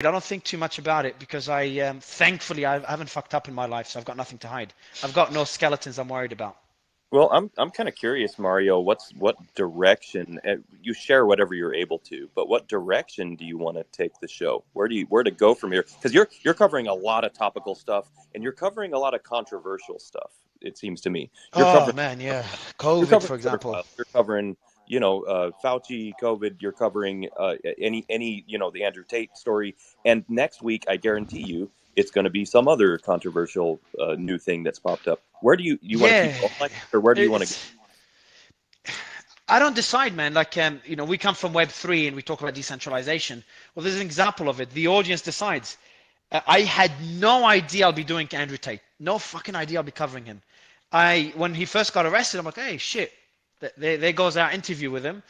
I don't think too much about it because thankfully, I haven't fucked up in my life, so I've got nothing to hide. I've got no skeletons I'm worried about. Well, I'm kind of curious, Mario. What direction? You share whatever you're able to, but what direction do you want to take the show? Where to go from here? Because you're covering a lot of topical stuff, and you're covering a lot of controversial stuff. It seems to me you're Oh covering man, yeah. you're COVID, covering for Twitter example. files. You're covering Fauci, COVID. You're covering any the Andrew Tate story. And next week, I guarantee you, it's going to be some other controversial new thing that's popped up. Where do you want to Yeah, keep going like that, or where do you want to go? it's I don't decide, man. Like, we come from Web3 and we talk about decentralization. Well, there's an example of it. The audience decides. I had no idea I'll be doing Andrew Tate. No fucking idea I'll be covering him. When he first got arrested, I'm like, hey, shit. There goes our interview with him.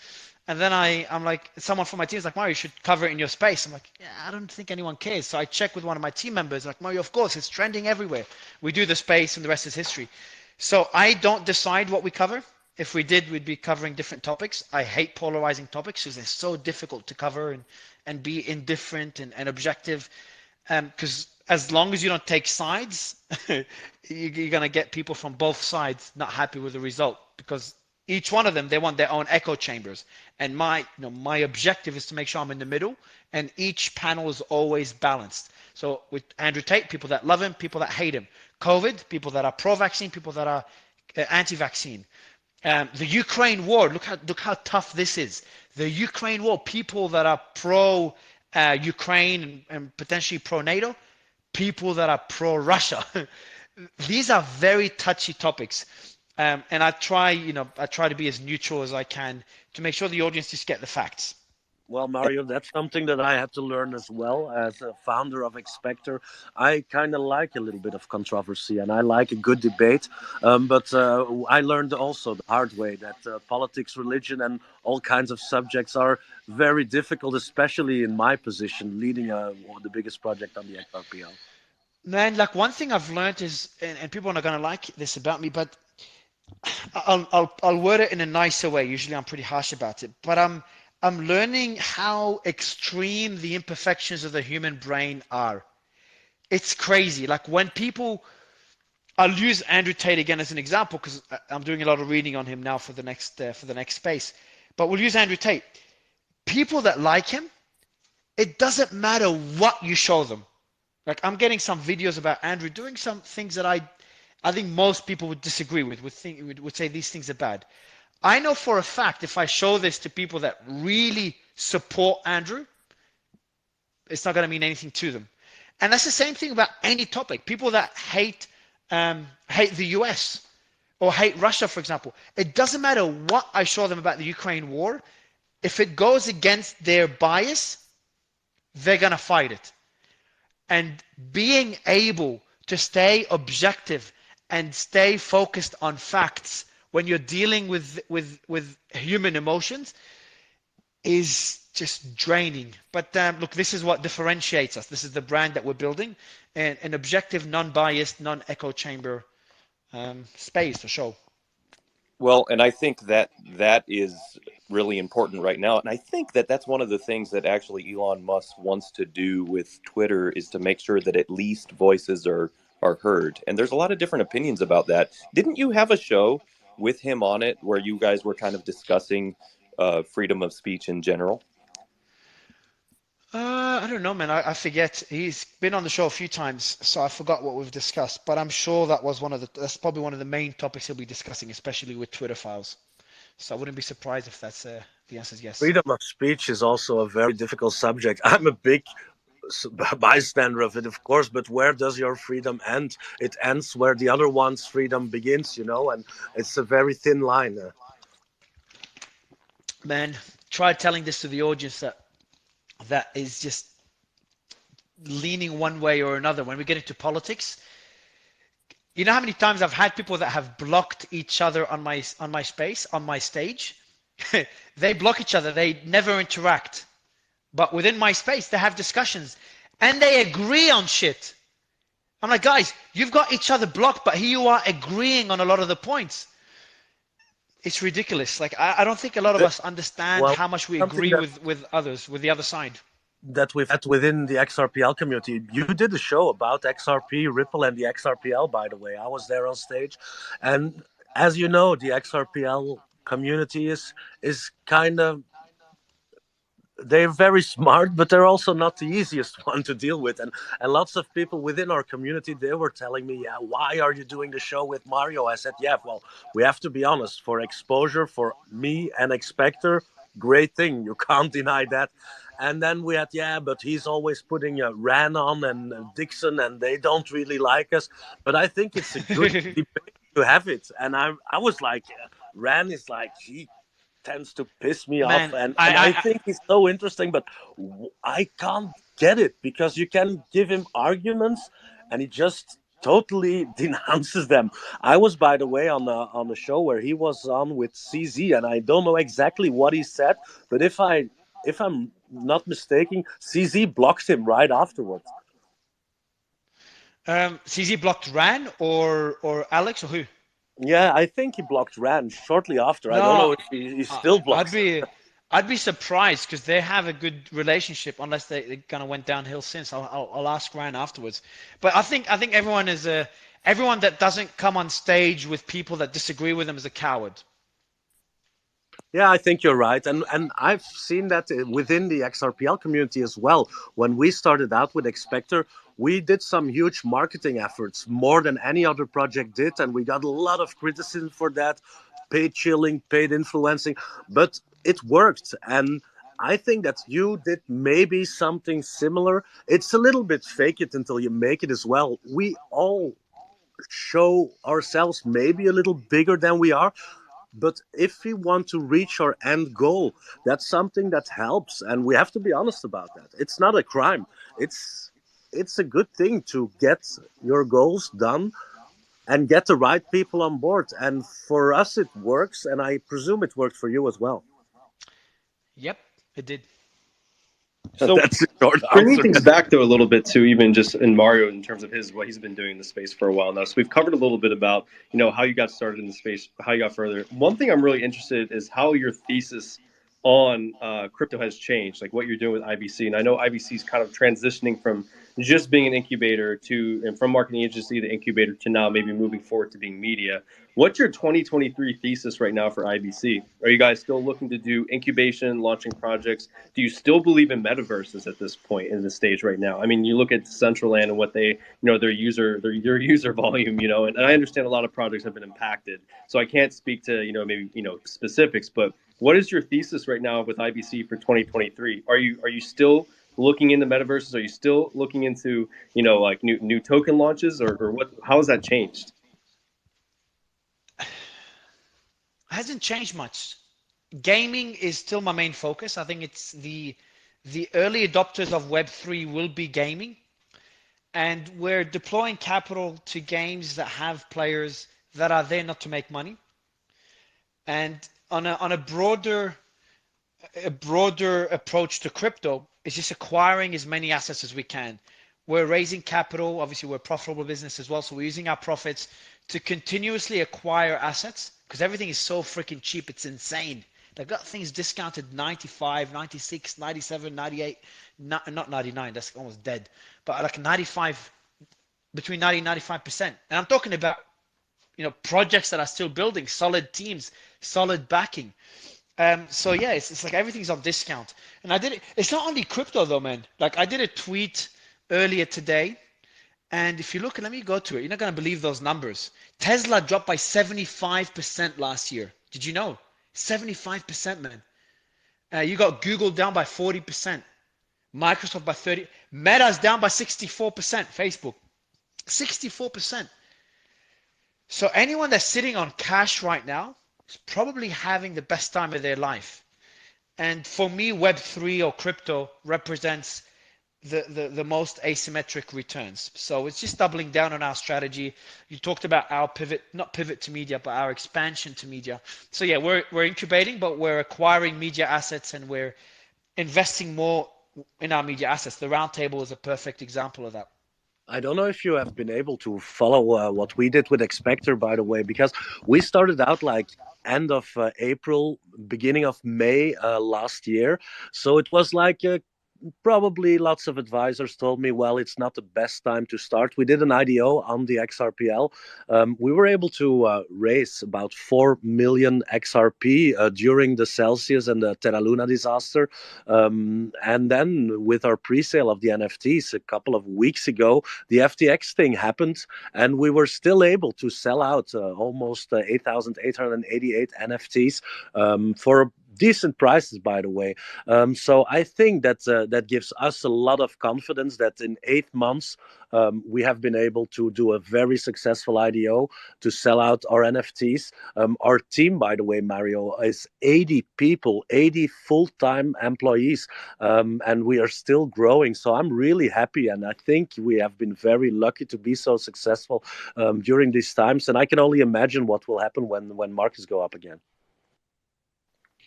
And then I'm like, someone from my team is like, Mario, you should cover it in your space. I'm like, yeah, I don't think anyone cares. So I check with one of my team members, like, Mario, of course, it's trending everywhere. We do the space and the rest is history. So I don't decide what we cover. If we did, we'd be covering different topics. I hate polarizing topics because they're so difficult to cover and be indifferent and objective. Because as long as you don't take sides, you're going to get people from both sides not happy with the result because each one of them, they want their own echo chambers. And my objective is to make sure I'm in the middle and each panel is always balanced. So with Andrew Tate, people that love him, people that hate him. COVID, people that are pro-vaccine, people that are anti-vaccine. The Ukraine war, look how tough this is. The Ukraine war, people that are pro Ukraine and potentially pro NATO, people that are pro Russia. These are very touchy topics. And I try to be as neutral as I can to make sure the audience just get the facts. Well, Mario, that's something that I had to learn as well as a founder of Expector. I kind of like a little bit of controversy and I like a good debate. But I learned also the hard way that politics, religion, and all kinds of subjects are very difficult, especially in my position, leading the biggest project on the XRPL. Man, like one thing I've learned is, and people are not gonna like this about me, but I'll word it in a nicer way. Usually I'm pretty harsh about it, but I'm learning how extreme the imperfections of the human brain are. It's crazy. Like when people, I'll use Andrew Tate again as an example because I'm doing a lot of reading on him now for the next space. But we'll use Andrew Tate. People that like him, it doesn't matter what you show them. Like I'm getting some videos about Andrew doing some things that I think most people would disagree with, would say these things are bad. I know for a fact if I show this to people that really support Andrew, it's not going to mean anything to them. And that's the same thing about any topic. People that hate the US or hate Russia, for example, it doesn't matter what I show them about the Ukraine war. If it goes against their bias, they're going to fight it. And being able to stay objective and stay focused on facts when you're dealing with human emotions is just draining. But look, this is what differentiates us. This is the brand that we're building, and an objective, non-biased, non-echo chamber space for sure. Well, and I think that is really important right now. And I think that that's one of the things that actually Elon Musk wants to do with Twitter is to make sure that at least voices are heard. And there's a lot of different opinions about that. Didn't you have a show with him on it where you guys were kind of discussing freedom of speech in general? I don't know, man. I forget. He's been on the show a few times, so I forgot what we've discussed. But I'm sure that's probably one of the main topics he'll be discussing, especially with Twitter files. So I wouldn't be surprised if that's the answer is yes. Freedom of speech is also a very difficult subject. I'm a big bystander of it, of course, but where does your freedom end? It ends where the other one's freedom begins, and it's a very thin line. Man, try telling this to the audience that is just leaning one way or another. When we get into politics, you know how many times I've had people that have blocked each other on my space, on my stage? They block each other, they never interact. But within my space, they have discussions and they agree on shit. I'm like, guys, you've got each other blocked, but here you are agreeing on a lot of the points. It's ridiculous. Like, I don't think a lot of us understand Well, how much we something agree that with others, with the other side. that we've had within the XRPL community. You did a show about XRP, Ripple, and the XRPL, by the way. I was there on stage. And as you know, the XRPL community is kind of, they're very smart, but they're also not the easiest one to deal with. And lots of people within our community, they were telling me, yeah, why are you doing the show with Mario? I said, yeah, well, we have to be honest. For exposure, for me and Expector, great thing. You can't deny that. And then we had, yeah, but he's always putting Ran on and Dixon, and they don't really like us. But I think it's a good debate to have it. And I was like, Ran is like, he tends to piss me off, Man, and I think he's so interesting, but I can't get it because you can give him arguments and he just totally denounces them. I was, by the way, on the show where he was on with CZ, and I don't know exactly what he said, but if I'm not mistaken, CZ blocked him right afterwards. CZ blocked Ran or Alex or who? Yeah, I think he blocked Rand shortly after. I don't know No, if he I- still I'd blocks him. be I'd be surprised because they have a good relationship unless they kind of went downhill since. I'll ask Ryan afterwards. But I think everyone is a everyone that doesn't come on stage with people that disagree with them is a coward. Yeah, I think you're right, and I've seen that within the XRPL community as well. When we started out with Expector, we did some huge marketing efforts, more than any other project did, and we got a lot of criticism for that, paid chilling, paid influencing, but it worked, and I think that you did maybe something similar. It's a little bit fake it until you make it as well. We all show ourselves maybe a little bigger than we are, but if we want to reach our end goal, that's something that helps, and we have to be honest about that. It's not a crime. It's a good thing to get your goals done and get the right people on board. And for us, it works, and I presume it worked for you as well. Yep, it did. So That's a short bringing answer. things back though a little bit to even just in Mario in terms of his what he's been doing in the space for a while now. So we've covered a little bit about how you got started in the space, how you got further. One thing I'm really interested in is how your thesis on crypto has changed, like what you're doing with IBC. And I know IBC is kind of transitioning from just being an incubator to and from marketing agency to incubator to now maybe moving forward to being media. What's your 2023 thesis right now for IBC? Are you guys still looking to do incubation, launching projects? Do you still believe in metaverses at this point in this stage right now? I mean, you look at Decentraland and what they, their user volume, and I understand a lot of projects have been impacted. So I can't speak to, maybe, specifics, but what is your thesis right now with IBC for 2023? Are you still looking into metaverses? Are you still looking into, like new token launches or what, how has that changed? Hasn't changed much. Gaming is still my main focus. I think it's the early adopters of Web3 will be gaming, and we're deploying capital to games that have players that are there not to make money. And on a broader approach to crypto is just acquiring as many assets as we can. We're raising capital. Obviously, we're a profitable business as well, so we're using our profits to continuously acquire assets because everything is so freaking cheap. It's insane. They've got things discounted 95, 96, 97, 98, not 99, that's almost dead, but like 95, between 90 and 95%. And I'm talking about, projects that are still building, solid teams, solid backing. So yeah, it's like everything's on discount. And I did it. It's not only crypto though, man. Like I did a tweet earlier today, and if you look, let me go to it. You're not gonna believe those numbers. Tesla dropped by 75% last year. Did you know? 75%, man. You got Google down by 40%, Microsoft by 30, Meta's down by 64%, Facebook 64%. So anyone that's sitting on cash right now is probably having the best time of their life. And for me, Web3 or crypto represents the most asymmetric returns. So it's just doubling down on our strategy. You talked about our pivot, not pivot to media, but our expansion to media. So yeah, we're incubating, but we're acquiring media assets and we're investing more in our media assets. The roundtable is a perfect example of that. I don't know if you have been able to follow what we did with Expector, by the way, because we started out like end of April, beginning of May last year. So it was like probably lots of advisors told me, well, it's not the best time to start. We did an IDO on the XRPL. We were able to raise about 4 million XRP during the Celsius and the Terra Luna disaster. And then with our pre-sale of the NFTs a couple of weeks ago, the FTX thing happened, and we were still able to sell out almost 8,888 NFTs for decent prices, by the way. So I think that that gives us a lot of confidence that in 8 months we have been able to do a very successful IDO to sell out our NFTs. Our team, by the way, Mario, is 80 people, 80 full-time employees, and we are still growing. So I'm really happy, and I think we have been very lucky to be so successful during these times. And I can only imagine what will happen when markets go up again.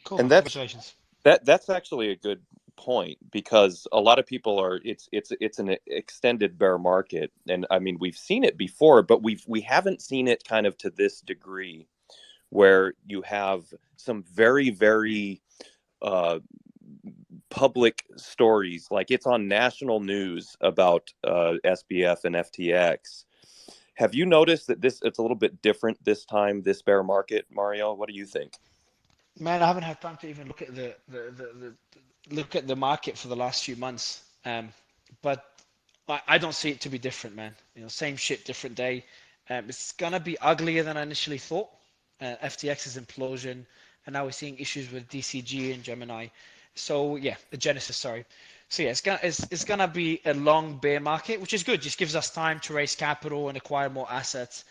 Cool, And man. Congratulations. that's actually a good point, because a lot of people are it's an extended bear market, and I mean, we've seen it before, but we haven't seen it kind of to this degree, where you have some very public stories, like it's on national news about SBF and FTX. Have you noticed that it's a little bit different this time, this bear market, Mario? What do you think? Man, I haven't had time to even look at the market for the last few months. But I don't see it to be different, man. You know, same shit, different day. It's gonna be uglier than I initially thought. FTX's implosion, and now we're seeing issues with DCG and Gemini. So yeah, the Genesis, sorry. So yeah, it's gonna be a long bear market, which is good. Just gives us time to raise capital and acquire more assets,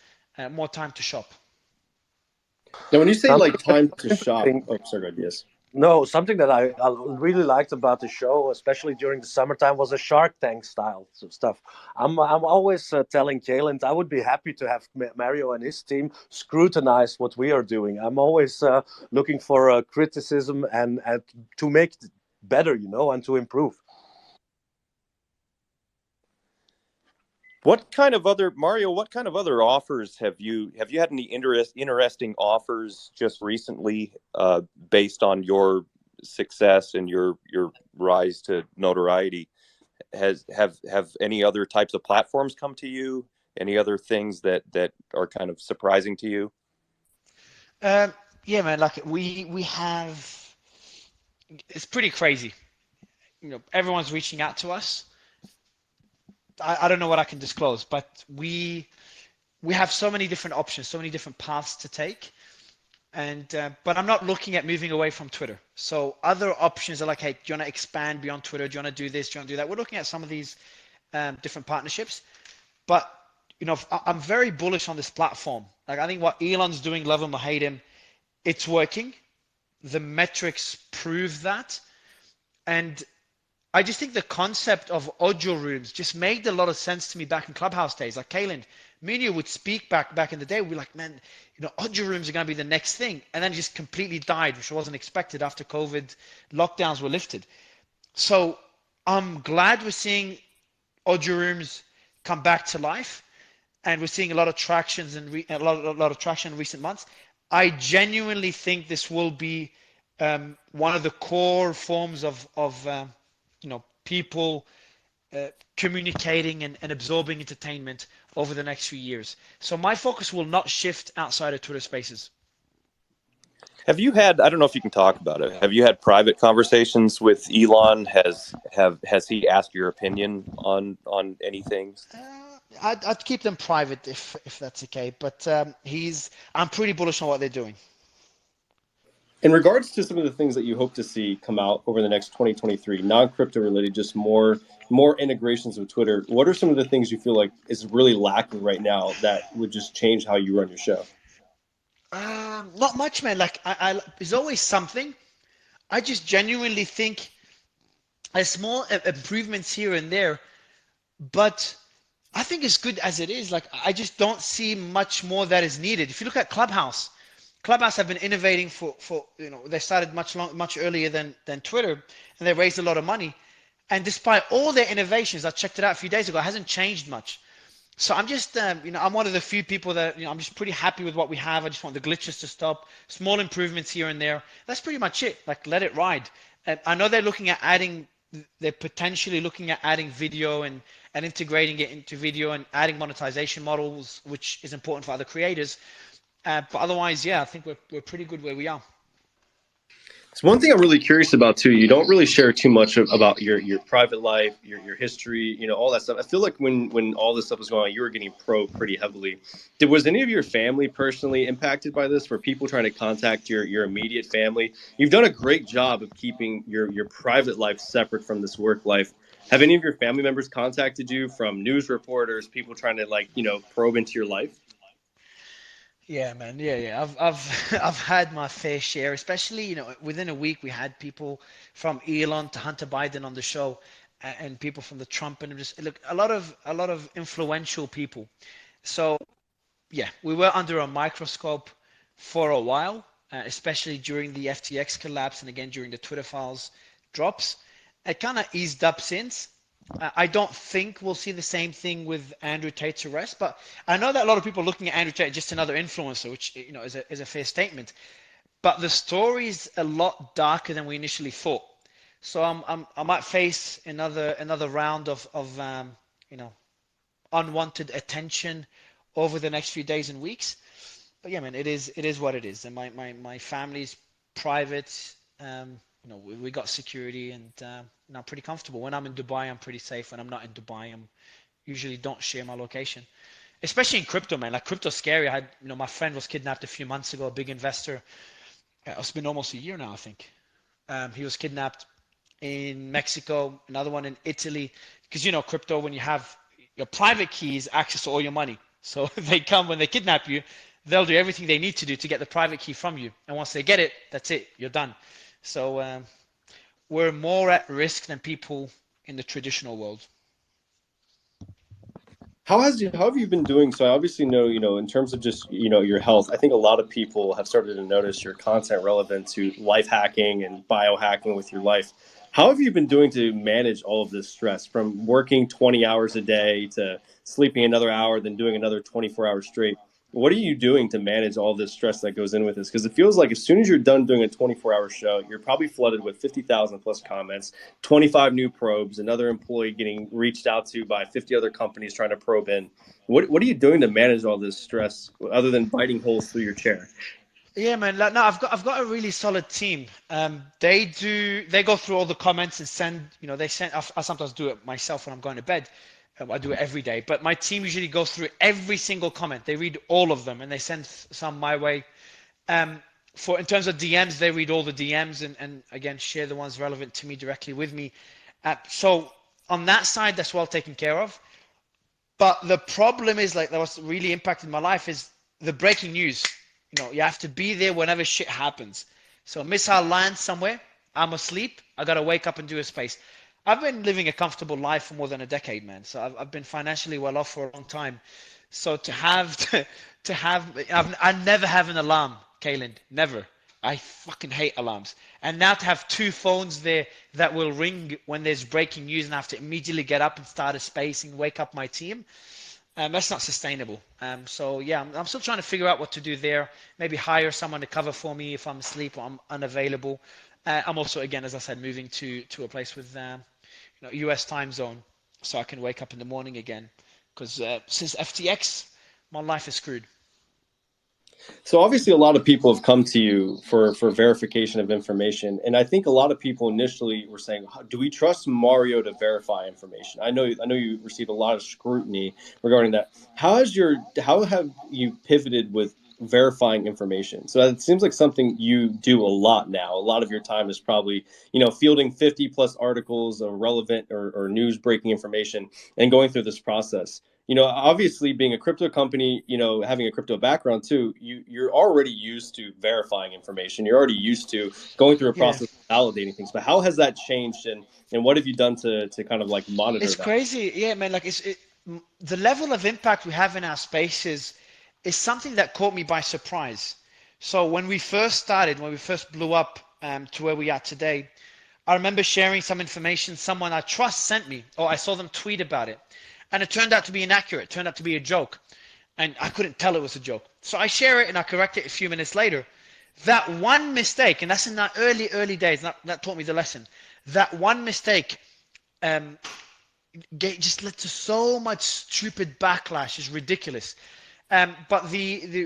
more time to shop. Now, when you say Something like time to shop, interesting. oh, sorry, go ahead, yes. No, something that I really liked about the show, especially during the summertime, was the Shark Tank style stuff. I'm always telling Jalen I would be happy to have Mario and his team scrutinize what we are doing. I'm always looking for criticism and to make it better, and to improve. What kind of other Mario? What kind of other offers have you had any interesting offers just recently, based on your success and your rise to notoriety? Have any other types of platforms come to you? Any other things that are kind of surprising to you? Um, yeah, man. Like we have, it's pretty crazy. You know, everyone's reaching out to us. I don't know what I can disclose, but we have so many different options, so many different paths to take. And but I'm not looking at moving away from Twitter. So other options are like, hey, do you want to expand beyond Twitter? Do you want to do this? Do you want to do that? We're looking at some of these different partnerships. But you know, I'm very bullish on this platform. Like I think what Elon's doing, love him or hate him, it's working. The metrics prove that, and I just think the concept of audio rooms just made a lot of sense to me back in Clubhouse days. Like Kayland, me and you would speak back in the day. We'd be like, man, you know, audio rooms are going to be the next thing, and then it just completely died, which wasn't expected after COVID lockdowns were lifted. So I'm glad we're seeing audio rooms come back to life, and we're seeing a lot of tractions and a lot of traction in recent months. I genuinely think this will be one of the core forms of you know, people communicating and absorbing entertainment over the next few years. So my focus will not shift outside of Twitter Spaces. Have you had, I don't know if you can talk about it, have you had private conversations with Elon? Has he asked your opinion on anything? I'd keep them private if that's okay. But I'm pretty bullish on what they're doing. In regards to some of the things that you hope to see come out over the next 2023, non-crypto related, just more integrations with Twitter, what are some of the things you feel like is really lacking right now that would just change how you run your show? Not much, man. Like there's always something. I just genuinely think there's small improvements here and there, but I think it's good as it is. Like I just don't see much more that is needed. If you look at Clubhouse have been innovating for you know, they started much earlier than Twitter, and they raised a lot of money. And despite all their innovations, I checked it out a few days ago, it hasn't changed much. So I'm just you know, I'm one of the few people that, you know, I'm just pretty happy with what we have. I just want the glitches to stop, small improvements here and there. That's pretty much it. Like let it ride. And I know they're looking at adding they're potentially looking at adding video and integrating it into video and adding monetization models, which is important for other creators. But otherwise, yeah, I think we're pretty good where we are. So one thing I'm really curious about too, you don't really share too much about your private life, your history, all that stuff. I feel like when all this stuff was going on, you were getting probed pretty heavily. Was any of your family personally impacted by this? Were people trying to contact your immediate family? You've done a great job of keeping your private life separate from this work life. Have any of your family members contacted you, from news reporters, people trying to probe into your life? Yeah, man. Yeah. I've had my fair share, especially, within a week we had people from Elon to Hunter Biden on the show, and people from the Trump, and just look, a lot of influential people. So yeah, we were under a microscope for a while, especially during the FTX collapse and again during the Twitter files drops. It kind of eased up since. I don't think we'll see the same thing with Andrew Tate's arrest, but I know that a lot of people are looking at Andrew Tate just another influencer, which is a fair statement. But the story is a lot darker than we initially thought. So I might face another round of you know unwanted attention over the next few days and weeks. But yeah, man, it is what it is, and my family's private. We got security, and I'm pretty comfortable. When I'm in Dubai, I'm pretty safe. When I'm not in Dubai, I'm usually don't share my location. Especially in crypto, man. Like, crypto's scary. My friend was kidnapped a few months ago, a big investor. It's been almost a year now, I think. He was kidnapped in Mexico, another one in Italy. Because crypto, when you have your private keys, access to all your money. So they come when they kidnap you, they'll do everything they need to do to get the private key from you. And once they get it, that's it. You're done. So we're more at risk than people in the traditional world. How have you been doing? So I obviously know, in terms of just, your health, I think a lot of people have started to notice your content relevant to life hacking and biohacking with your life. How have you been doing to manage all of this stress, from working 20 hours a day to sleeping another hour, then doing another 24 hours straight? What are you doing to manage all this stress that goes in with this? Because it feels like as soon as you're done doing a 24-hour show, you're probably flooded with 50,000 plus comments, 25 new probes, another employee getting reached out to by 50 other companies trying to probe in. What are you doing to manage all this stress other than biting holes through your chair? Yeah, man. Like, no, I've got a really solid team. They go through all the comments and send. They send. I sometimes do it myself when I'm going to bed. I do it every day, but my team usually goes through every single comment. They read all of them and they send some my way. In terms of DMs, they read all the DMs and again share the ones relevant to me directly with me. So on that side, that's well taken care of. But the problem is, like, that was really impacted my life is the breaking news. You have to be there whenever shit happens. So missile lands somewhere, I'm asleep, I gotta wake up and do a space. I've been living a comfortable life for more than a decade, man. So I've been financially well off for a long time. So I never have an alarm, Kayland, never. I fucking hate alarms. And now to have two phones there that will ring when there's breaking news and I have to immediately get up and start a space and wake up my team, that's not sustainable. So yeah, I'm still trying to figure out what to do there. Maybe hire someone to cover for me if I'm asleep or I'm unavailable. I'm also, again, as I said, moving to a place with US time zone, so I can wake up in the morning again. Because since FTX, my life is screwed. So obviously, a lot of people have come to you for verification of information, and I think a lot of people initially were saying, "Do we trust Mario to verify information?" I know you received a lot of scrutiny regarding that. How have you pivoted with verifying information? So it seems like something you do a lot now. A lot of your time is probably fielding 50 plus articles of relevant or news breaking information and going through this process. Obviously being a crypto company, having a crypto background too, you're already used to verifying information. You're already used to going through a Yeah, process of validating things. But how has that changed, and what have you done to kind of like monitor it's that? crazy. Yeah, man. Like, the level of impact we have in our spaces is something that caught me by surprise. So when we first started, when we first blew up to where we are today, I remember sharing some information someone I trust sent me, or I saw them tweet about it. And it turned out to be inaccurate, turned out to be a joke. And I couldn't tell it was a joke. So I share it and I correct it a few minutes later. That one mistake, and that's in the early days, that taught me the lesson. That one mistake um, just led to so much stupid backlash. It's ridiculous. But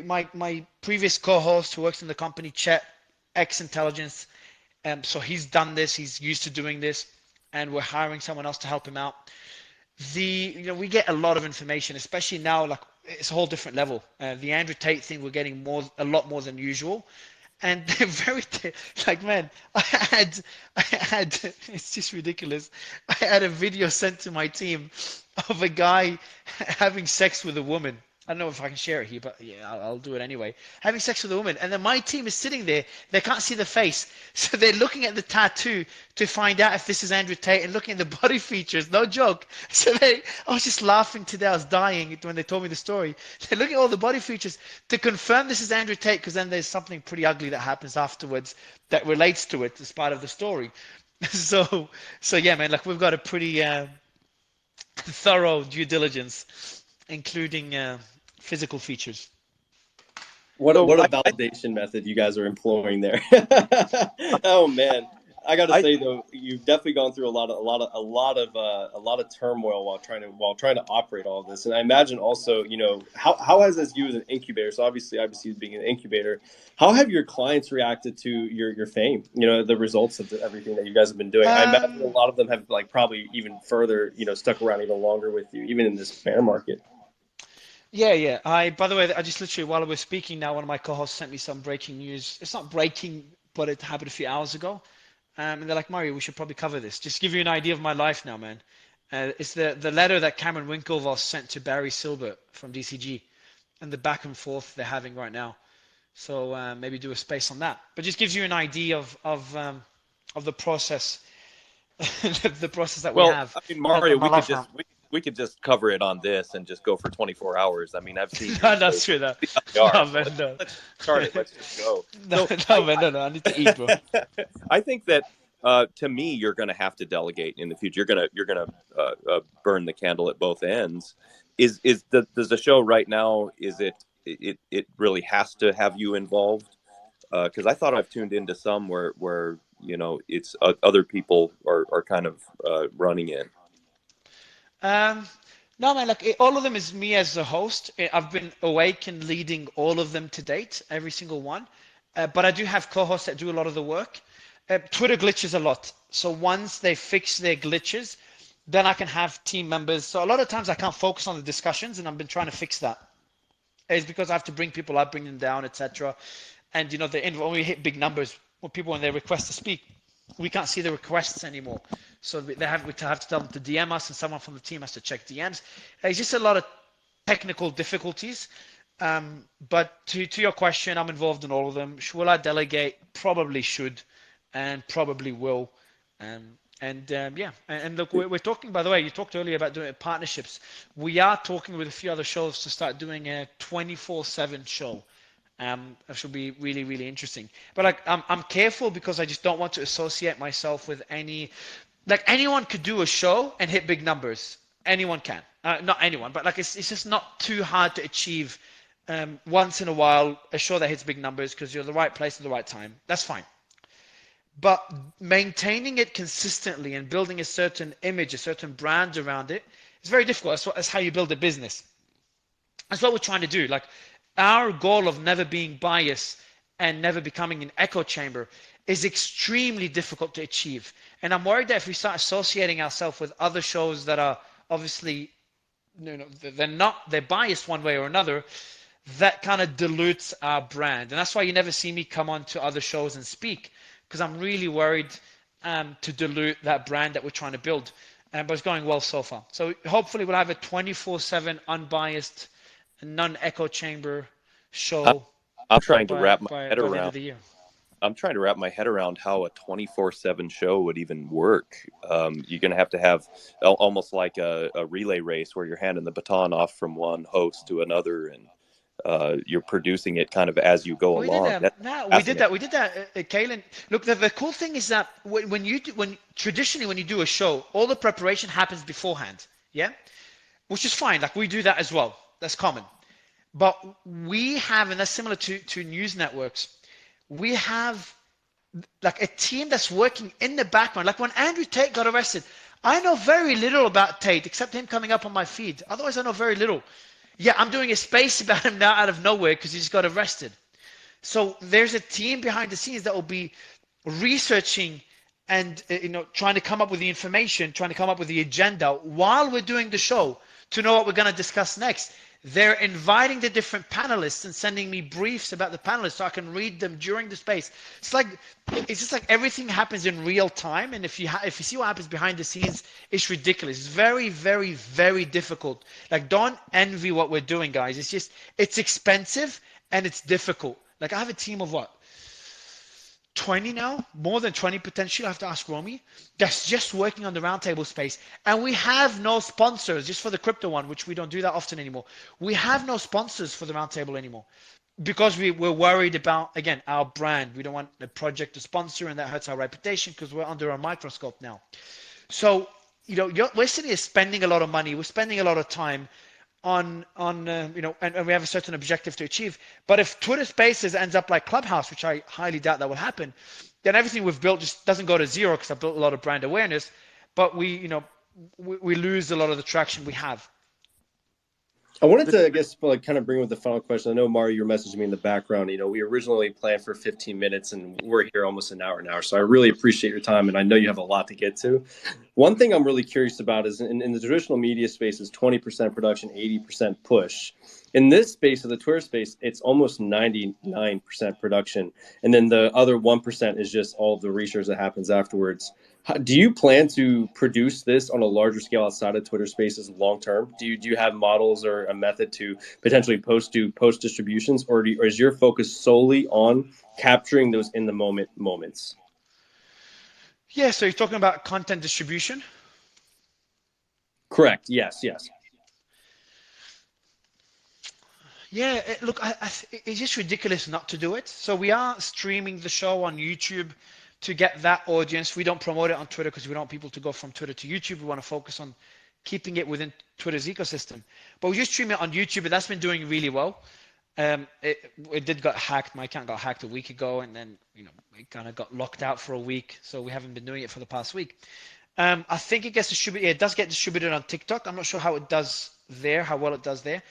my previous co-host who works in the company, Chet, ex-intelligence, so he's done this. He's used to doing this, and we're hiring someone else to help him out. We get a lot of information, especially now. Like it's a whole different level. The Andrew Tate thing, we're getting a lot more than usual, and they're very like, man, I had it's just ridiculous. I had a video sent to my team of a guy having sex with a woman. I don't know if I can share it here, but yeah, I'll do it anyway. Having sex with a woman, and then my team is sitting there. They can't see the face, so they're looking at the tattoo to find out if this is Andrew Tate, and looking at the body features. No joke. I was just laughing today. I was dying when they told me the story. They're looking at all the body features to confirm this is Andrew Tate, because then there's something pretty ugly that happens afterwards that relates to it as part of the story. So, yeah, man. Like we've got a pretty thorough due diligence, including physical features. What So a validation method you guys are employing there. Oh man, I got to say though, you've definitely gone through a lot of turmoil while trying to operate all of this. And I imagine also, how has as you as an incubator, so obviously being an incubator, how have your clients reacted to your fame? The results of everything that you guys have been doing. I imagine a lot of them have like probably even further, stuck around even longer with you, even in this bear market. Yeah. By the way, I just literally, while we're speaking now, one of my co-hosts sent me some breaking news. It's not breaking, but it happened a few hours ago. And they're like, Mario, we should probably cover this. Just to give you an idea of my life now, man. It's the letter that Cameron Winklevoss sent to Barry Silbert from DCG, and the back and forth they're having right now. So maybe do a space on that. But just gives you an idea of the process, the process that we have. I mean, Mario, we could just cover it on this and just go for 24 hours. I mean, I've seen. No, that's true. Though. No, man, no. Let's start it. Let's just go. No. I need to eat, bro. I think that to me, you're going to have to delegate in the future. You're gonna burn the candle at both ends. Does the show right now? Is it really has to have you involved? Because I thought I've tuned into some where it's other people are kind of running in. No, man, like all of them is me as a host. I've been awake and leading all of them to date, every single one. But I do have co-hosts that do a lot of the work. Twitter glitches a lot. So once they fix their glitches, then I can have team members. So a lot of times I can't focus on the discussions, and I've been trying to fix that. It's because I have to bring people up, bring them down, etc. And when we hit big numbers, when they request to speak, we can't see the requests anymore. So we have to tell them to DM us, and someone from the team has to check DMs. It's just a lot of technical difficulties. But to your question, I'm involved in all of them. Will I delegate? Probably should, and probably will. Yeah. And look, we're talking, by the way, you talked earlier about doing partnerships. We are talking with a few other shows to start doing a 24/7 show. That should be really, really interesting. But like, I'm careful because I just don't want to associate myself with anyone could do a show and hit big numbers. Anyone can. Not anyone, but like it's just not too hard to achieve once in a while a show that hits big numbers because you're the right place at the right time. That's fine. But maintaining it consistently and building a certain image, a certain brand around it, is very difficult. That's how you build a business. That's what we're trying to do. Like, our goal of never being biased and never becoming an echo chamber is extremely difficult to achieve. And I'm worried that if we start associating ourselves with other shows that are obviously, they're biased one way or another, that kind of dilutes our brand. And that's why you never see me come on to other shows and speak, because I'm really worried to dilute that brand that we're trying to build. But it's going well so far. So hopefully we'll have a 24/7 unbiased, non-echo chamber show. I'm trying to wrap my head by the end around. Of the year. I'm trying to wrap my head around how a 24/7 show would even work. You're going to have almost like a relay race where you're handing the baton off from one host to another, and you're producing it kind of as you go along. We did that, Kaylin. Look, the cool thing is that traditionally when you do a show, all the preparation happens beforehand, yeah, which is fine. Like, we do that as well. That's common. But we have, and that's similar to news networks, we have like a team that's working in the background. Like when Andrew Tate got arrested, I know very little about Tate except him coming up on my feed. Otherwise, I know very little. Yeah, I'm doing a space about him now out of nowhere because he just got arrested. So there's a team behind the scenes that will be researching and trying to come up with the information, trying to come up with the agenda while we're doing the show to know what we're going to discuss next. They're inviting the different panelists and sending me briefs about the panelists so I can read them during the space. It's just like everything happens in real time, and if you see what happens behind the scenes, it's ridiculous. It's very, very, very difficult. Like, don't envy what we're doing, guys. It's expensive and it's difficult. Like, I have a team of what? 20 now, more than 20 potentially. I have to ask Romy. That's just working on the roundtable space, and we have no sponsors. Just for the crypto one, which we don't do that often anymore. We have no sponsors for the roundtable anymore because we're worried about, again, our brand. We don't want the project to sponsor, and that hurts our reputation because we're under a microscope now. So we're sitting here spending a lot of money. We're spending a lot of time on and we have a certain objective to achieve. But if Twitter Spaces ends up like Clubhouse, which I highly doubt that will happen, then everything we've built just doesn't go to zero because I've built a lot of brand awareness, but we lose a lot of the traction we have. I wanted to, I guess, like, kind of bring with the final question. I know, Mario, you were messaging me in the background. We originally planned for 15 minutes, and we're here almost an hour now. So I really appreciate your time, and I know you have a lot to get to. One thing I'm really curious about is in the traditional media space is 20% production, 80% push. In this space of the Twitter space, it's almost 99% production. And then the other 1% is just all of the research that happens afterwards. Do you plan to produce this on a larger scale outside of Twitter Spaces long term? Do you have models or a method to potentially post distributions, or is your focus solely on capturing those in the moment moments? Yeah, so you're talking about content distribution? Correct. Yes. Yeah, look, it's just ridiculous not to do it. So we are streaming the show on YouTube to get that audience. We don't promote it on Twitter because we don't want people to go from Twitter to YouTube. We want to focus on keeping it within Twitter's ecosystem. But we just stream it on YouTube, and that's been doing really well. It did get hacked. My account got hacked a week ago, and then it kind of got locked out for a week. So we haven't been doing it for the past week. I think it gets distributed. It does get distributed on TikTok. I'm not sure how it does there, how well it does there.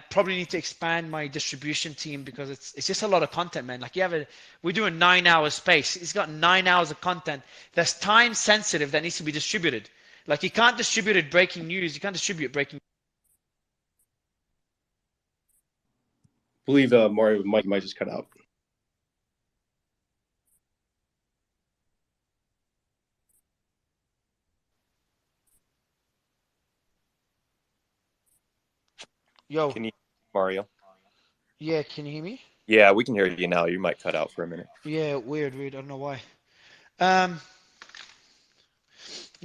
Probably need to expand my distribution team because it's just a lot of content, man. Like we're doing 9 hours space. It's got 9 hours of content that's time sensitive that needs to be distributed. Like you can't distribute it breaking news. You can't distribute breaking. I believe Mario might just cut out. Yo. Can you, Mario? Yeah, can you hear me? Yeah, we can hear you now. You might cut out for a minute. Yeah, weird. I don't know why. Yeah,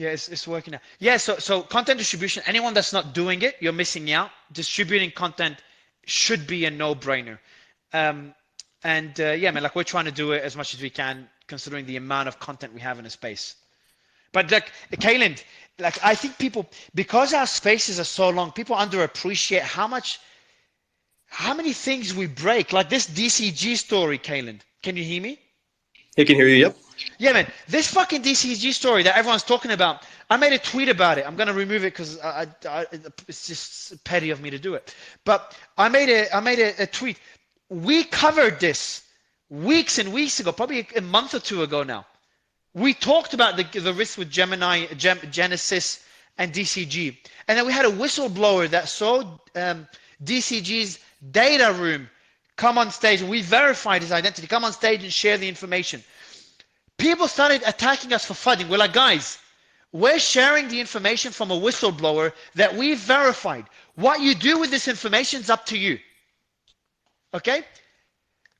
it's working now. Yeah, so content distribution, anyone that's not doing it, you're missing out. Distributing content should be a no-brainer. Yeah, man, like we're trying to do it as much as we can, considering the amount of content we have in a space. But like, Kayland, like I think people, because our spaces are so long, people underappreciate how many things we break. Like this DCG story, Kayland. Can you hear me? I can hear you, yep. Yeah, man, this fucking DCG story that everyone's talking about, I made a tweet about it. I'm going to remove it because it's just petty of me to do it. But I made a tweet. We covered this weeks and weeks ago, probably a month or two ago now. We talked about the risk with Gemini, Genesis, and DCG. And then we had a whistleblower that saw DCG's data room come on stage, and we verified his identity, come on stage and share the information. People started attacking us for funding. We're like, guys, we're sharing the information from a whistleblower that we verified. What you do with this information is up to you. Okay?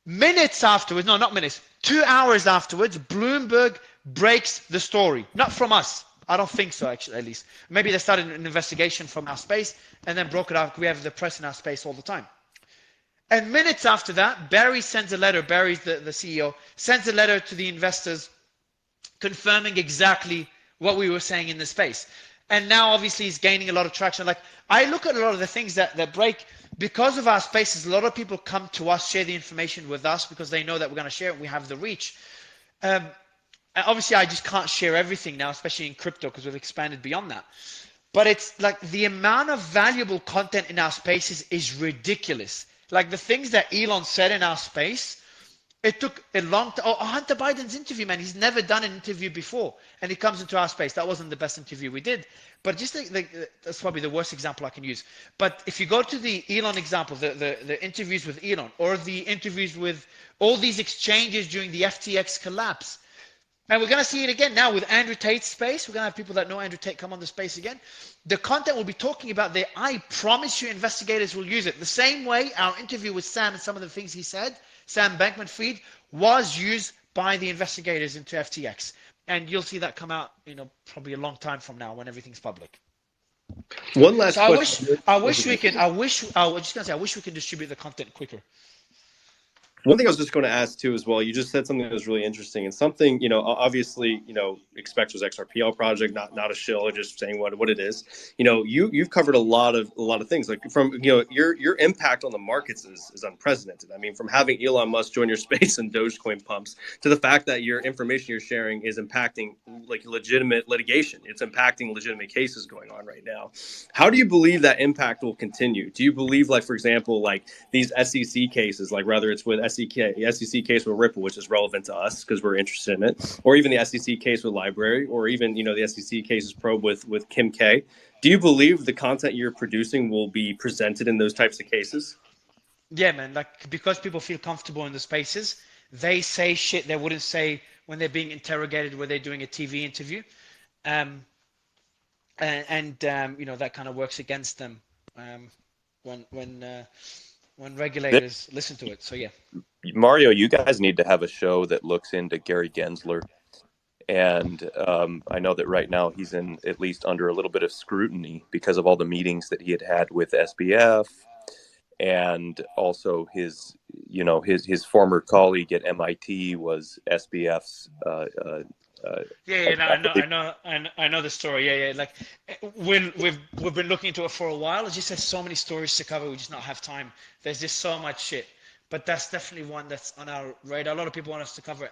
Minutes afterwards, no, not minutes, 2 hours afterwards, Bloomberg breaks the story. Not from us. I don't think so, actually, at least. Maybe they started an investigation from our space and then broke it out. We have the press in our space all the time. And minutes after that, Barry sends a letter. Barry's the CEO, sends a letter to the investors confirming exactly what we were saying in the space. And now, obviously, he's gaining a lot of traction. Like, I look at a lot of the things that break because of our spaces. A lot of people come to us, share the information with us because they know that we're going to share it. We have the reach. Um, Obviously, I just can't share everything now, especially in crypto, because we've expanded beyond that. But it's like the amount of valuable content in our spaces is ridiculous. Like the things that Elon said in our space, it took a long time. Oh, Hunter Biden's interview, man, he's never done an interview before. And he comes into our space. That wasn't the best interview we did. But just that's probably the worst example I can use. But if you go to the Elon example, the interviews with Elon, or the interviews with all these exchanges during the FTX collapse, and we're going to see it again now with Andrew Tate's space. We're going to have people that know Andrew Tate come on the space again. The content we'll be talking about there, I promise you investigators will use it. The same way our interview with Sam and some of the things he said, Sam Bankman-Fried, was used by the investigators into FTX. And you'll see that come out, probably a long time from now when everything's public. One last So question. I wish we could, I was just going to say, I wish we could distribute the content quicker. One thing I was just going to ask too as well, you just said something that was really interesting, and something, obviously, Xpectra's XRPL project, not a shill, just saying what it is. You've covered a lot of things, like from your impact on the markets is unprecedented. I mean, from having Elon Musk join your space and Dogecoin pumps to the fact that your information you're sharing is impacting like legitimate litigation. It's impacting legitimate cases going on right now. How do you believe that impact will continue? Do you believe, like, for example, like these SEC cases, like whether it's with SEC case with Ripple, which is relevant to us because we're interested in it, or even the SEC case with Library, or even the SEC cases probe with Kim K. Do you believe the content you're producing will be presented in those types of cases? Yeah, man. Like, because people feel comfortable in the spaces, they say shit they wouldn't say when they're being interrogated, where they're doing a TV interview, and that kind of works against them when regulators listen to it. So yeah. Mario, you guys need to have a show that looks into Gary Gensler. And I know that right now he's at least under a little bit of scrutiny because of all the meetings that he had with SBF, and also his former colleague at MIT was SBF's. I know the story. Yeah. Like, we've been looking into it for a while. It just has so many stories to cover. We just not have time. There's just so much shit. But that's definitely one that's on our radar. A lot of people want us to cover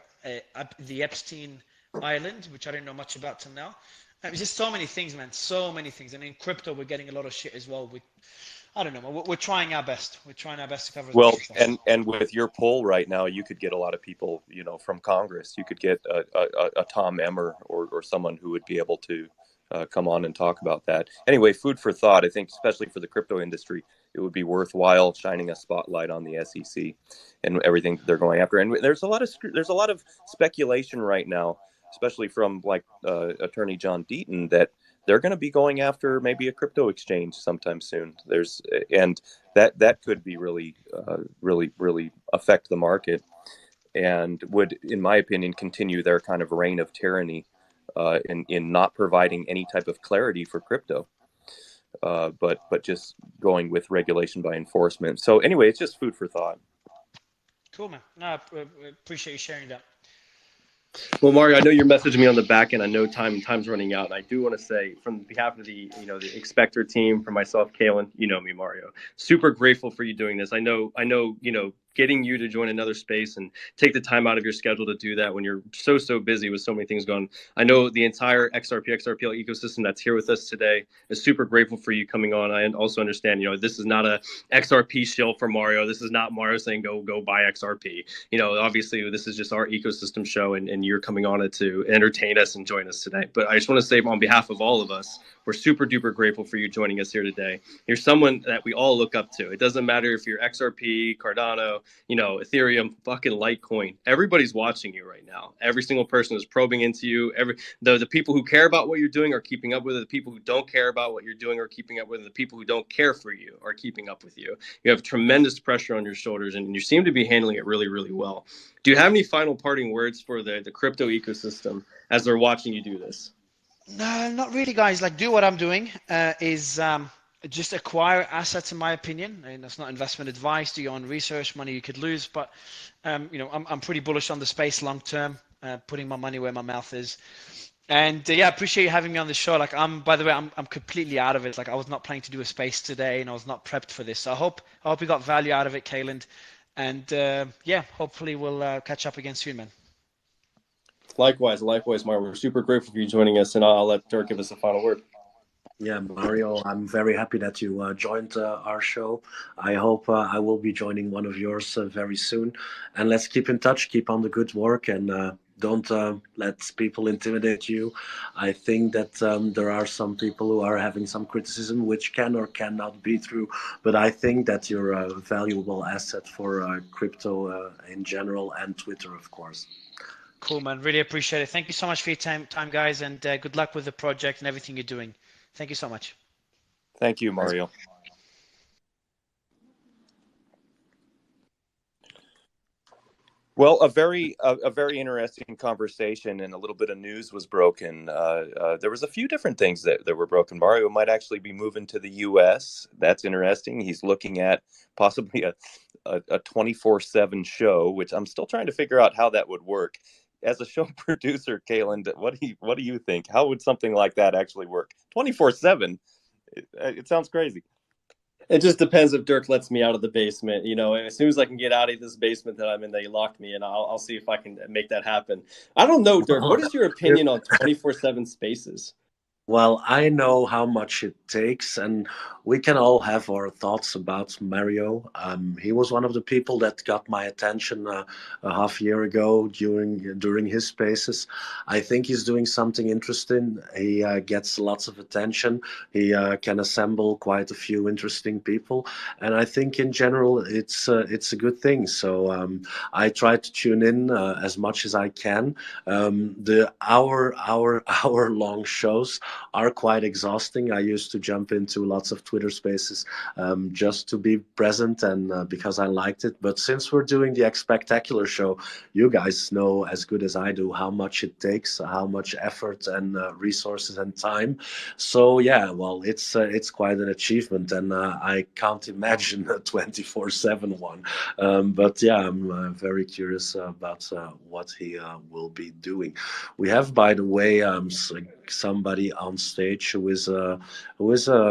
the Epstein Island, which I didn't know much about till now. It's just so many things, man. So many things. And in crypto, we're getting a lot of shit as well. I don't know. We're trying our best. We're trying our best to cover as much as possible. And with your poll right now, you could get a lot of people, from Congress. You could get a Tom Emmer or someone who would be able to come on and talk about that. Anyway, food for thought. I think, especially for the crypto industry, it would be worthwhile shining a spotlight on the SEC and everything that they're going after. And there's a lot of speculation right now, especially from like Attorney John Deaton, that they're going to be going after maybe a crypto exchange sometime soon. And that could be really affect the market, and would, in my opinion, continue their kind of reign of tyranny in not providing any type of clarity for crypto. But just going with regulation by enforcement. So anyway, it's just food for thought. Cool, man. No, I appreciate you sharing that. Well, Mario, I know you're messaging me on the back end. I know time's running out, and I do want to say, from behalf of the Xpector team, for myself, Kalen, me, Mario, super grateful for you doing this. I know, getting you to join another space and take the time out of your schedule to do that when you're so busy with so many things going. I know the entire XRPL ecosystem that's here with us today is super grateful for you coming on. I also understand, this is not a XRP shill for Mario. This is not Mario saying go buy XRP. Obviously this is just our ecosystem show, and you're coming on it to entertain us and join us today. But I just want to say, on behalf of all of us, we're super duper grateful for you joining us here today. You're someone that we all look up to. It doesn't matter if you're XRP, Cardano, Ethereum, fucking Litecoin. Everybody's watching you right now. Every single person is probing into you. The people who care about what you're doing are keeping up with it. The people who don't care about what you're doing are keeping up with it. The people who don't care for you are keeping up with you. You have tremendous pressure on your shoulders, and you seem to be handling it really, really well. Do you have any final parting words for the crypto ecosystem as they're watching you do this? No, not really, guys. Like, do what I'm doing is just acquire assets, in my opinion. And that's not investment advice. Do your own research. Money you could lose, but I'm pretty bullish on the space long term. Putting my money where my mouth is. And I appreciate you having me on the show. Like, by the way, I'm completely out of it. Like, I was not planning to do a space today, and I was not prepped for this. So I hope you got value out of it, Kayland. And hopefully we'll catch up again soon, man. Likewise, Mario. We're super grateful for you joining us, and I'll let Dirk give us a final word. Yeah, Mario, I'm very happy that you joined our show. I hope I will be joining one of yours very soon. And let's keep in touch, keep on the good work, and don't let people intimidate you. I think that there are some people who are having some criticism which can or cannot be true, but I think that you're a valuable asset for crypto in general and Twitter, of course. Cool, man. Really appreciate it. Thank you so much for your time, guys, and good luck with the project and everything you're doing. Thank you so much. Thank you, Mario. Well, a very interesting conversation, and a little bit of news was broken. There was a few different things that were broken. Mario might actually be moving to the U.S. That's interesting. He's looking at possibly a 24/7 show, which I'm still trying to figure out how that would work. As a show producer, Kalen, what do you think? How would something like that actually work? 24/7? It sounds crazy. It just depends if Dirk lets me out of the basement. You know, as soon as I can get out of this basement that I'm in, they locked me, and I'll see if I can make that happen. I don't know, Dirk. What is your opinion on 24/7 spaces? Well, I know how much it takes, and we can all have our thoughts about Mario. He was one of the people that got my attention a half year ago during his spaces. I think he's doing something interesting. He gets lots of attention. He can assemble quite a few interesting people, and I think in general it's a good thing. So I try to tune in as much as I can. The hour long shows are quite exhausting. I used to jump into lots of Twitter spaces just to be present and because I liked it. But since we're doing the xSPECTACULAR show, you guys know as good as I do how much it takes, how much effort and resources and time. So yeah, well, it's quite an achievement, and I can't imagine a 24/7 one. But yeah, I'm very curious about what he will be doing. We have, by the way, somebody on stage who is a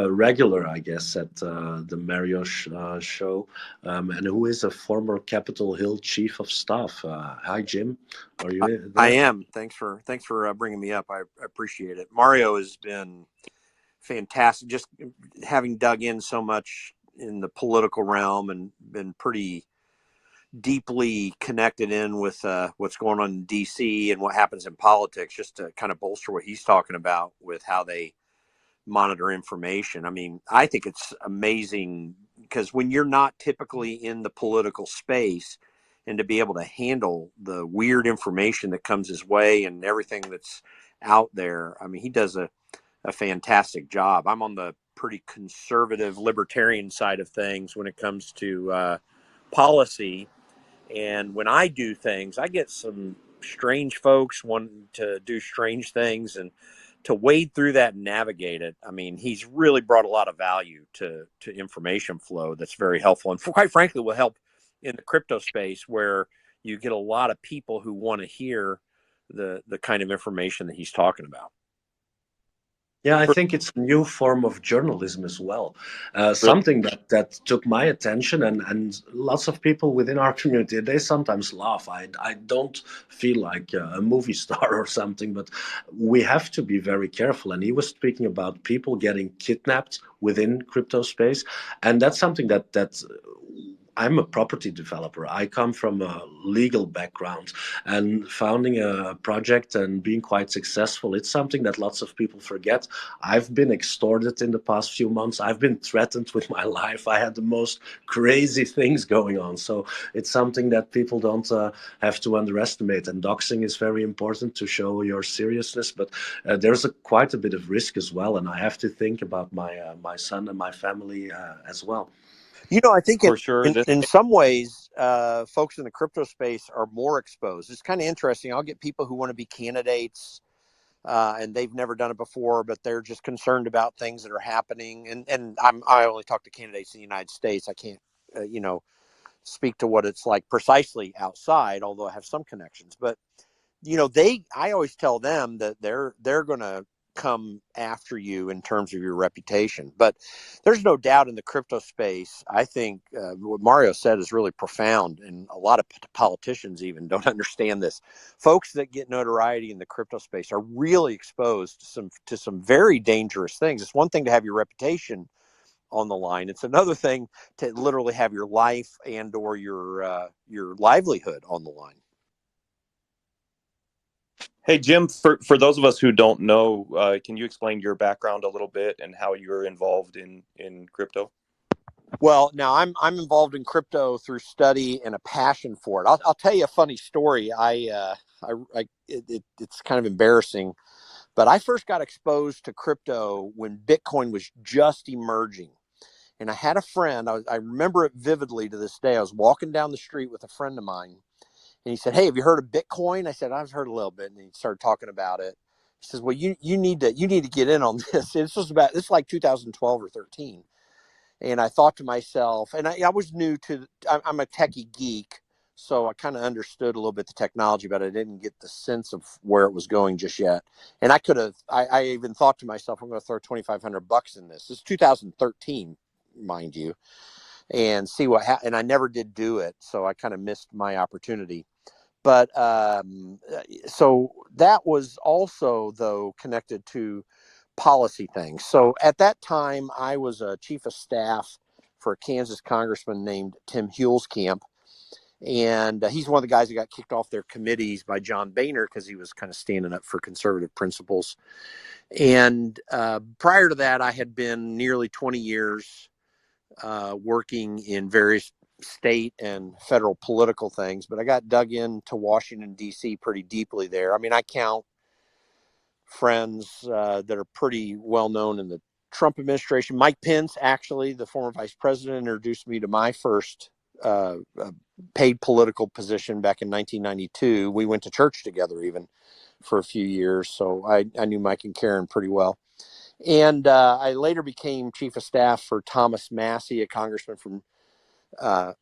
regular, I guess, at the Mario show, and who is a former Capitol Hill chief of staff. Hi, Jim. Are you there? I am. Thanks for bringing me up. I appreciate it. Mario has been fantastic. Just having dug in so much in the political realm and been pretty deeply connected in with what's going on in DC and what happens in politics, just to kind of bolster what he's talking about with how they monitor information. I mean, I think it's amazing because when you're not typically in the political space, and to be able to handle the weird information that comes his way and everything that's out there, I mean, he does a fantastic job. I'm on the pretty conservative libertarian side of things when it comes to policy. And when I do things, I get some strange folks wanting to do strange things, and to wade through that and navigate it. I mean, he's really brought a lot of value to information flow that's very helpful, and quite frankly will help in the crypto space, where you get a lot of people who want to hear the kind of information that he's talking about. Yeah, I think it's a new form of journalism as well. Something that took my attention, and lots of people within our community, they sometimes laugh. I don't feel like a movie star or something, but we have to be very careful. And he was speaking about people getting kidnapped within crypto space, and that's something that I'm a property developer. I come from a legal background, and founding a project and being quite successful, it's something that lots of people forget. I've been extorted in the past few months. I've been threatened with my life. I had the most crazy things going on. So it's something that people don't have to underestimate. And doxing is very important to show your seriousness, but there's quite a bit of risk as well. And I have to think about my son and my family as well. You know, I think For sure. in some ways, folks in the crypto space are more exposed. It's kind of interesting. I'll get people who want to be candidates, and they've never done it before, but they're just concerned about things that are happening. And I only talk to candidates in the United States. I can't, speak to what it's like precisely outside, although I have some connections. But I always tell them that they're going to come after you in terms of your reputation. But there's no doubt in the crypto space, I think what Mario said is really profound, and a lot of politicians even don't understand this. Folks that get notoriety in the crypto space are really exposed to some very dangerous things. It's one thing to have your reputation on the line. It's another thing to literally have your life and or your livelihood on the line. Hey, Jim, for those of us who don't know, can you explain your background a little bit and how you're involved in crypto? Well, now I'm involved in crypto through study and a passion for it. I'll tell you a funny story. It's kind of embarrassing, but I first got exposed to crypto when Bitcoin was just emerging. And I had a friend, I remember it vividly to this day. I was walking down the street with a friend of mine, and he said, "Hey, have you heard of Bitcoin?" I said, "I've heard a little bit." And he started talking about it. He says, "Well, you need to get in on this." This is like 2012 or 13. And I thought to myself, and I was new to, I'm a techie geek, so I kind of understood a little bit the technology, but I didn't get the sense of where it was going just yet. And I even thought to myself, I'm going to throw $2,500 in this. This is 2013, mind you, and see what and I never did do it, so I kind of missed my opportunity. But so that was also, though, connected to policy things. So at that time, I was a chief of staff for a Kansas congressman named Tim Huelskamp. And he's one of the guys that got kicked off their committees by John Boehner because he was kind of standing up for conservative principles. And prior to that, I had been nearly 20 years working in various state and federal political things, but I got dug into Washington, D.C. pretty deeply there. I mean, I count friends that are pretty well known in the Trump administration. Mike Pence, actually, the former vice president, introduced me to my first paid political position back in 1992. We went to church together even for a few years, so I knew Mike and Karen pretty well. And I later became chief of staff for Thomas Massie, a congressman from a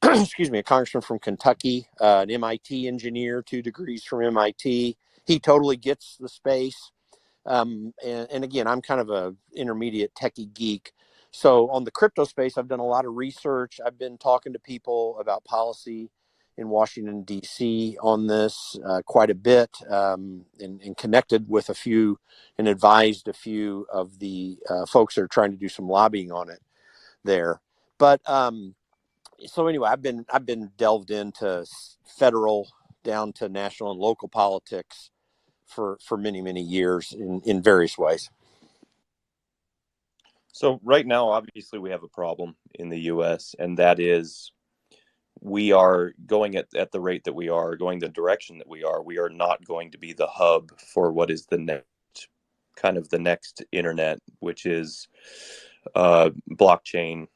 congressman from Kentucky, an MIT engineer, 2 degrees from MIT. He totally gets the space. And again, I'm kind of a intermediate techie geek. So on the crypto space, I've done a lot of research. I've been talking to people about policy in Washington, D.C. on this quite a bit, and connected with a few and advised a few of the folks that are trying to do some lobbying on it there. But so anyway, I've been delved into federal down to national and local politics for many, many years in various ways. So right now, obviously, we have a problem in the U.S., and that is we are going at the rate that we are, going the direction that we are. We are not going to be the hub for what is the next internet, which is blockchain,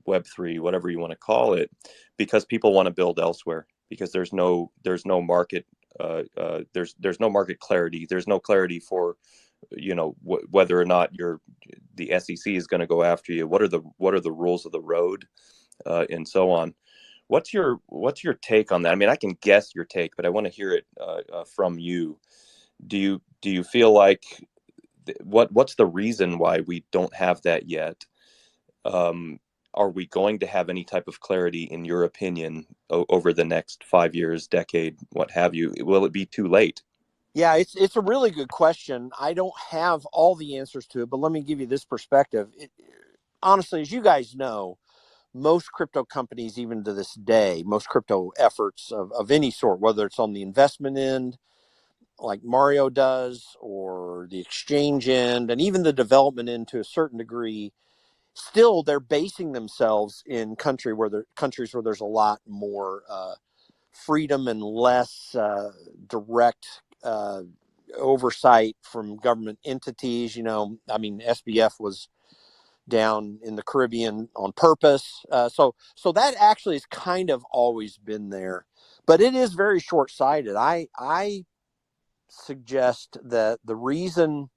Web3, whatever you want to call it, because people want to build elsewhere, because there's no market. There's no market clarity. There's no clarity for, whether or not the SEC is going to go after you. What are the rules of the road, and so on. What's your take on that? I mean, I can guess your take, but I want to hear it from you. Do you feel like what's the reason why we don't have that yet? Are we going to have any type of clarity, in your opinion, over the next 5 years, decade, what have you? Will it be too late? Yeah, it's a really good question. I don't have all the answers to it, but let me give you this perspective. Honestly, as you guys know, most crypto companies, even to this day, most crypto efforts of any sort, whether it's on the investment end, like Mario does, or the exchange end, and even the development end to a certain degree, still they're basing themselves in countries where there's a lot more freedom and less direct oversight from government entities. I mean, SBF was down in the Caribbean on purpose. So that actually has kind of always been there, but it is very short-sighted. I suggest that the reason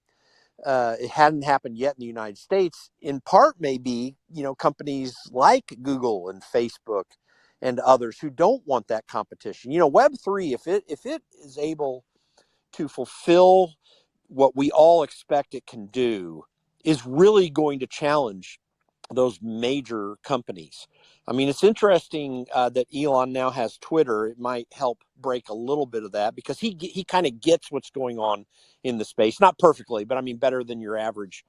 it hadn't happened yet in the United States, in part, maybe, companies like Google and Facebook and others who don't want that competition. Web3, if it is able to fulfill what we all expect it can do is really going to challenge those major companies. I mean, it's interesting that Elon now has Twitter. It might help break a little bit of that because he kind of gets what's going on in the space. Not perfectly, but I mean, better than your average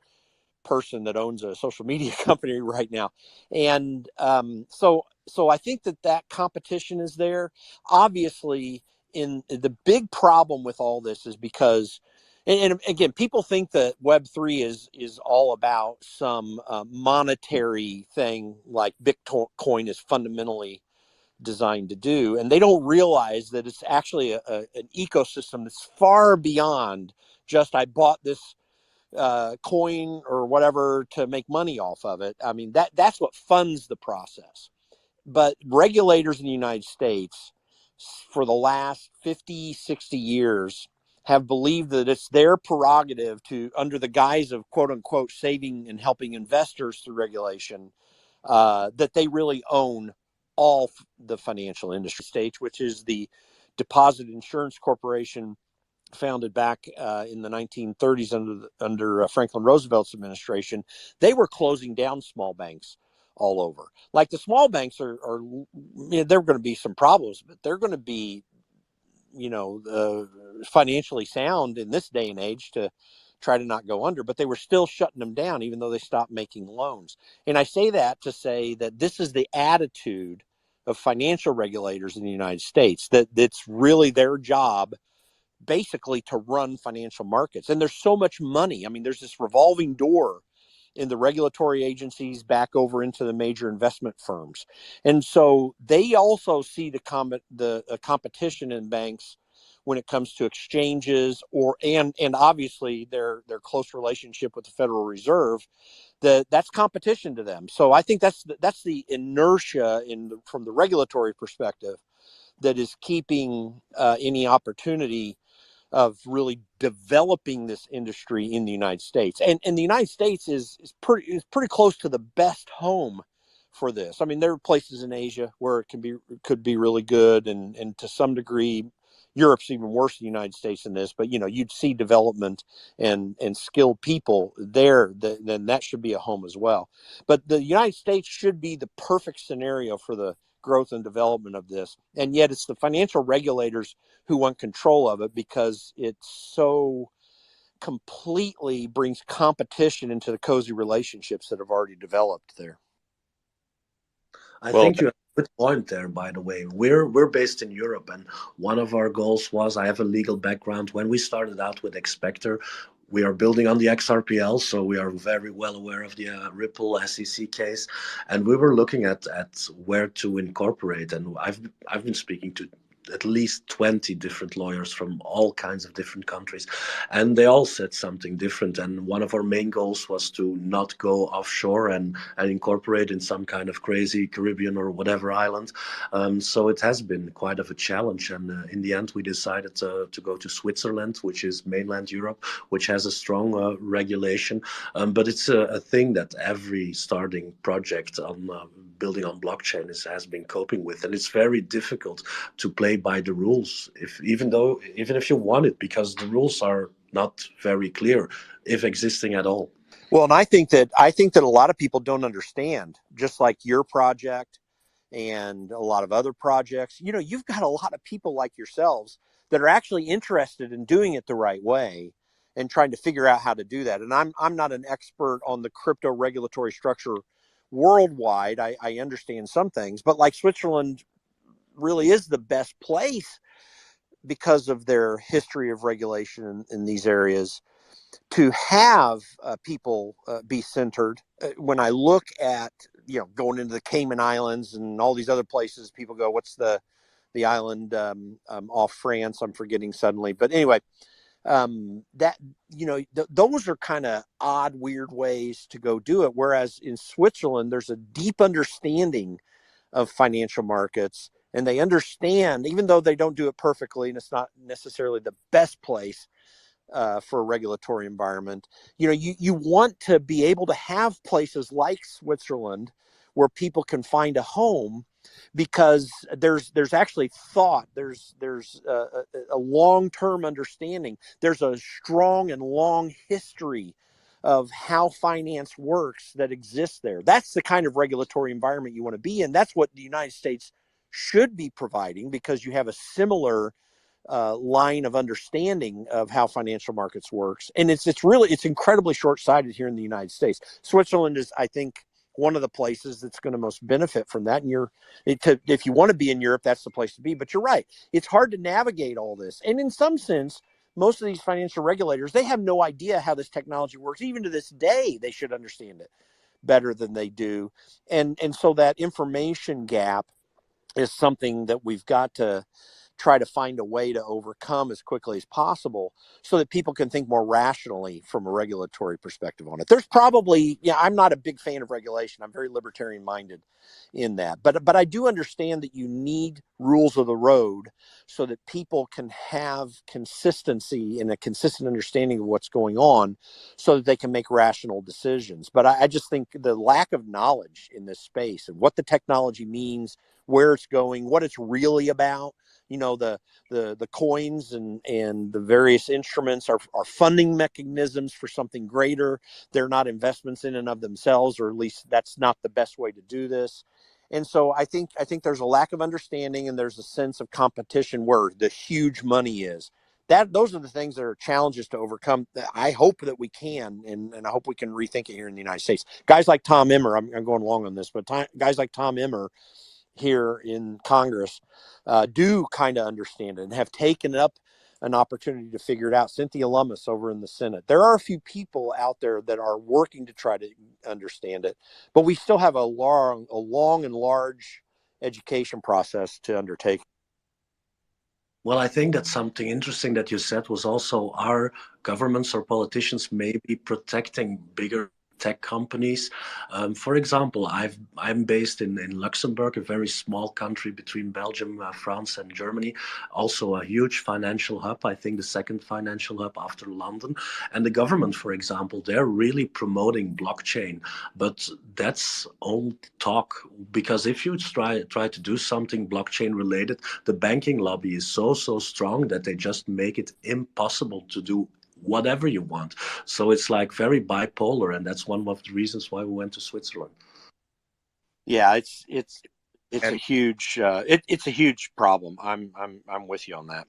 person that owns a social media company right now. And so I think that competition is there. Obviously, in the big problem with all this is because, and again, people think that Web3 is all about some monetary thing like Bitcoin is fundamentally designed to do, and they don't realize that it's actually an ecosystem that's far beyond just I bought this coin or whatever to make money off of it. I mean, that's what funds the process. But regulators in the United States for the last 50, 60 years have believed that it's their prerogative to, under the guise of quote unquote saving and helping investors through regulation, that they really own all the financial industry stage, which is the Deposit Insurance Corporation, founded back in the 1930s under Franklin Roosevelt's administration. They were closing down small banks all over. Like the small banks are there are going to be some problems, but they're going to be, financially sound in this day and age to try to not go under, but they were still shutting them down even though they stopped making loans. And I say that to say that this is the attitude of financial regulators in the United States, that it's really their job basically to run financial markets. And there's so much money. I mean, there's this revolving door in the regulatory agencies back over into the major investment firms. And so they also see the competition in banks when it comes to exchanges and obviously their close relationship with the Federal Reserve, that's competition to them. So I think that's the inertia from the regulatory perspective that is keeping any opportunity of really developing this industry in the United States. And the United States is pretty close to the best home for this. I mean, there are places in Asia where could be really good, and to some degree Europe's even worse than the United States in this, but you'd see development and skilled people there, then that should be a home as well. But the United States should be the perfect scenario for the growth and development of this. And yet it's the financial regulators who want control of it because it so completely brings competition into the cozy relationships that have already developed there. I Well, think you have a good point there, by the way. We're based in Europe, and one of our goals was, I have a legal background. When we started out with xSPECTACULAR, we are building on the XRPL, so we are very well aware of the Ripple SEC case, and we were looking at where to incorporate. And I've been speaking to at least 20 different lawyers from all kinds of different countries, and they all said something different. And one of our main goals was to not go offshore and incorporate in some kind of crazy Caribbean or whatever island. So it has been quite of a challenge, and in the end we decided to go to Switzerland, which is mainland Europe, which has a strong regulation, but it's a thing that every starting project on building on blockchain has been coping with, and it's very difficult to play by the rules, even if you want it, because the rules are not very clear, if existing at all. Well, and I think that a lot of people don't understand, just like your project and a lot of other projects. You've got a lot of people like yourselves that are actually interested in doing it the right way and trying to figure out how to do that. And I'm not an expert on the crypto regulatory structure worldwide. I understand some things, but like Switzerland really is the best place because of their history of regulation in these areas to have people be centered. When I look at, going into the Cayman Islands and all these other places, people go, what's the island off France? I'm forgetting suddenly. But anyway, those are kind of odd, weird ways to go do it. Whereas in Switzerland, there's a deep understanding of financial markets, and they understand, even though they don't do it perfectly, and it's not necessarily the best place for a regulatory environment. You want to be able to have places like Switzerland where people can find a home because there's actually thought, there's a long-term understanding, there's a strong and long history of how finance works that exists there. That's the kind of regulatory environment you want to be in. That's what the United States should be providing, because you have a similar line of understanding of how financial markets works. And it's incredibly short-sighted here in the United States. Switzerland is, I think, one of the places that's going to most benefit from that. And if you want to be in Europe, that's the place to be. But you're right. It's hard to navigate all this. And in some sense, most of these financial regulators, they have no idea how this technology works. Even to this day, they should understand it better than they do. And so that information gap is something that we've got to try to find a way to overcome as quickly as possible, so that people can think more rationally from a regulatory perspective on it. There's probably, I'm not a big fan of regulation. I'm very libertarian minded in that, but I do understand that you need rules of the road so that people can have consistency and a consistent understanding of what's going on, so that they can make rational decisions. But I just think the lack of knowledge in this space and what the technology means, where it's going, what it's really about. The coins and the various instruments are funding mechanisms for something greater. They're not investments in and of themselves, or at least that's not the best way to do this. And so I think there's a lack of understanding, and there's a sense of competition where the huge money is. Those are the things that are challenges to overcome. I hope that we can, and I hope we can rethink it here in the United States. Guys like Tom Emmer, I'm going long on this, but guys like Tom Emmer here in Congress do kind of understand it and have taken up an opportunity to figure it out. Cynthia Lummis over in the Senate. There are a few people out there that are working to try to understand it, but we still have a long and large education process to undertake. Well, I think that something interesting that you said was also our governments or politicians may be protecting bigger tech companies. For example, I'm based in Luxembourg, a very small country between Belgium, France, and Germany. Also a huge financial hub, I think the second financial hub after London. And the government, for example, they're really promoting blockchain. But that's old talk, because if you try to do something blockchain related, the banking lobby is so strong that they just make it impossible to do whatever you want. So it's like very bipolar, and that's one of the reasons why we went to Switzerland. Yeah, it's a huge it's a huge problem. I'm with you on that.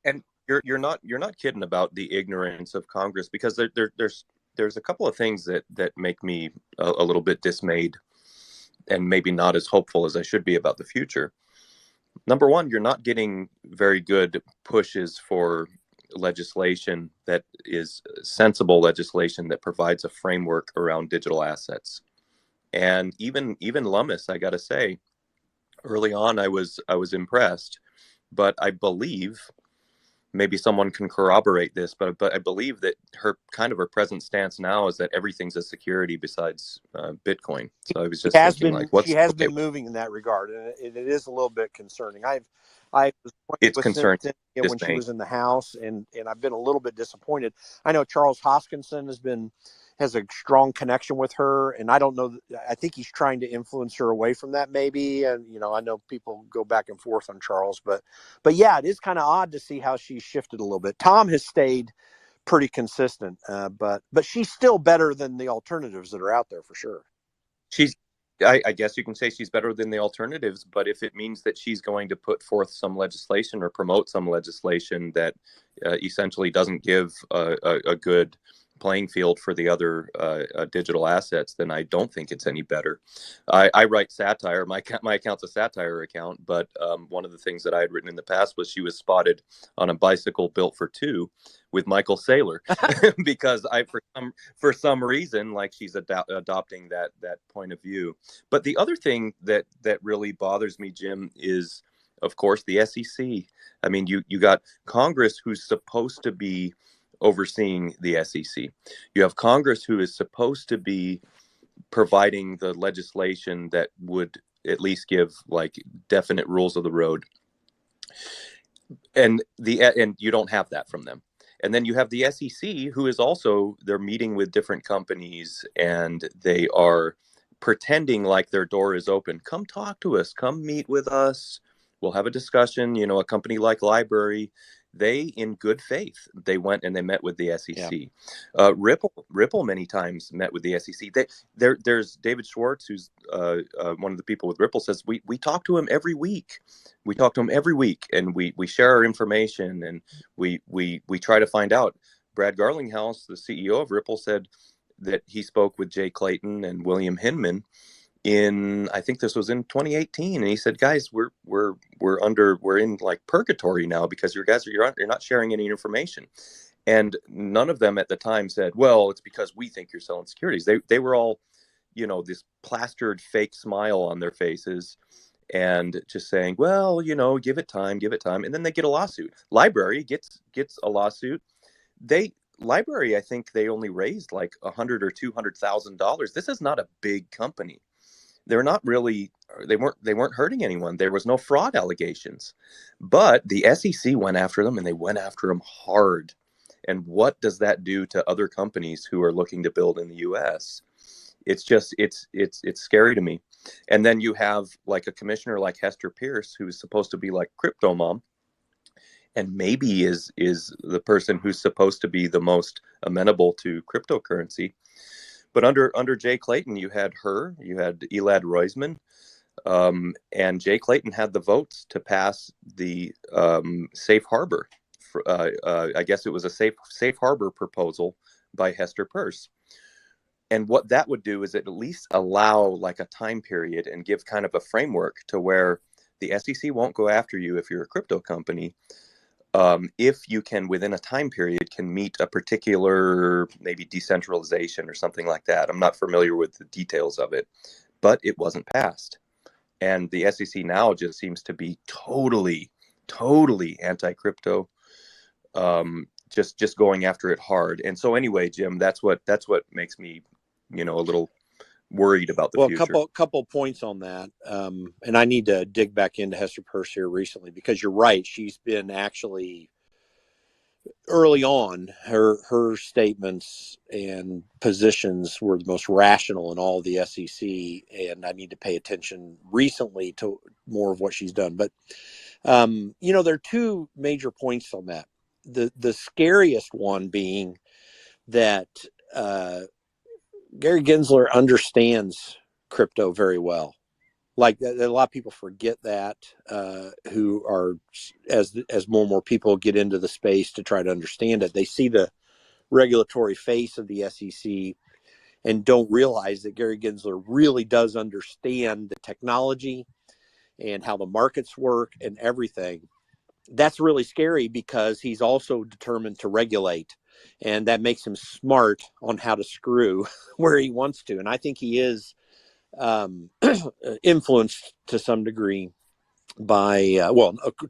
And you're not kidding about the ignorance of Congress, because there's a couple of things that make me a little bit dismayed, and maybe not as hopeful as I should be about the future. Number one, you're not getting very good pushes for legislation that is sensible legislation that provides a framework around digital assets. And even Lummis, I got to say, early on I was impressed, but I believe, maybe someone can corroborate this, but I believe that her present stance now is that everything's a security besides Bitcoin. So I was just thinking, she has been moving in that regard, and it is a little bit concerning. I was it's concerning when she was in the House, and I've been a little bit disappointed. I know Charles Hoskinson has a strong connection with her, and I don't know. I think he's trying to influence her away from that, maybe. And I know people go back and forth on Charles, but yeah, it is kind of odd to see how she's shifted a little bit. Tom has stayed pretty consistent, but she's still better than the alternatives that are out there for sure. I guess you can say she's better than the alternatives, but if it means that she's going to put forth some legislation or promote some legislation that essentially doesn't give a good playing field for the other digital assets, then I don't think it's any better. I write satire. My account's a satire account, but one of the things that I had written in the past was she was spotted on a bicycle built for two with Michael Saylor, because for some reason, like, she's adopting that point of view. But the other thing that really bothers me, Jim, is, of course, the SEC. I mean, you got Congress, who's supposed to be overseeing the SEC. You have Congress, who is supposed to be providing the legislation that would at least give, like, definite rules of the road, and you don't have that from them. And then you have the SEC, who is also, they're meeting with different companies, and they are pretending like their door is open. Come talk to us. Come meet with us. We'll have a discussion. A company like Library, they, in good faith, they went and they met with the SEC. Yeah. Ripple many times met with the SEC. There's David Schwartz, who's one of the people with Ripple, says we talk to him every week. We talk to him every week, and we share our information, and we try to find out. Brad Garlinghouse, the CEO of Ripple, said that he spoke with Jay Clayton and William Hinman I think this was in 2018, and he said, guys, we're in like purgatory now because you're not sharing any information. And none of them at the time said, well, it's because we think you're selling securities. They were all, this plastered fake smile on their faces and just saying, well, give it time. And then they get a lawsuit. Library gets a lawsuit. Library, I think they only raised like $100,000 or $200,000. This is not a big company. They're not really, they weren't hurting anyone. There was no fraud allegations, but the SEC went after them, and they went after them hard. And what does that do to other companies who are looking to build in the US? It's just, it's scary to me. And then you have like a commissioner like Hester Pierce, who's supposed to be like crypto mom, and maybe is the person who's supposed to be the most amenable to cryptocurrency. But under Jay Clayton, you had Elad Roisman, and Jay Clayton had the votes to pass the safe harbor. I guess it was a safe harbor proposal by Hester Peirce. And what that would do is it at least allow like a time period and give kind of a framework to where the SEC won't go after you if you're a crypto company. If you can, within a time period, can meet a particular maybe decentralization or something like that. I'm not familiar with the details of it, but it wasn't passed. And the SEC now just seems to be totally anti-crypto, just going after it hard. And so anyway, Jim, that's what makes me, a little worried about the future. Well, couple points on that. And I need to dig back into Hester Peirce here recently, because you're right. She's been actually early on, her statements and positions were the most rational in all of the SEC. And I need to pay attention recently to more of what she's done. But, there are two major points on that. The scariest one being that, Gary Gensler understands crypto very well. Like a lot of people forget that, who are, as more and more people get into the space to try to understand it, they see the regulatory face of the SEC and don't realize that Gary Gensler really does understand the technology and how the markets work and everything. That's really scary, because he's also determined to regulate. And that makes him smart on how to screw where he wants to. And I think he is influenced to some degree by,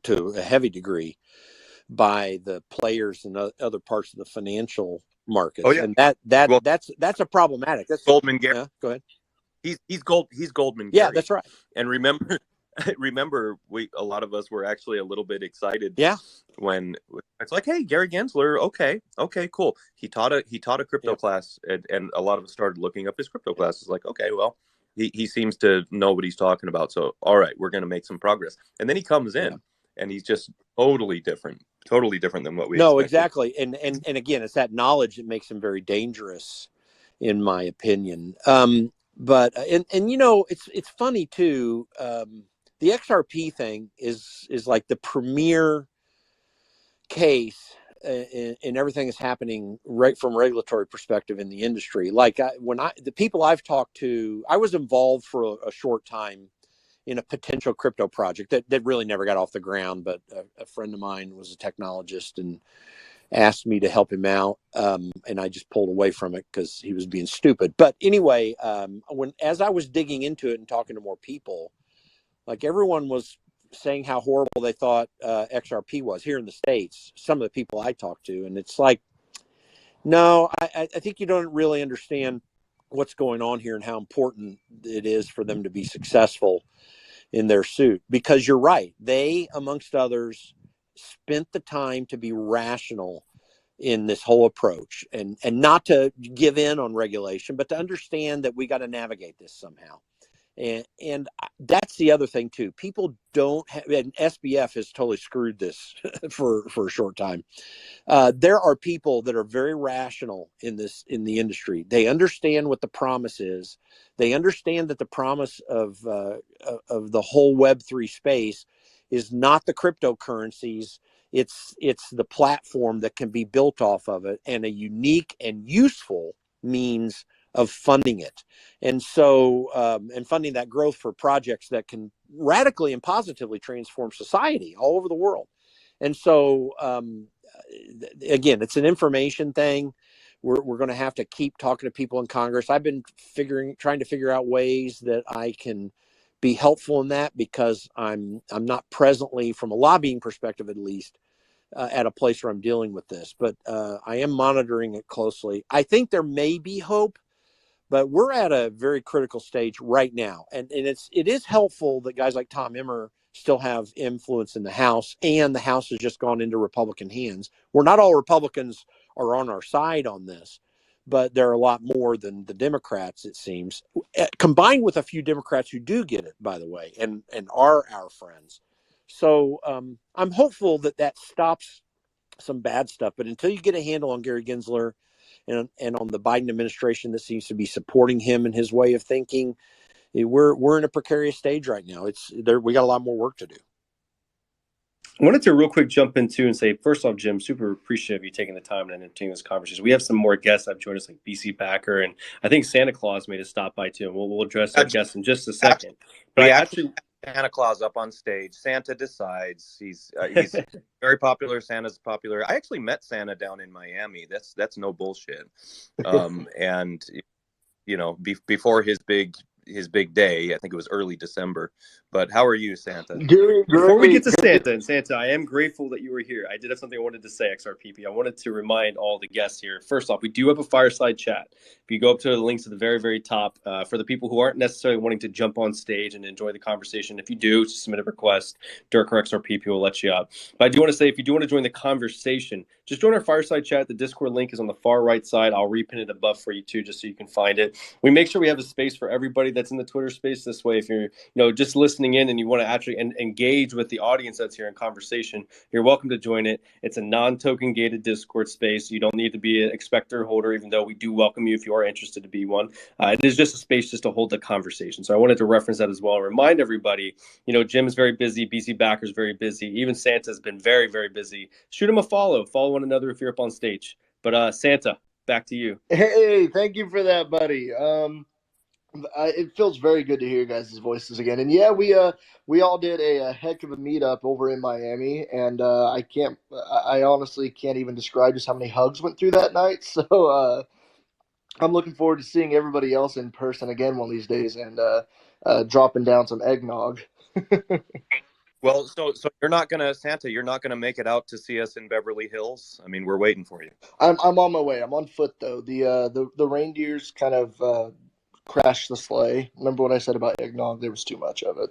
to a heavy degree, by the players in other parts of the financial markets. Oh, yeah. And that's a problematic. That's Goldman Gary. Yeah, go ahead. He's Goldman Gary. Yeah, that's right. And remember, a lot of us were actually a little bit excited. Yeah. When it's like, hey, Gary Gensler, okay, cool. He taught a crypto class, and a lot of us started looking up his crypto classes. Like, okay, well, he seems to know what he's talking about. So, all right, we're going to make some progress. And then he comes in, and he's just totally different than what we expected. No, exactly. And again, it's that knowledge that makes him very dangerous, in my opinion. But it's funny too. The XRP thing is like the premier case in everything that's happening right from a regulatory perspective in the industry. Like the people I've talked to, I was involved for a short time in a potential crypto project that really never got off the ground. But a friend of mine was a technologist and asked me to help him out. And I just pulled away from it because he was being stupid. But anyway, as I was digging into it and talking to more people, like everyone was saying how horrible they thought XRP was here in the States, some of the people I talked to. And it's like, no, I think you don't really understand what's going on here and how important it is for them to be successful in their suit. Because you're right. They, amongst others, spent the time to be rational in this whole approach, and not to give in on regulation, but to understand that we got to navigate this somehow. And that's the other thing too. People don't have, and SBF has totally screwed this for a short time. There are people that are very rational in the industry. They understand what the promise is. They understand that the promise of the whole Web3 space is not the cryptocurrencies. It's the platform that can be built off of it, and a unique and useful means of funding it. And so, and funding that growth for projects that can radically and positively transform society all over the world. And so, again, it's an information thing. We're going to have to keep talking to people in Congress. I've been trying to figure out ways that I can be helpful in that, because I'm not presently, from a lobbying perspective at least, at a place where I'm dealing with this. But I am monitoring it closely. I think there may be hope, but we're at a very critical stage right now. And it is helpful that guys like Tom Emmer still have influence in the House, and the House has just gone into Republican hands. We're not all Republicans are on our side on this, but there are a lot more than the Democrats, it seems, combined with a few Democrats who do get it, by the way, and are our friends. So I'm hopeful that stops some bad stuff. But until you get a handle on Gary Gensler and on the Biden administration that seems to be supporting him and his way of thinking, we're in a precarious stage right now. We got a lot more work to do. I wanted to real quick jump into and say, first off, Jim, super appreciative of you taking the time and entertaining this conversation. We have some more guests that have joined us, like BC Backer, and I think Santa Claus made a stop by too. And we'll address our guests in just a second. But we I actually Santa Claus up on stage. Santa decides. He's very popular. Santa's popular. I actually met Santa down in Miami. That's no bullshit. And before his big day, I think it was early December. But how are you, Santa? Before we get to Santa, I am grateful that you were here. I did have something I wanted to say, XRPP. I wanted to remind all the guests here. First off, we do have a fireside chat. If you go up to the links at the very, very top, for the people who aren't necessarily wanting to jump on stage and enjoy the conversation, if you do, just submit a request. Dirk or XRPP will let you up. But I do want to say, if you do want to join the conversation, just join our fireside chat. The Discord link is on the far right side. I'll repin it above for you too, just so you can find it. We make sure we have a space for everybody that's in the Twitter space. This way, if you're just listening in and you want to actually engage with the audience that's here in conversation, you're welcome to join it. It's a non-token gated Discord space. You don't need to be an Expector holder, even though we do welcome you if you are interested to be one. It is just a space just to hold the conversation. So I wanted to reference that as well and remind everybody, Jim is very busy, BC Backer's very busy, even Santa's been very, very busy. Shoot him a follow one another if you're up on stage. But Santa, back to you. Hey, thank you for that, buddy. It feels very good to hear you guys' voices again. And yeah, we all did a heck of a meetup over in Miami, and I honestly can't even describe just how many hugs went through that night. So I'm looking forward to seeing everybody else in person again one of these days, and dropping down some eggnog. Well, so Santa, you're not gonna make it out to see us in Beverly Hills. I mean, we're waiting for you. I'm on my way. I'm on foot though. The reindeers kind of crashed the sleigh. Remember what I said about eggnog? There was too much of it.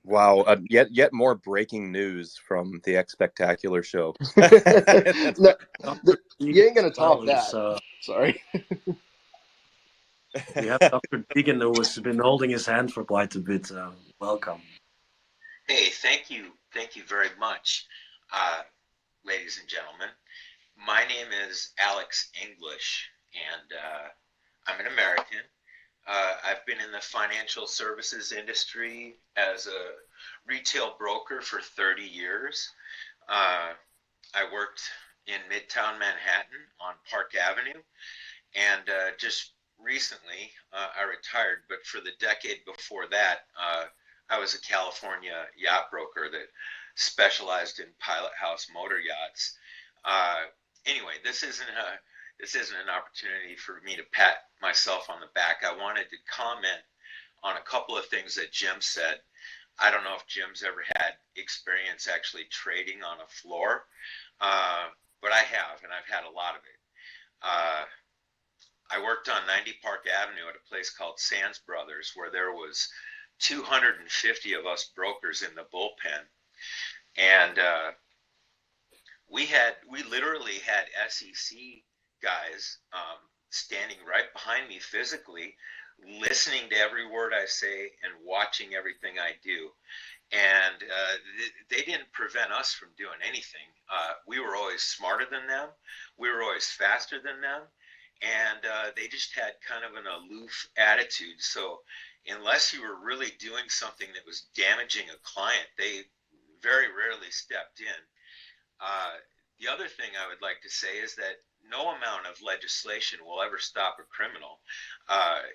Wow! Yet more breaking news from the xSPECTACULAR show. No, you ain't gonna top that. Sorry. We have Dr. Deegan, who has been holding his hand for quite a bit. Welcome. Hey, thank you very much, ladies and gentlemen. My name is Alex English, and I'm an American. I've been in the financial services industry as a retail broker for 30 years. I worked in Midtown Manhattan on Park Avenue, and just recently I retired, but for the decade before that, I was a California yacht broker that specialized in pilot house motor yachts. Anyway, this isn't an opportunity for me to pat myself on the back. I wanted to comment on a couple of things that Jim said. I don't know if Jim's ever had experience actually trading on a floor, but I have, and I've had a lot of it. I worked on 90 Park Avenue at a place called Sands Brothers, where there was 250 of us brokers in the bullpen. And we literally had SEC guys standing right behind me physically, listening to every word I say and watching everything I do. And they didn't prevent us from doing anything. We were always smarter than them. We were always faster than them. And they just had kind of an aloof attitude. So unless you were really doing something that was damaging a client, they very rarely stepped in. The other thing I would like to say is that no amount of legislation will ever stop a criminal.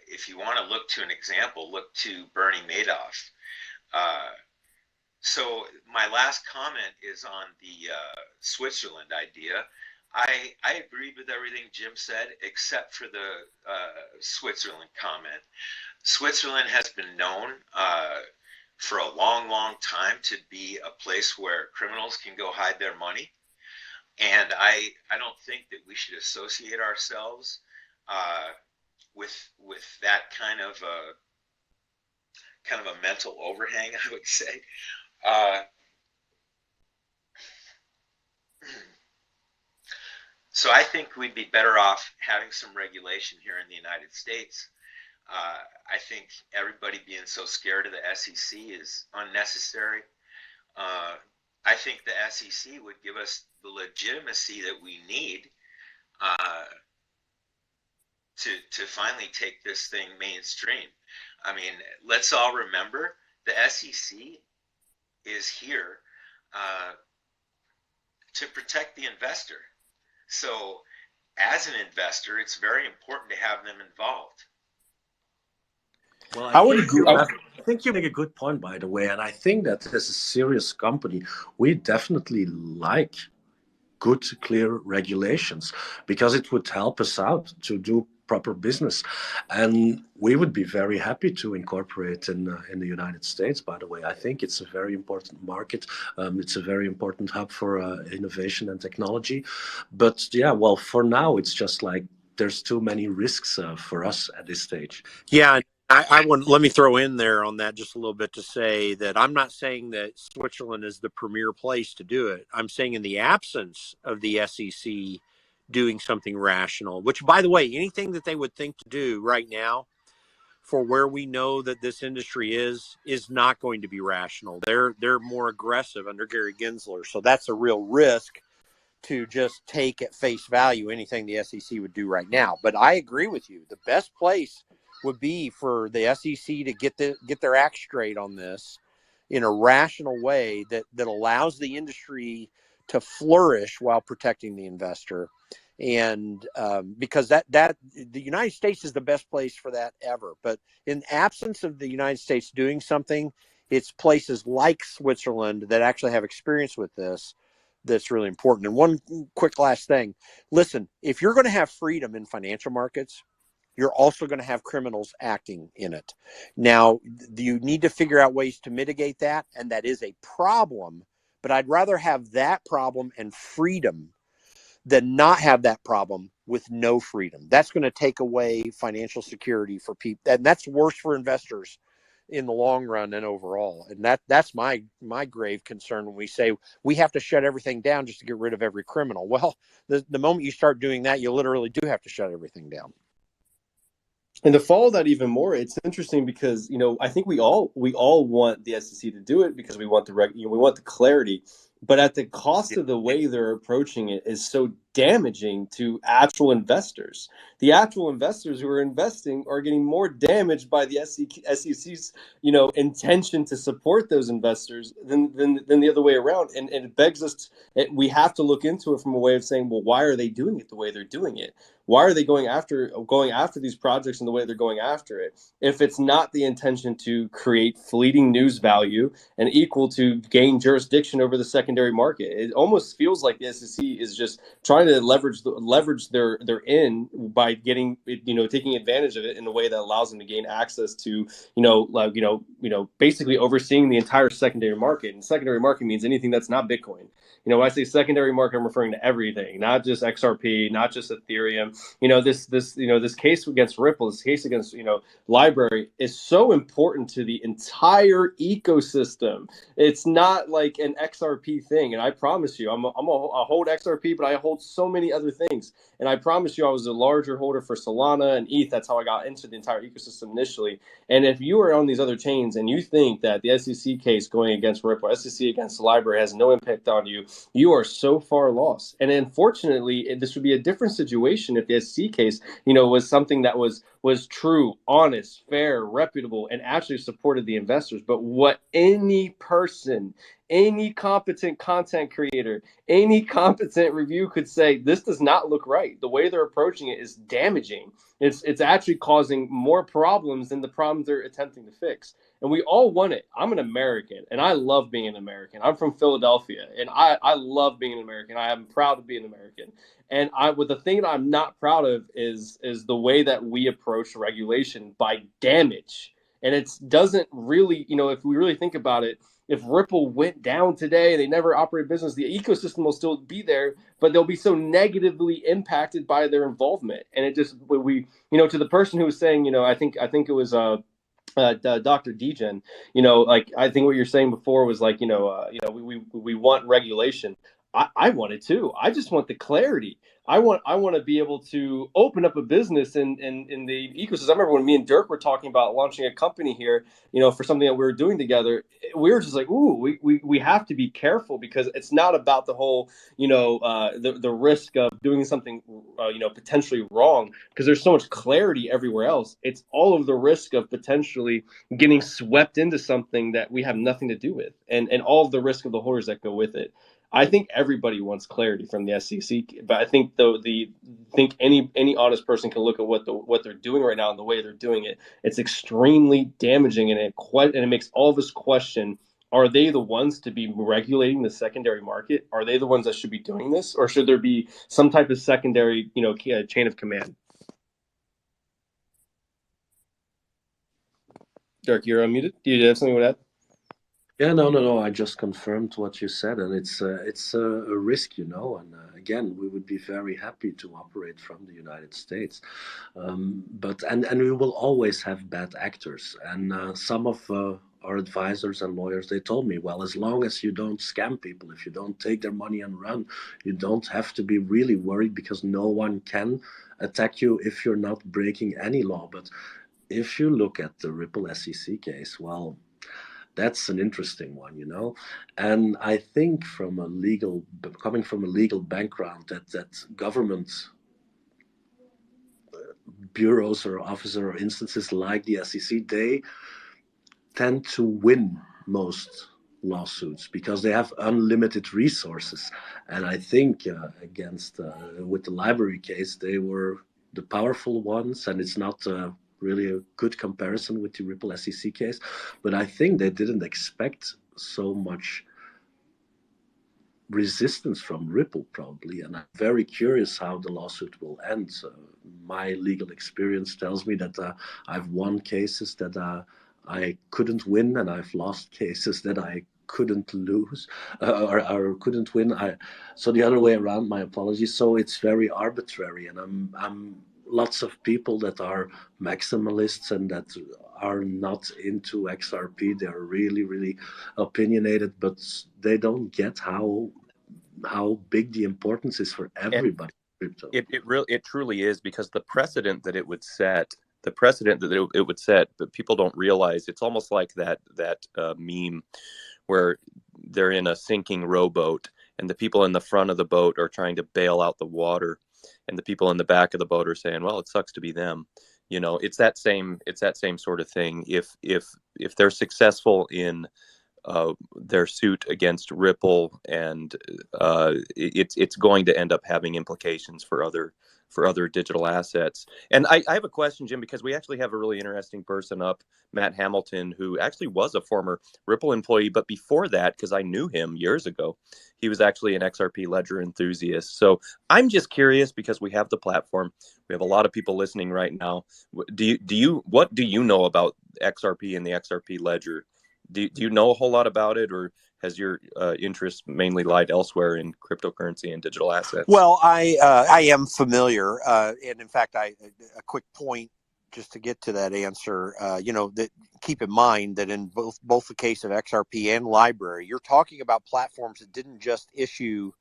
If you want to look to an example, look to Bernie Madoff. So my last comment is on the Switzerland idea. I agreed with everything Jim said, except for the Switzerland comment. Switzerland has been known for a long, long time to be a place where criminals can go hide their money. And I don't think that we should associate ourselves with that kind of a mental overhang, I would say. So I think we'd be better off having some regulation here in the United States. I think everybody being so scared of the SEC is unnecessary. I think the SEC would give us the legitimacy that we need to finally take this thing mainstream. I mean, let's all remember the SEC is here to protect the investor. So as an investor, it's very important to have them involved. Well, I would agree. I think you make a good point, by the way, and I think that as a serious company, we definitely like good, clear regulations because it would help us out to do proper business, and we would be very happy to incorporate in the United States. By the way, I think it's a very important market. It's a very important hub for innovation and technology. But yeah, well, for now, it's just like there's too many risks for us at this stage. Yeah, I want let me throw in there on that just a little bit to say that I'm not saying that Switzerland is the premier place to do it. I'm saying in the absence of the SEC doing something rational, which, by the way, anything that they would think to do right now for where we know that this industry is not going to be rational. They're more aggressive under Gary Gensler, so that's a real risk to just take at face value anything the SEC would do right now. But I agree with you. The best place would be for the SEC to get their act straight on this in a rational way that allows the industry to flourish while protecting the investor. And because that the United States is the best place for that ever. But in absence of the United States doing something, it's places like Switzerland that actually have experience with this that's really important. And one quick last thing. Listen, if you're going to have freedom in financial markets, you're also going to have criminals acting in it. Now, you need to figure out ways to mitigate that, and that is a problem. But I'd rather have that problem and freedom than not have that problem with no freedom. That's going to take away financial security for people, and that's worse for investors in the long run and overall. And that's my grave concern when we say we have to shut everything down just to get rid of every criminal. Well, the moment you start doing that, you literally do have to shut everything down. And to follow that even more, it's interesting because I think we all want the SEC to do it because we want we want the clarity, but at the cost of the way they're approaching it is so damaging to actual investors. The actual investors who are investing are getting more damaged by the SEC's intention to support those investors than the other way around. And it begs us, we have to look into it from a way of saying, well, why are they doing it the way they're doing it? Why are they going after these projects in the way they're going after it? If it's not the intention to create fleeting news value and equal to gain jurisdiction over the secondary market, it almost feels like the SEC is just trying to leverage their in by taking advantage of it in a way that allows them to gain access to basically overseeing the entire secondary market. And secondary market means anything that's not Bitcoin. When I say secondary market, I'm referring to everything, not just XRP, not just Ethereum. This case against Ripple, this case against Library is so important to the entire ecosystem. It's not like an XRP thing. And I promise you, I hold XRP, but I hold so many other things. And I promise you, I was a larger holder for Solana and ETH. That's how I got into the entire ecosystem initially. And if you are on these other chains and you think that the SEC case going against Ripple, SEC against the Library has no impact on you, you are so far lost. And unfortunately, this would be a different situation if the SEC case, was something that was true, honest, fair, reputable, and actually supported the investors. But what any person, any competent content creator, any competent review could say, this does not look right. The way they're approaching it is damaging. It's actually causing more problems than the problems they're attempting to fix. And we all want it. I'm an American, and I love being an American. I'm from Philadelphia, and I love being an American. I am proud to be an American. And the thing that I'm not proud of is the way that we approach regulation by damage. And it doesn't really, if we really think about it, if Ripple went down today, they never operate business, the ecosystem will still be there, but they'll be so negatively impacted by their involvement. And it just, to the person who was saying, I think it was Dr. Degen, I think what you're saying before was we want regulation. I want it too. I just want the clarity. I want to be able to open up a business in the ecosystem. I remember when me and Dirk were talking about launching a company here, for something that we were doing together. We were just like, ooh, we have to be careful, because it's not about the whole, the risk of doing something, potentially wrong, because there's so much clarity everywhere else. It's all of the risk of potentially getting swept into something that we have nothing to do with, and all of the risk of the horrors that go with it. I think everybody wants clarity from the SEC, but I think any honest person can look at what they're doing right now and the way they're doing it. It's extremely damaging, and it makes all of us question: are they the ones to be regulating the secondary market? Are they the ones that should be doing this, or should there be some type of secondary, chain of command? Dirk, you're unmuted. Do you have something to add? Yeah, no. I just confirmed what you said, and it's a risk, And again, we would be very happy to operate from the United States, but we will always have bad actors. And some of our advisors and lawyers, they told me, well, as long as you don't scam people, if you don't take their money and run, you don't have to be really worried, because no one can attack you if you're not breaking any law. But if you look at the Ripple SEC case, well, that's an interesting one, And I think coming from a legal background, that government bureaus or offices or instances like the SEC, they tend to win most lawsuits because they have unlimited resources. And I think with the Library case, they were the powerful ones, and it's not really a good comparison with the Ripple SEC case, but I think they didn't expect so much resistance from Ripple, probably, and I'm very curious how the lawsuit will end. My legal experience tells me that I've won cases that I couldn't win, and I've lost cases that I couldn't lose or couldn't win. So the other way around, my apologies. So it's very arbitrary, and I'm lots of people that are maximalists and that are not into XRP. They're really, really opinionated, but they don't get how big the importance is for everybody. Crypto. It truly is, because the precedent that it would set, but people don't realize, it's almost like that meme where they're in a sinking rowboat and the people in the front of the boat are trying to bail out the water, and the people in the back of the boat are saying, well, it sucks to be them. It's that same sort of thing. If they're successful in their suit against Ripple, and it's going to end up having implications for other for other digital assets. And I have a question, Jim, because we actually have a really interesting person up, Matt Hamilton, who actually was a former Ripple employee. But before that, because I knew him years ago, he was actually an XRP Ledger enthusiast. So I'm just curious, because we have the platform. We have a lot of people listening right now. What do you know about XRP and the XRP Ledger? Do you know a whole lot about it, or has your interest mainly lied elsewhere in cryptocurrency and digital assets? Well, I am familiar, and in fact, a quick point just to get to that answer. That keep in mind that in both the case of XRP and Library, you're talking about platforms that didn't just issue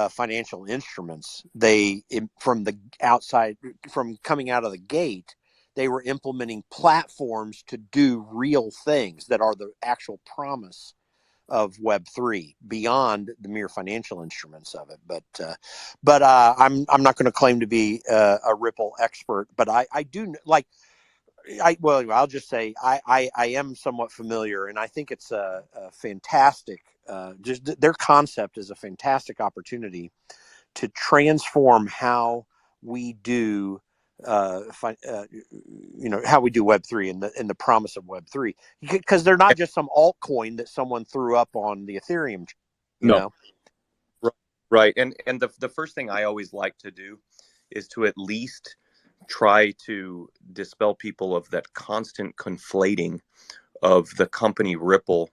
financial instruments. From the outside, from coming out of the gate, they were implementing platforms to do real things that are the actual promise of Web3 beyond the mere financial instruments of it. But I'm not going to claim to be a Ripple expert, but I do like. I'll just say I am somewhat familiar, and I think it's a fantastic. Just their concept is a fantastic opportunity to transform how we do how we do Web3 and the promise of Web3, because they're not just some altcoin that someone threw up on the Ethereum, you No. know. Right. And the first thing I always like to do is to at least try to dispel people of that constant conflating of the company Ripple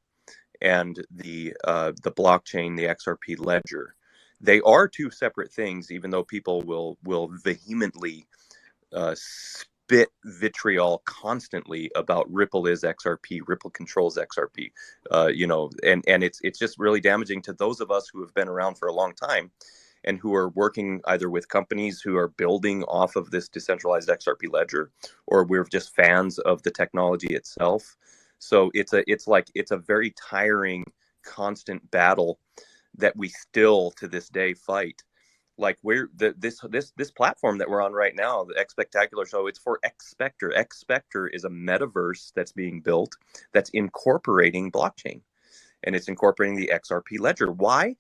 and the blockchain, the XRP ledger. They are two separate things, even though people will vehemently spit vitriol constantly about Ripple is XRP, Ripple controls XRP, and it's just really damaging to those of us who have been around for a long time and who are working either with companies who are building off of this decentralized XRP ledger, or we're just fans of the technology itself. So it's a very tiring, constant battle that we still to this day fight. Like this platform that we're on right now, the xSPECTACULAR show, it's for xSPECTAR. xSPECTAR is a metaverse that's being built that's incorporating blockchain, and it's incorporating the XRP ledger. Why?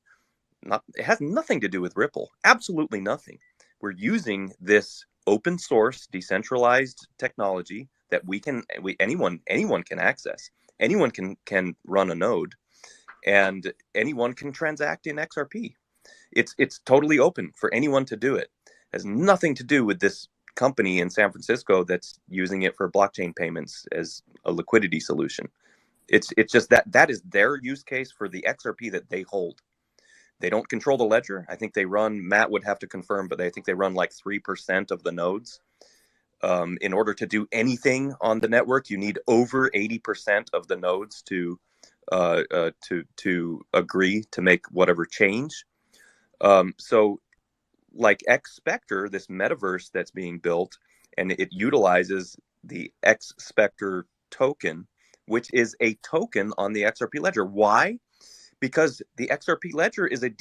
It has nothing to do with Ripple. Absolutely nothing. We're using this open source, decentralized technology that anyone can access. Anyone can run a node, and anyone can transact in XRP. It's totally open for anyone to do it. It has nothing to do with this company in San Francisco that's using it for blockchain payments as a liquidity solution. It's just that is their use case for the XRP that they hold. They don't control the ledger. I think they run, Matt would have to confirm, but I think they run like 3% of the nodes. In order to do anything on the network, you need over 80% of the nodes to agree to make whatever change. So like xSPECTAR, this metaverse that's being built, and it utilizes the xSPECTAR token, which is a token on the XRP ledger. Why? Because the XRP ledger is it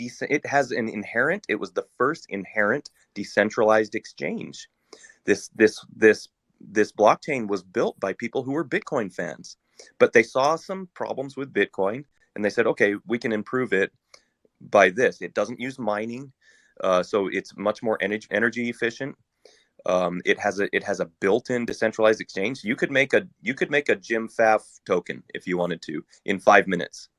was the first inherent decentralized exchange. This blockchain was built by people who were Bitcoin fans, but they saw some problems with Bitcoin, and they said, okay, we can improve it by this. It doesn't use mining, so it's much more energy efficient. It has a built-in decentralized exchange. You could make a Jim Pfaff token if you wanted to in 5 minutes,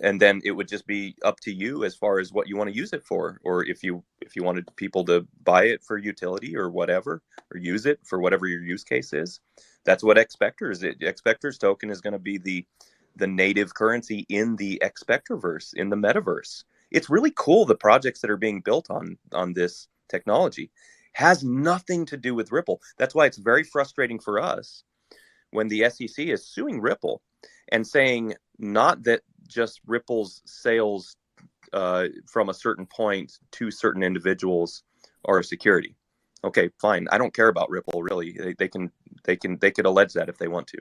and then it would just be up to you as far as what you want to use it for, or if you wanted people to buy it for utility or whatever, or use it for whatever your use case is. That's what xSPECTAR is. xSPECTAR's token is going to be the native currency in the xSPECTARverse, in the metaverse. It's really cool, the projects that are being built on this technology. Has nothing to do with Ripple. That's why it's very frustrating for us when the SEC is suing Ripple and saying not that just Ripple's sales from a certain point to certain individuals are a security. Okay, fine. I don't care about Ripple, really. They could allege that if they want to.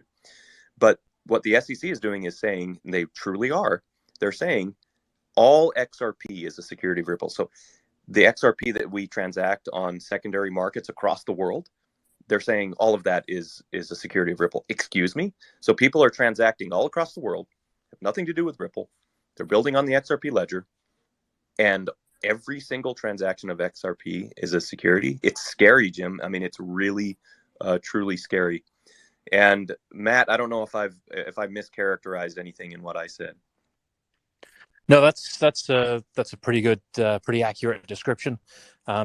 But what the SEC is doing is saying, and they truly are, they're saying all XRP is a security of Ripple. So the XRP that we transact on secondary markets across the world, they're saying all of that is a security of Ripple. Excuse me? So people are transacting all across the world, have nothing to do with Ripple. They're building on the XRP ledger, and every single transaction of XRP is a security. It's scary, Jim. I mean, it's really, truly scary. And Matt, I don't know if I've mischaracterized anything in what I said. No, that's a pretty good, pretty accurate description.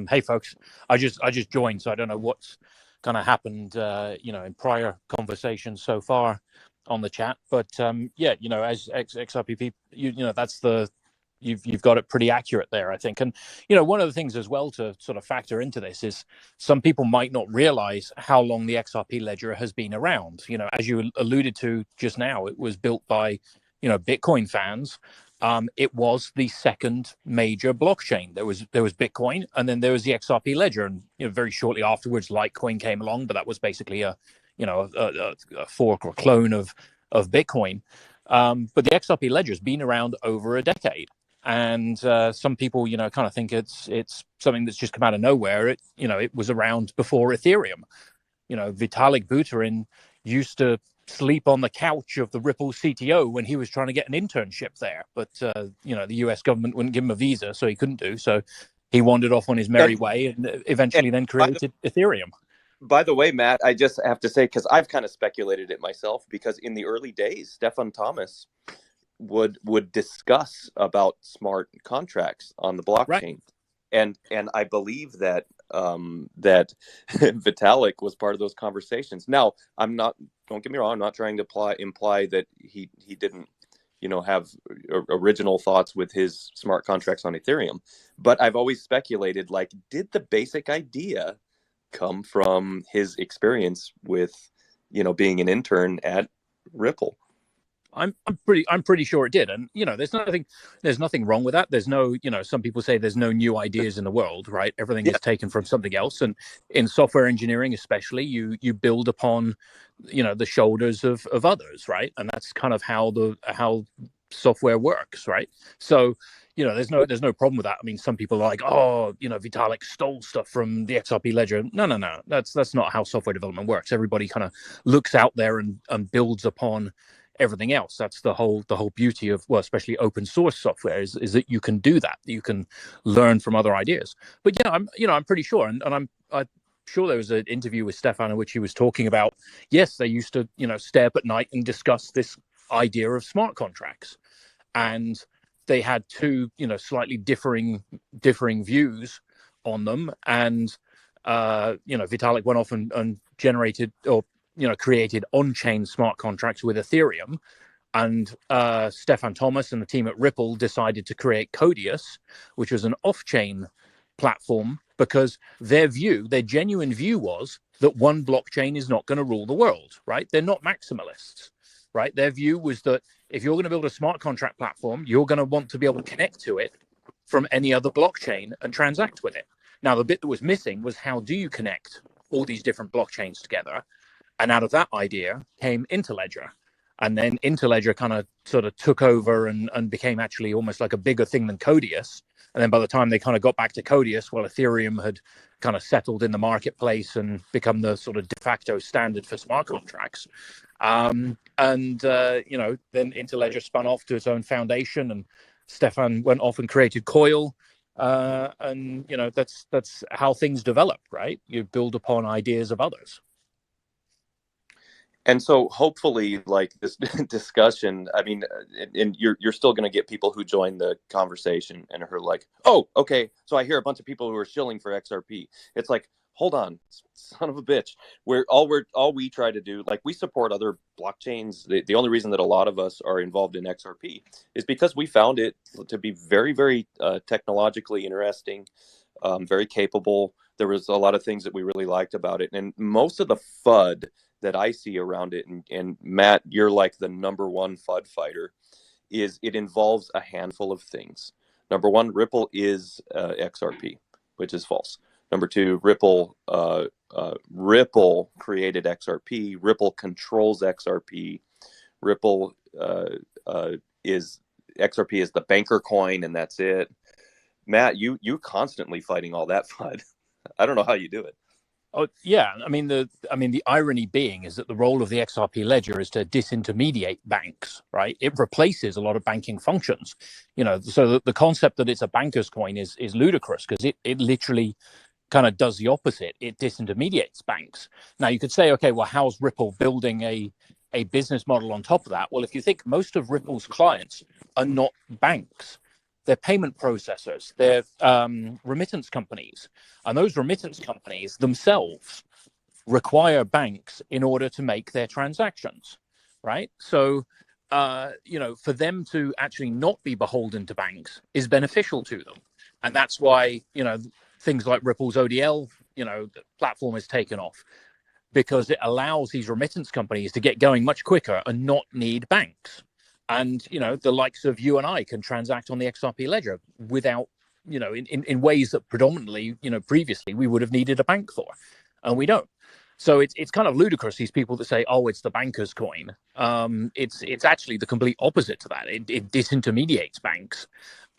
Hey, folks, I just joined, so I don't know what's kind of happened, in prior conversations so far on the chat. But yeah, as XRP, that's you've got it pretty accurate there, I think. And one of the things as well to sort of factor into this is some people might not realize how long the XRP ledger has been around. As you alluded to just now, it was built by Bitcoin fans. It was the second major blockchain. There was Bitcoin, and then there was the XRP ledger, and very shortly afterwards, Litecoin came along, but that was basically a fork or clone of Bitcoin. But the XRP ledger has been around over a decade, and some people kind of think it's something that's just come out of nowhere. It was around before Ethereum. Vitalik Buterin used to sleep on the couch of the Ripple CTO when he was trying to get an internship there. But, the US government wouldn't give him a visa, so he couldn't do. So he wandered off on his merry way and eventually then created Ethereum. By the way, Matt, I just have to say, because I've kind of speculated it myself, because in the early days, Stefan Thomas would discuss about smart contracts on the blockchain. Right. And I believe that that Vitalik was part of those conversations. Now, don't get me wrong, I'm not trying to imply that he didn't, have original thoughts with his smart contracts on Ethereum. But I've always speculated, like, did the basic idea come from his experience with, being an intern at Ripple? I'm pretty sure it did, and there's nothing wrong with that. There's no, some people say there's no new ideas in the world, right? Everything is taken from something else, and in software engineering, especially, you build upon, the shoulders of others, right? And that's kind of how software works, right? So, there's no problem with that. I mean, some people are like, oh, Vitalik stole stuff from the XRP ledger. No, that's not how software development works. Everybody kind of looks out there and builds upon everything else. That's the whole beauty of, well, especially open source software is that you can do that. You can learn from other ideas. But yeah, I'm pretty sure, and I'm sure there was an interview with Stefan in which he was talking about, yes, they used to stay up at night and discuss this idea of smart contracts, and they had two slightly differing views on them, and Vitalik went off and generated or created on-chain smart contracts with Ethereum, and Stefan Thomas and the team at Ripple decided to create Codius, which was an off-chain platform, because their genuine view was that one blockchain is not going to rule the world, right? They're not maximalists, right? Their view was that if you're going to build a smart contract platform, you're going to want to be able to connect to it from any other blockchain and transact with it. Now, the bit that was missing was, how do you connect all these different blockchains together? And out of that idea came Interledger. And then Interledger kind of sort of took over and became actually almost like a bigger thing than Codius. And then by the time they kind of got back to Codius, well, Ethereum had kind of settled in the marketplace and become the sort of de facto standard for smart contracts. Then Interledger spun off to its own foundation, and Stefan went off and created Coil. That's how things develop, right? You build upon ideas of others. And so hopefully, like, this discussion, I mean, and you're still going to get people who join the conversation and are like, oh, okay, so I hear a bunch of people who are shilling for XRP. It's like, hold on, son of a bitch. All we try to do, like, we support other blockchains. The only reason that a lot of us are involved in XRP is because we found it to be very, very technologically interesting, very capable. There was a lot of things that we really liked about it. And most of the FUD that I see around it, and Matt, you're like the number one FUD fighter, is it involves a handful of things. Number one, Ripple is XRP, which is false. Number two, Ripple created XRP. Ripple controls XRP. Ripple is XRP is the banker coin, and that's it. Matt, you constantly fighting all that FUD. I don't know how you do it. Oh yeah, the irony being is that the role of the XRP ledger is to disintermediate banks, right? It replaces a lot of banking functions, So the concept that it's a banker's coin is ludicrous because it literally kind of does the opposite. It disintermediates banks. Now you could say, okay, well, how's Ripple building a business model on top of that? Well, if you think most of Ripple's clients are not banks, they're payment processors, they're remittance companies, and those remittance companies themselves require banks in order to make their transactions, right? So, for them to actually not be beholden to banks is beneficial to them, and that's why things like Ripple's ODL, the platform has taken off because it allows these remittance companies to get going much quicker and not need banks. And the likes of you and I can transact on the XRP ledger without, in ways that predominantly, previously we would have needed a bank for, and we don't. So it's kind of ludicrous, these people that say, oh, it's the banker's coin. It's actually the complete opposite to that. It disintermediates banks.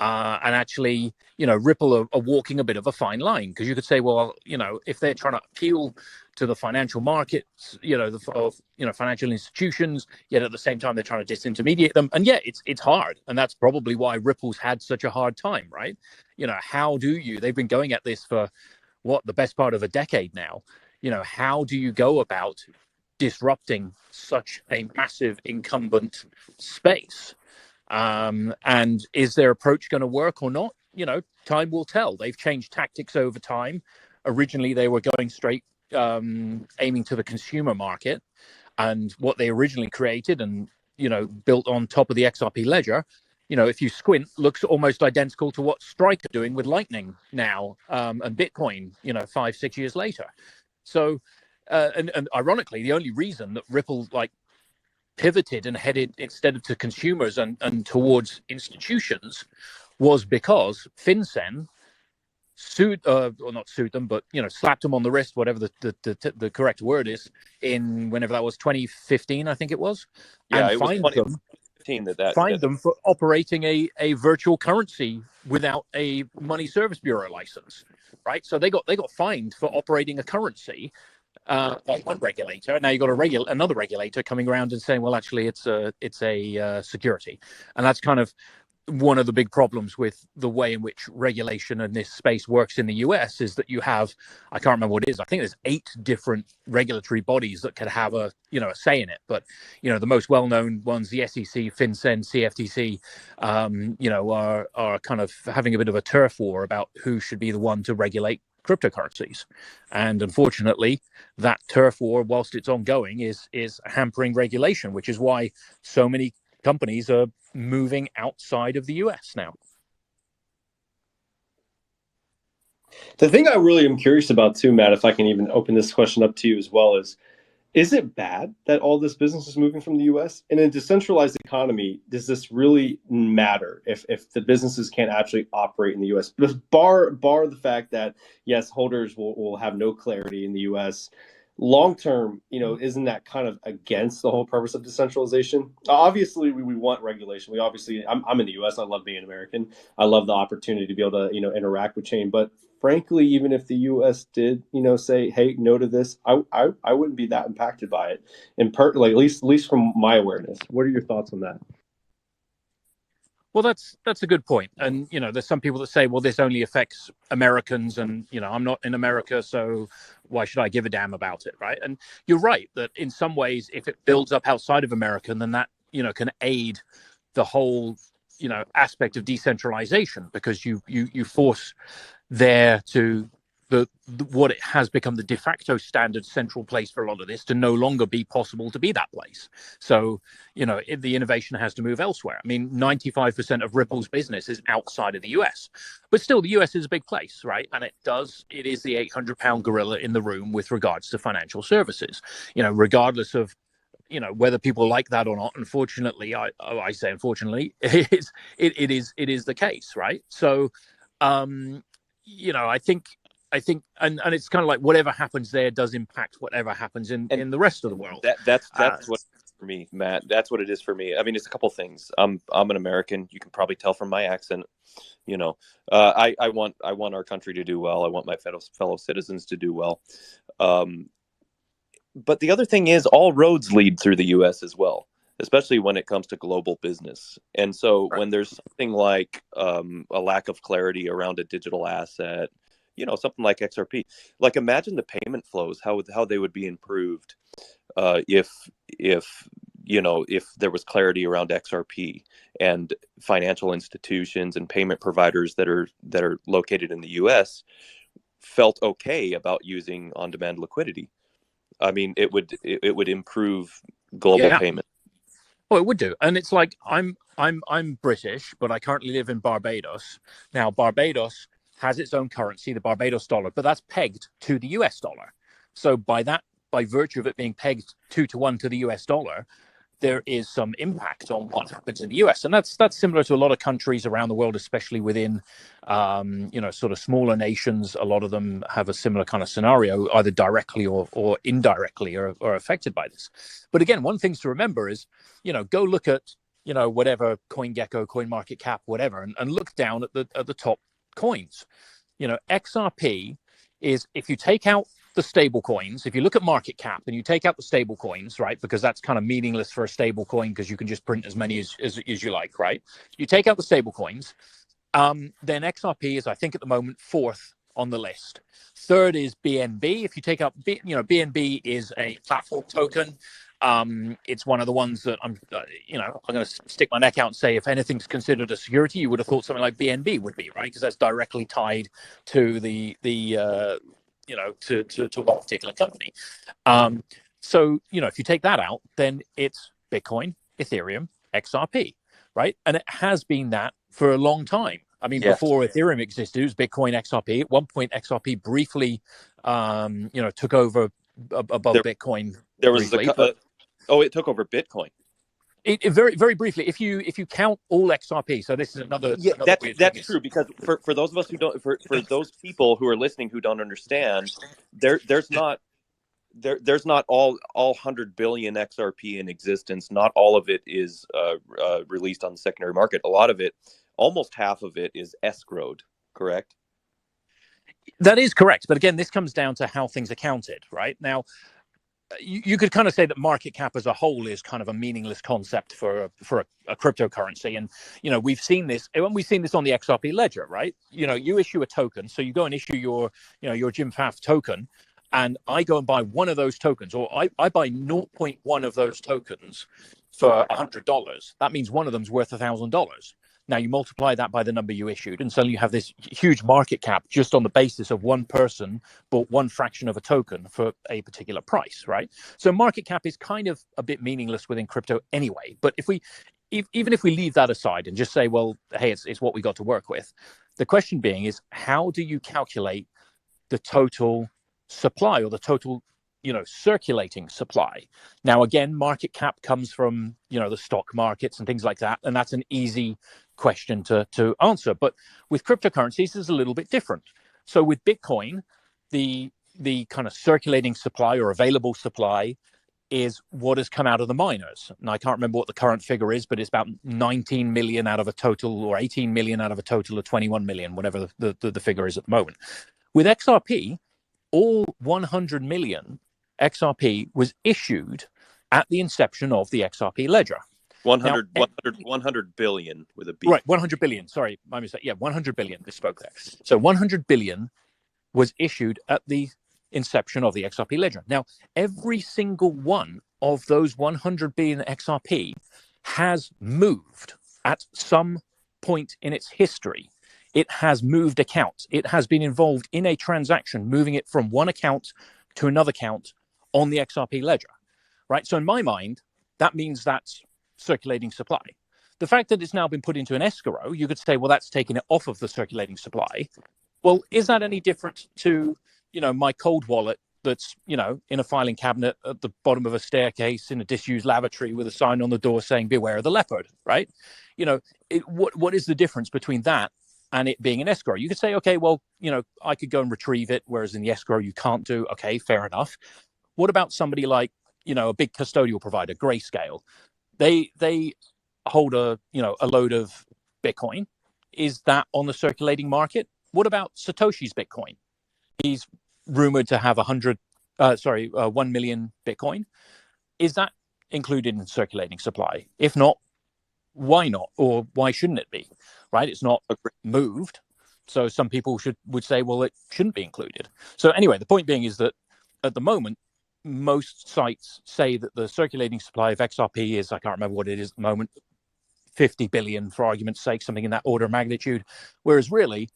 And actually, Ripple are walking a bit of a fine line, because you could say, well, if they're trying to appeal to the financial markets, financial institutions, yet at the same time they're trying to disintermediate them, and yeah, it's hard, and that's probably why Ripple's had such a hard time, right? How do you? They've been going at this for the best part of a decade now. How do you go about disrupting such a massive incumbent space? And is their approach going to work or not? Time will tell. They've changed tactics over time. Originally, they were going straight, aiming to the consumer market, and what they originally created and built on top of the XRP ledger, if you squint, looks almost identical to what Strike are doing with Lightning now, and Bitcoin, 5-6 years later. So, and ironically, the only reason that Ripple pivoted and headed instead of to consumers and towards institutions was because FinCEN sued, or not sued them, but slapped them on the wrist, whatever the correct word is, in whenever that was, 2015, I think it was, Yeah, and it was 2015 fined them for operating a virtual currency without a money service bureau license, right? So they got fined for operating a currency. One regulator, and now you've got another regulator coming around and saying, well, actually, it's a security, and that's kind of one of the big problems with the way in which regulation in this space works in the US, is that you have, I can't remember what it is, I think there's 8 different regulatory bodies that could have a say in it, but the most well-known ones, the SEC, FinCEN, CFTC, are kind of having a bit of a turf war about who should be the one to regulate cryptocurrencies. And unfortunately, that turf war, whilst it's ongoing, is hampering regulation, which is why so many companies are moving outside of the US now. The thing I really am curious about too, Matt, if I can even open this question up to you as well, is it bad that all this business is moving from the US? In a decentralized economy, does this really matter if the businesses can't actually operate in the US? Bar the fact that, yes, holders will have no clarity in the US. Long term, isn't that kind of against the whole purpose of decentralization? Obviously, we want regulation. I'm in the US. I love being American. I love the opportunity to be able to, interact with chain. But frankly, even if the US did, say, hey, no to this, I wouldn't be that impacted by it. At least from my awareness. What are your thoughts on that? Well, that's a good point. And, there's some people that say, well, this only affects Americans, and, I'm not in America, so why should I give a damn about it, right? And you're right that in some ways, if it builds up outside of America, then that, can aid the whole, aspect of decentralization, because you force there to what it has become the de facto standard central place for a lot of this to no longer be possible to be that place. So, the innovation has to move elsewhere. I mean, 95% of Ripple's business is outside of the US, but still the US is a big place, right? And it is the 800-pound gorilla in the room with regards to financial services, regardless of, whether people like that or not. Unfortunately, I say unfortunately, it is the case, right? So, I think, and it's kind of like whatever happens there does impact whatever happens in the rest of the world. That's what for me, Matt. That's what it is for me. I mean, it's a couple things. I'm an American. You can probably tell from my accent. I want our country to do well. I want my fellow citizens to do well. But the other thing is, all roads lead through the U.S. as well, especially when it comes to global business. And so when there's something like a lack of clarity around a digital asset, something like XRP, like imagine the payment flows, how they would be improved if there was clarity around XRP, and financial institutions and payment providers that are located in the U.S. felt okay about using on-demand liquidity. I mean, it would improve global payment. Oh, it would do. And it's like I'm British, but I currently live in Barbados. Now, Barbados has its own currency, the Barbados dollar, but that's pegged to the US dollar. So by virtue of it being pegged 2-to-1 to the US dollar, there is some impact on what happens in the US. And that's similar to a lot of countries around the world, especially within, sort of smaller nations. A lot of them have a similar kind of scenario, either directly or indirectly are affected by this. But again, one thing to remember is, go look at, whatever CoinGecko, CoinMarketCap, whatever, and look down at the top coins. XRP is, if you take out the stable coins, if you look at market cap and you take out the stable coins, right, because that's kind of meaningless for a stable coin because you can just print as many as you like, right? You take out the stable coins, then XRP is, I think at the moment, 4th on the list. 3rd is BNB. If you take out, BNB is a platform token. It's one of the ones that I'm going to stick my neck out and say, if anything's considered a security, you would have thought something like BNB would be, right? Because that's directly tied to to one particular company. So, if you take that out, then it's Bitcoin, Ethereum, XRP, right? And it has been that for a long time. I mean, before Ethereum existed, it was Bitcoin, XRP. At one point, XRP briefly, took over above Bitcoin. There was it took over Bitcoin. It very, very briefly, if you count all XRP, so this is another. That's true, because for those of us who don't, for those people who are listening who don't understand, there's not all 100 billion XRP in existence. Not all of it is released on the secondary market. A lot of it, almost half of it, is escrowed. Correct? That is correct, but again, this comes down to how things are counted, right? Now, you could kind of say that market cap as a whole is kind of a meaningless concept for a cryptocurrency. And, we've seen this on the XRP ledger, right? You issue a token. So you go and issue your Jim Pfaff token, and I go and buy one of those tokens, or I buy 0.1 of those tokens for $100. That means one of them's worth $1,000. Now you multiply that by the number you issued, and suddenly you have this huge market cap just on the basis of one person bought one fraction of a token for a particular price, right? So market cap is kind of a bit meaningless within crypto anyway. But even if we leave that aside and just say, well, hey, it's what we got to work with, the question being is, how do you calculate the total supply, or the total circulating supply? Now, again, market cap comes from the stock markets and things like that, and that's an easy question to answer. But with cryptocurrencies, it's a little bit different. So with Bitcoin, the kind of circulating supply or available supply is what has come out of the miners. And I can't remember what the current figure is, but it's about 19 million out of a total, or 18 million out of a total of 21 million, whatever the figure is at the moment. With XRP, all 100 million XRP was issued at the inception of the XRP ledger. 100 billion with a B. Right, 100 billion. Sorry, my mistake. Yeah, 100 billion. Misspoke there. So 100 billion was issued at the inception of the XRP ledger. Now, every single one of those 100 billion XRP has moved at some point in its history. It has moved accounts. It has been involved in a transaction, moving it from one account to another account on the XRP ledger, right? So in my mind, that means that's circulating supply. The fact that it's now been put into an escrow, you could say, well, that's taking it off of the circulating supply. Well, is that any different to, my cold wallet that's, in a filing cabinet at the bottom of a staircase in a disused lavatory with a sign on the door saying, beware of the leopard, right? What is the difference between that and it being an escrow? You could say, okay, well, I could go and retrieve it, whereas in the escrow you can't do. Okay, fair enough. What about somebody like, a big custodial provider, Grayscale. They hold a load of Bitcoin. Is that on the circulating market? What about Satoshi's Bitcoin? He's rumored to have 1 million Bitcoin. Is that included in circulating supply? If not, why not? Or why shouldn't it be? Right? It's not moved. So some people would say, well, it shouldn't be included. So anyway, the point being is that at the moment, most sites say that the circulating supply of XRP is, I can't remember what it is at the moment, 50 billion, for argument's sake, something in that order of magnitude. Whereas really,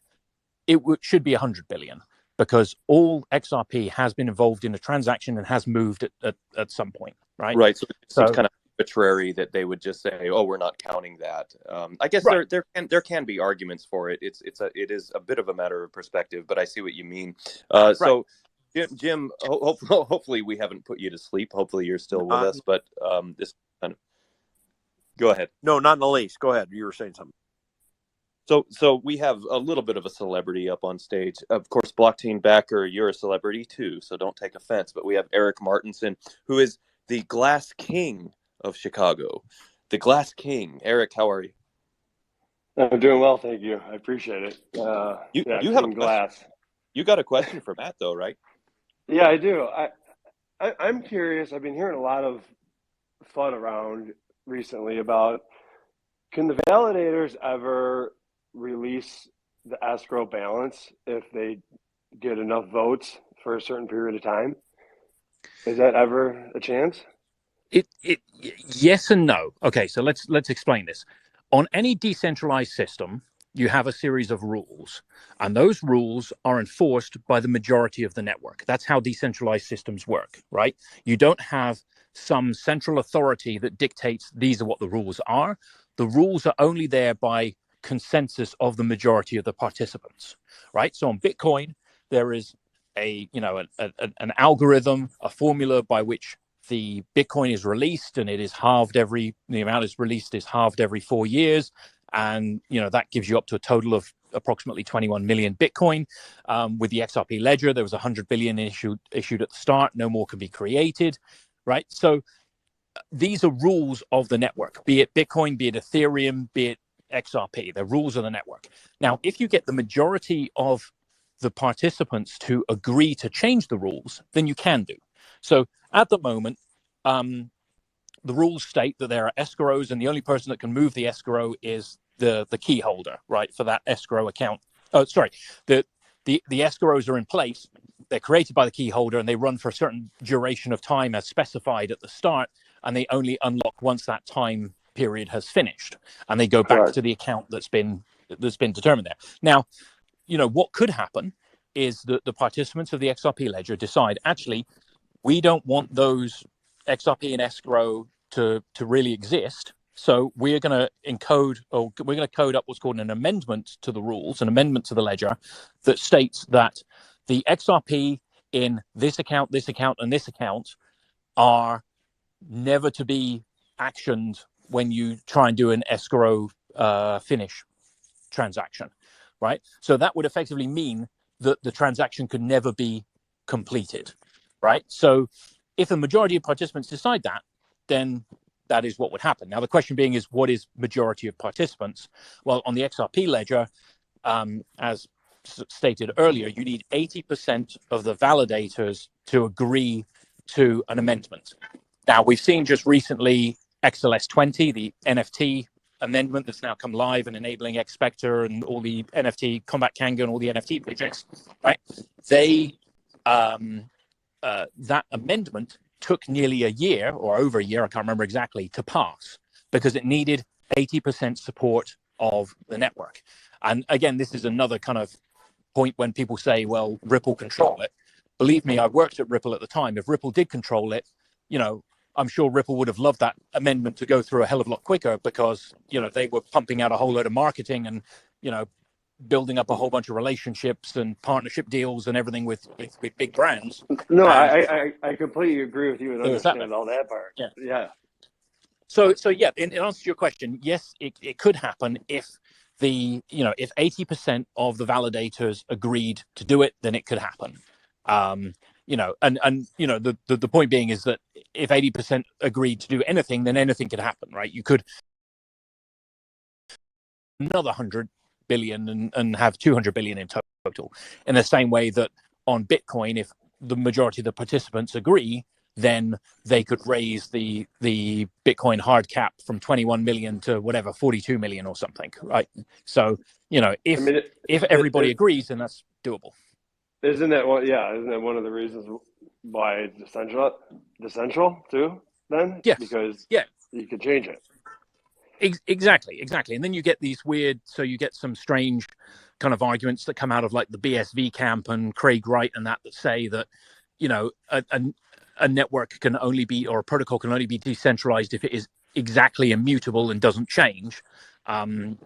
it should be 100 billion, because all XRP has been involved in a transaction and has moved at some point, right? Right. So it seems kind of arbitrary that they would just say, "Oh, we're not counting that." I guess Right. there can be arguments for it. It is a bit of a matter of perspective, but I see what you mean. So, Jim, hopefully we haven't put you to sleep. Hopefully you're still with us. But this kind of go ahead. No, not in the least. Go ahead. You were saying something. So we have a little bit of a celebrity up on stage. Of course, Blockchain backer, you're a celebrity too, so don't take offense. But we have Eric Martinson, who is the Glass King of Chicago. The Glass King. Eric, how are you? I'm doing well, thank you. I appreciate it. You have a glass. You got a question for Matt, though, right? Yeah, I do. I'm curious. I've been hearing a lot of fun around recently about, can the validators ever release the escrow balance if they get enough votes for a certain period of time? Is that ever a chance? Yes and no. Okay, so let's explain this. On any decentralized system, you have a series of rules, and those rules are enforced by the majority of the network. That's how decentralized systems work, right? You don't have some central authority that dictates these are what the rules are. The rules are only there by consensus of the majority of the participants, right? So on Bitcoin, there is an algorithm, a formula by which the Bitcoin is released, and it is halved the amount is released is halved every 4 years. And, that gives you up to a total of approximately 21 million Bitcoin. With the XRP ledger, there was 100 billion issued at the start. No more can be created, right? So these are rules of the network, be it Bitcoin, be it Ethereum, be it XRP. They're rules of the network. Now, if you get the majority of the participants to agree to change the rules, then you can do. So at the moment, the rules state that there are escrows, and the only person that can move the escrow is the key holder, right, for that escrow account. Oh, sorry, the escrows are in place. They're created by the key holder, and they run for a certain duration of time as specified at the start, and they only unlock once that time period has finished, and they go back to the account that's been determined there. Now, what could happen is that the participants of the XRP ledger decide, actually, we don't want those XRP and escrow to really exist. So we're going to code up what's called an amendment to the rules, an amendment to the ledger that states that the XRP in this account, and this account are never to be actioned when you try and do an escrow finish transaction, right? So that would effectively mean that the transaction could never be completed, right? So if the majority of participants decide that, then that is what would happen. Now, the question being is, what is majority of participants? Well, on the XRP ledger, as stated earlier, you need 80% of the validators to agree to an amendment. Now, we've seen just recently XLS20, the NFT amendment that's now come live and enabling xSPECTACULAR and all the NFT Combat Kanga and all the NFT projects, right? They that amendment took nearly a year or over a year, I can't remember exactly, to pass because it needed 80% support of the network. And again, this is another kind of point when people say, well, Ripple control it. Believe me, I worked at Ripple at the time. If Ripple did control it, I'm sure Ripple would have loved that amendment to go through a hell of a lot quicker because, they were pumping out a whole load of marketing and, building up a whole bunch of relationships and partnership deals and everything with big brands. No, I completely agree with you and understand all that part. Yeah. So yeah, in answer to your question, yes, it could happen if if 80% of the validators agreed to do it, then it could happen. and the point being is that if 80% agreed to do anything, then anything could happen, right? You could another 100 billion and have 200 billion in total. In the same way that on Bitcoin, if the majority of the participants agree, then they could raise the Bitcoin hard cap from 21 million to whatever 42 million or something, right? So if everybody agrees, then that's doable. Isn't that one? Yeah, isn't that one of the reasons why it's essential too? Then, yes, because you could change it. Exactly. And then you get these weird, so you get some strange kind of arguments that come out of like the BSV camp and Craig Wright and that say that, a network can only be, or a protocol can only be decentralized if it is exactly immutable and doesn't change. I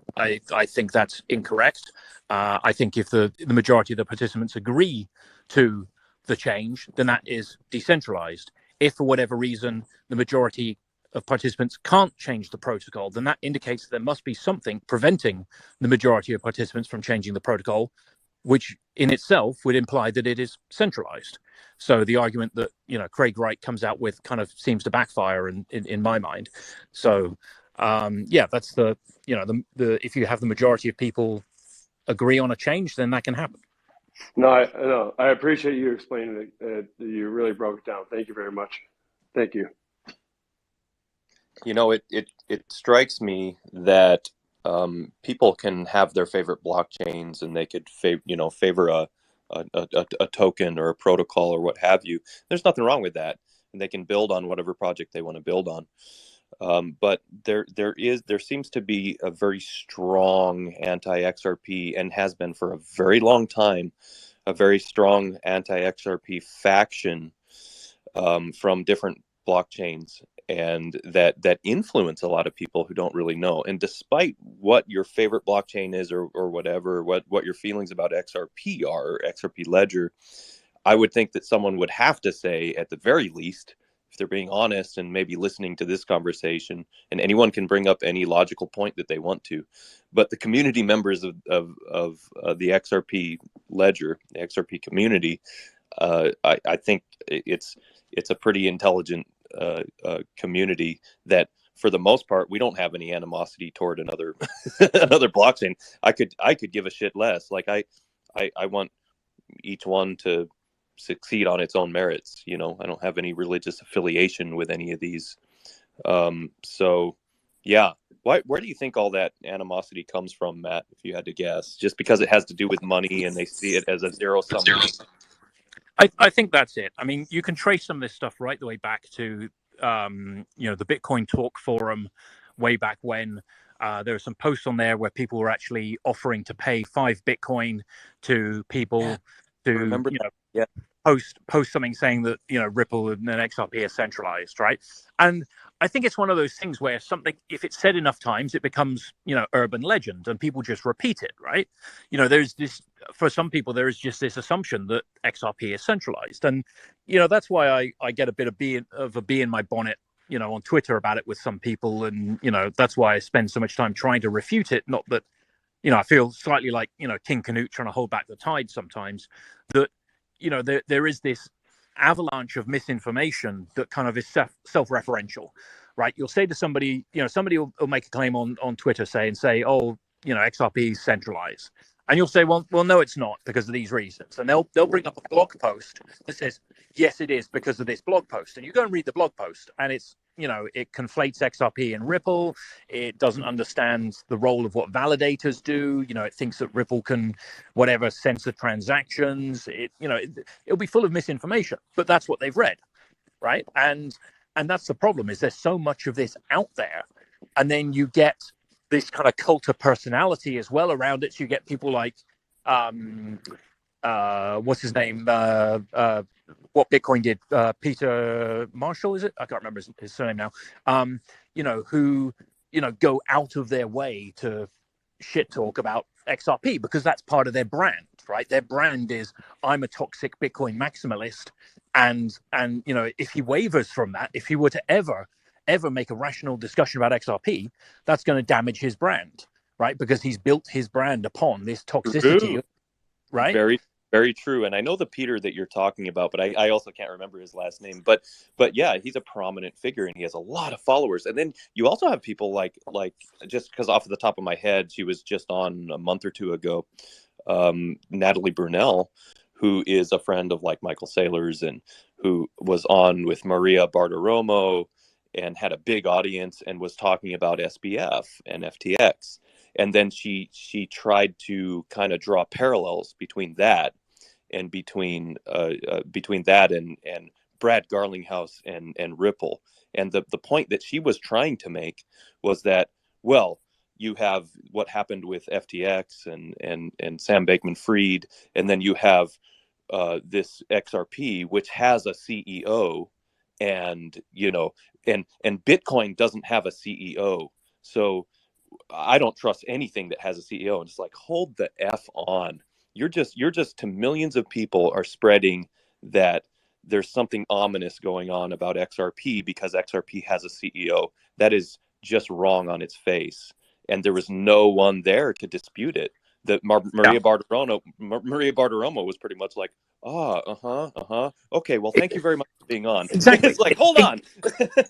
think that's incorrect. I think if the majority of the participants agree to the change, then that is decentralized. If for whatever reason the majority of participants can't change the protocol, then that indicates there must be something preventing the majority of participants from changing the protocol, which in itself would imply that it is centralized. So the argument that Craig Wright comes out with kind of seems to backfire in my mind. So that's the if you have the majority of people agree on a change, then that can happen. No, I appreciate you explaining it. You really broke it down. Thank you very much. Thank you. It strikes me that people can have their favorite blockchains, and they could favor a token or a protocol or what have you. There's nothing wrong with that, and they can build on whatever project they want to build on. But there seems to be a very strong anti-XRP, and has been for a very long time, a very strong anti-XRP faction from different blockchains, and that influence a lot of people who don't really know. And despite what your favorite blockchain is, or whatever, what your feelings about XRP are, or XRP Ledger, I would think that someone would have to say, at the very least, if they're being honest and maybe listening to this conversation, and anyone can bring up any logical point that they want to, but the community members of the XRP Ledger, the XRP community, I think it's a pretty intelligent community that, for the most part, we don't have any animosity toward another another blockchain. I could give a shit less. Like I want each one to succeed on its own merits. I don't have any religious affiliation with any of these. So yeah, where do you think all that animosity comes from, Matt? If you had to guess, just because it has to do with money and they see it as a zero sum. I think that's it. I mean, you can trace some of this stuff right the way back to, the Bitcoin Talk forum way back when. There were some posts on there where people were actually offering to pay 5 Bitcoin to people to, post something saying that, Ripple and XRP are centralized, right? And I think it's one of those things where something, if it's said enough times, it becomes, urban legend, and people just repeat it, right? There's this, for some people, there is just this assumption that XRP is centralized. And, that's why I get a bit of a bee in my bonnet, on Twitter about it with some people. And, that's why I spend so much time trying to refute it. Not that, I feel slightly like, King Canute trying to hold back the tide sometimes, that, there is this avalanche of misinformation that kind of is self-referential, right? You'll say to somebody, somebody will make a claim on Twitter, say, oh, XRP is centralized. And you'll say, well, no, it's not, because of these reasons. And they'll bring up a blog post that says, yes, it is because of this blog post. And you go and read the blog post, and it's, it conflates XRP and Ripple. It doesn't understand the role of what validators do. It thinks that Ripple can, whatever, censor transactions. It'll be full of misinformation, but that's what they've read, right? And that's the problem, is there's so much of this out there. And then you get this kind of cult of personality as well around it. So you get people like, what's his name? What Bitcoin did, Peter Marshall, is it? I can't remember his surname now. Who, go out of their way to shit talk about XRP, because that's part of their brand, right? Their brand is, I'm a toxic Bitcoin maximalist. And if he wavers from that, if he were to ever make a rational discussion about XRP, that's going to damage his brand, right? Because he's built his brand upon this toxicity, right? Very, very true. And I know the Peter that you're talking about, but I also can't remember his last name. But yeah, he's a prominent figure and he has a lot of followers. And then you also have people like just because off the top of my head, she was just on a month or two ago, Natalie Brunell, who is a friend of like Michael Saylor's and who was on with Maria Bartiromo and had a big audience and was talking about SBF and FTX. And then she tried to kind of draw parallels between that and between that and Brad Garlinghouse and Ripple. And the point that she was trying to make was that, well, you have what happened with FTX and Sam Bankman-Fried, and then you have this XRP, which has a CEO, and and Bitcoin doesn't have a CEO, so I don't trust anything that has a CEO. And it's like, hold the F on. You're just to millions of people are spreading that there's something ominous going on about XRP because XRP has a CEO. That is just wrong on its face. And there was no one there to dispute it. That Maria Bartiromo was pretty much like, okay, well, thank you very much for being on. Exactly. It's like, hold on.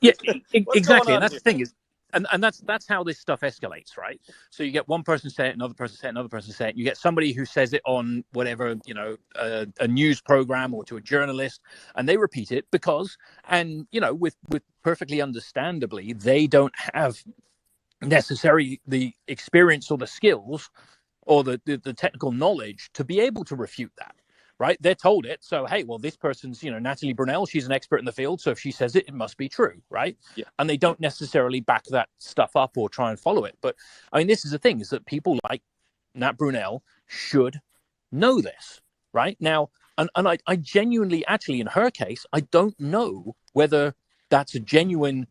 Yeah, What's exactly. going And on that's here? the thing is, and that's how this stuff escalates, right? So you get one person say it, another person say it, another person say it. You get somebody who says it on whatever, a news program or to a journalist, and they repeat it because, and with perfectly understandably, they don't have necessarily the experience or the skills or the technical knowledge to be able to refute that, right? They're told it. So, hey, well, this person's, Natalie Brunell, she's an expert in the field. So if she says it, it must be true, right? Yeah. And they don't necessarily back that stuff up or try and follow it. But I mean, this is the thing, is that people like Nat Brunell should know this, right? Now, and I genuinely, actually, in her case, I don't know whether that's a genuine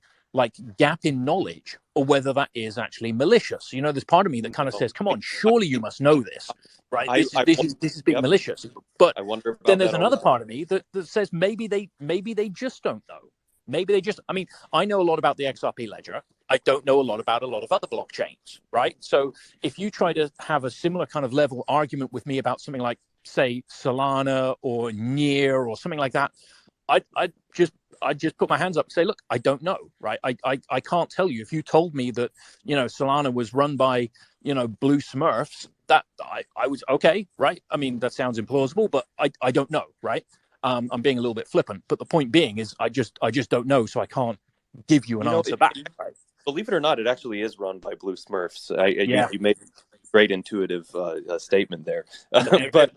gap in knowledge or whether that is actually malicious. There's part of me that kind of says, come on, surely you must know this, right? This is being Yep. malicious. But I wonder about then there's that another part of me that says maybe they just don't know. Maybe they just, I mean, I know a lot about the XRP ledger. I don't know a lot about a lot of other blockchains, right? So if you try to have a similar kind of level argument with me about something like, say, Solana or Near or something like that, I just put my hands up and say, look, I don't know, right? I can't tell you. If you told me that, Solana was run by, blue Smurfs, that I was okay, right? I mean, that sounds implausible, but I don't know, right? I'm being a little bit flippant, but the point being is I just don't know, so I can't give you an answer back. Right? Believe it or not, it actually is run by blue Smurfs. Yeah. You made a great intuitive statement there. But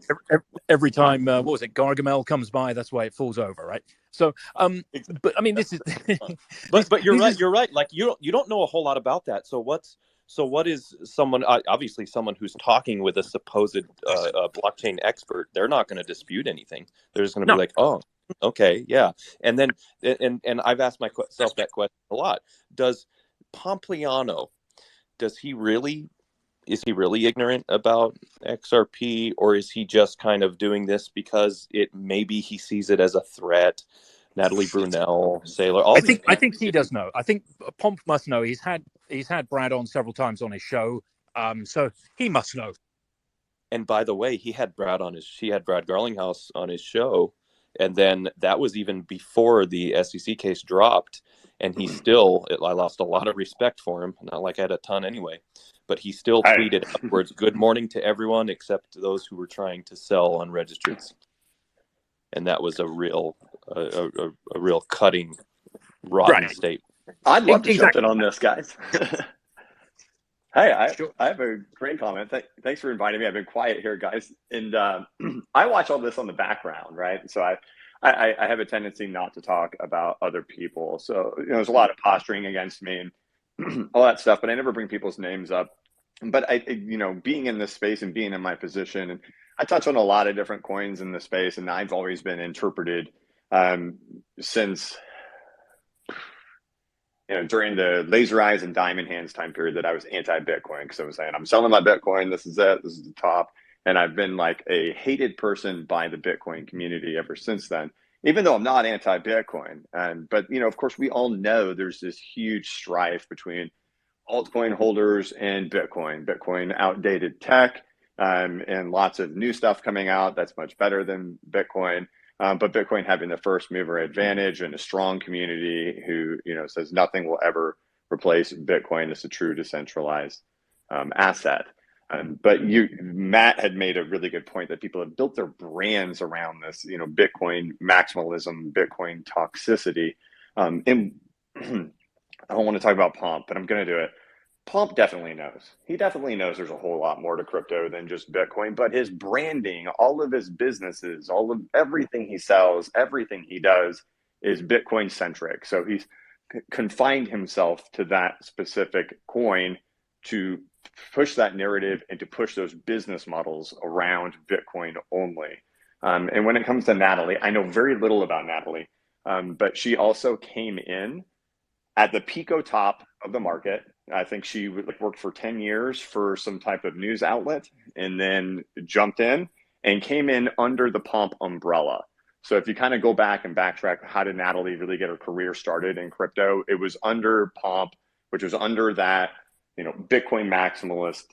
every time, what was it, Gargamel comes by, that's why it falls over, right? So, but I mean, this is. but you're right. You're right. Like you don't know a whole lot about that. So what is someone, obviously someone who's talking with a supposed blockchain expert? They're not going to dispute anything. They're just going to be like, oh, okay, yeah. And then and I've asked myself that question a lot. Does Pompliano, is he really ignorant about XRP, or is he just kind of doing this because maybe he sees it as a threat? Natalie Brunell, Saylor, I think he does know. I think Pomp must know. He's had Brad on several times on his show, so he must know. And by the way, he had Brad Garlinghouse on his show, and then that was even before the SEC case dropped. And he still, I lost a lot of respect for him. Not like I had a ton anyway, but he still tweeted upwards, "Good morning to everyone except those who were trying to sell unregistered." And that was a real cutting, rotten statement. I'd love to jump in on this, guys. Hey, I have a great comment. Thanks for inviting me. I've been quiet here, guys, and I watch all this on the background, right? So I have a tendency not to talk about other people. So there's a lot of posturing against me and all that stuff, but I never bring people's names up. But being in this space and being in my position, and I touch on a lot of different coins in the space, and I've always been interpreted since during the laser eyes and diamond hands time period that I was anti-Bitcoin, because I was saying, I'm selling my Bitcoin. This is it. This is the top. And I've been like a hated person by the Bitcoin community ever since then, even though I'm not anti-Bitcoin. But, of course, we all know there's this huge strife between altcoin holders and Bitcoin outdated tech, and lots of new stuff coming out that's much better than Bitcoin. But Bitcoin having the first mover advantage and a strong community who, says nothing will ever replace Bitcoin as a true decentralized asset. But Matt had made a really good point that people have built their brands around this, Bitcoin maximalism, Bitcoin toxicity. And I don't want to talk about Pomp, but I'm going to do it. Pomp definitely knows. He definitely knows there's a whole lot more to crypto than just Bitcoin, but his branding, all of his businesses, all of everything he sells, everything he does is Bitcoin centric. So he's confined himself to that specific coin to push that narrative and to push those business models around Bitcoin only. And when it comes to Natalie, I know very little about Natalie, but she also came in at the pico top of the market. I think she worked for 10 years for some type of news outlet and then jumped in and came in under the Pomp umbrella. So if you kind of go back and backtrack, how did Natalie really get her career started in crypto? It was under Pomp, which was under that, Bitcoin maximalist,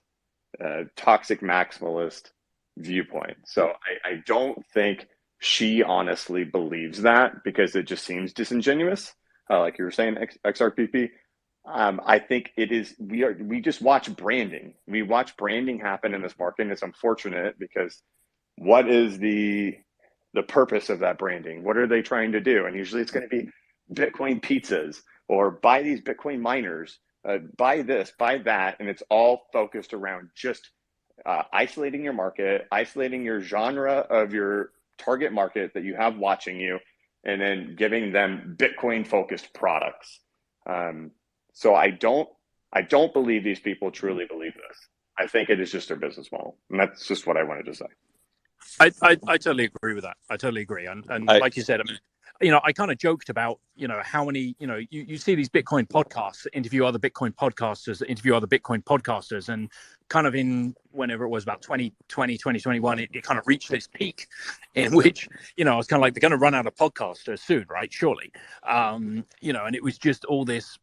toxic maximalist viewpoint. So I don't think she honestly believes that, because it just seems disingenuous. Like you were saying, XRPP. I think it is. We just watch branding. We watch branding happen in this market, and it's unfortunate because what is the purpose of that branding? What are they trying to do? And usually it's going to be Bitcoin pizzas or buy these Bitcoin miners, buy this, buy that, and it's all focused around just isolating your market, isolating your genre of your target market that you have watching you, and then giving them Bitcoin focused products. So I don't believe these people truly believe this. I think it is just their business model. And that's just what I wanted to say. I totally agree with that. I totally agree. And like you said, I mean, I kind of joked about, how many, you see these Bitcoin podcasts that interview other Bitcoin podcasters, and kind of in whenever it was about 2020, 2021, it kind of reached this peak in which, I was kind of like, they're going to run out of podcasters soon, right? Surely. And it was just all this,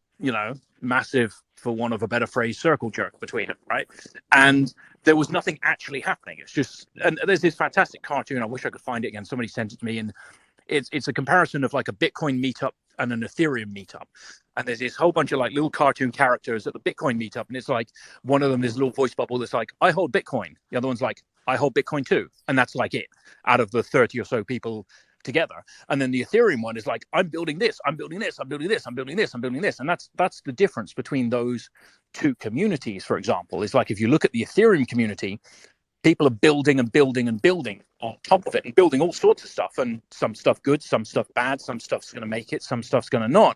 massive, for want of a better phrase, circle jerk between them, right? And there was nothing actually happening. It's just, and there's this fantastic cartoon. I wish I could find it again. Somebody sent it to me, and it's a comparison of like a Bitcoin meetup and an Ethereum meetup. And there's this whole bunch of like little cartoon characters at the Bitcoin meetup, and it's like one of them is a little voice bubble that's like, I hold Bitcoin. The other one's like, I hold Bitcoin too. And that's like it out of the 30 or so people together. And then the Ethereum one is like, I'm building this, I'm building this, I'm building this, I'm building this, I'm building this. And that's the difference between those two communities. For example, is like, if you look at the Ethereum community, people are building and building and building on top of it, and building all sorts of stuff, and some stuff good, some stuff bad, some stuff's going to make it, some stuff's going to not,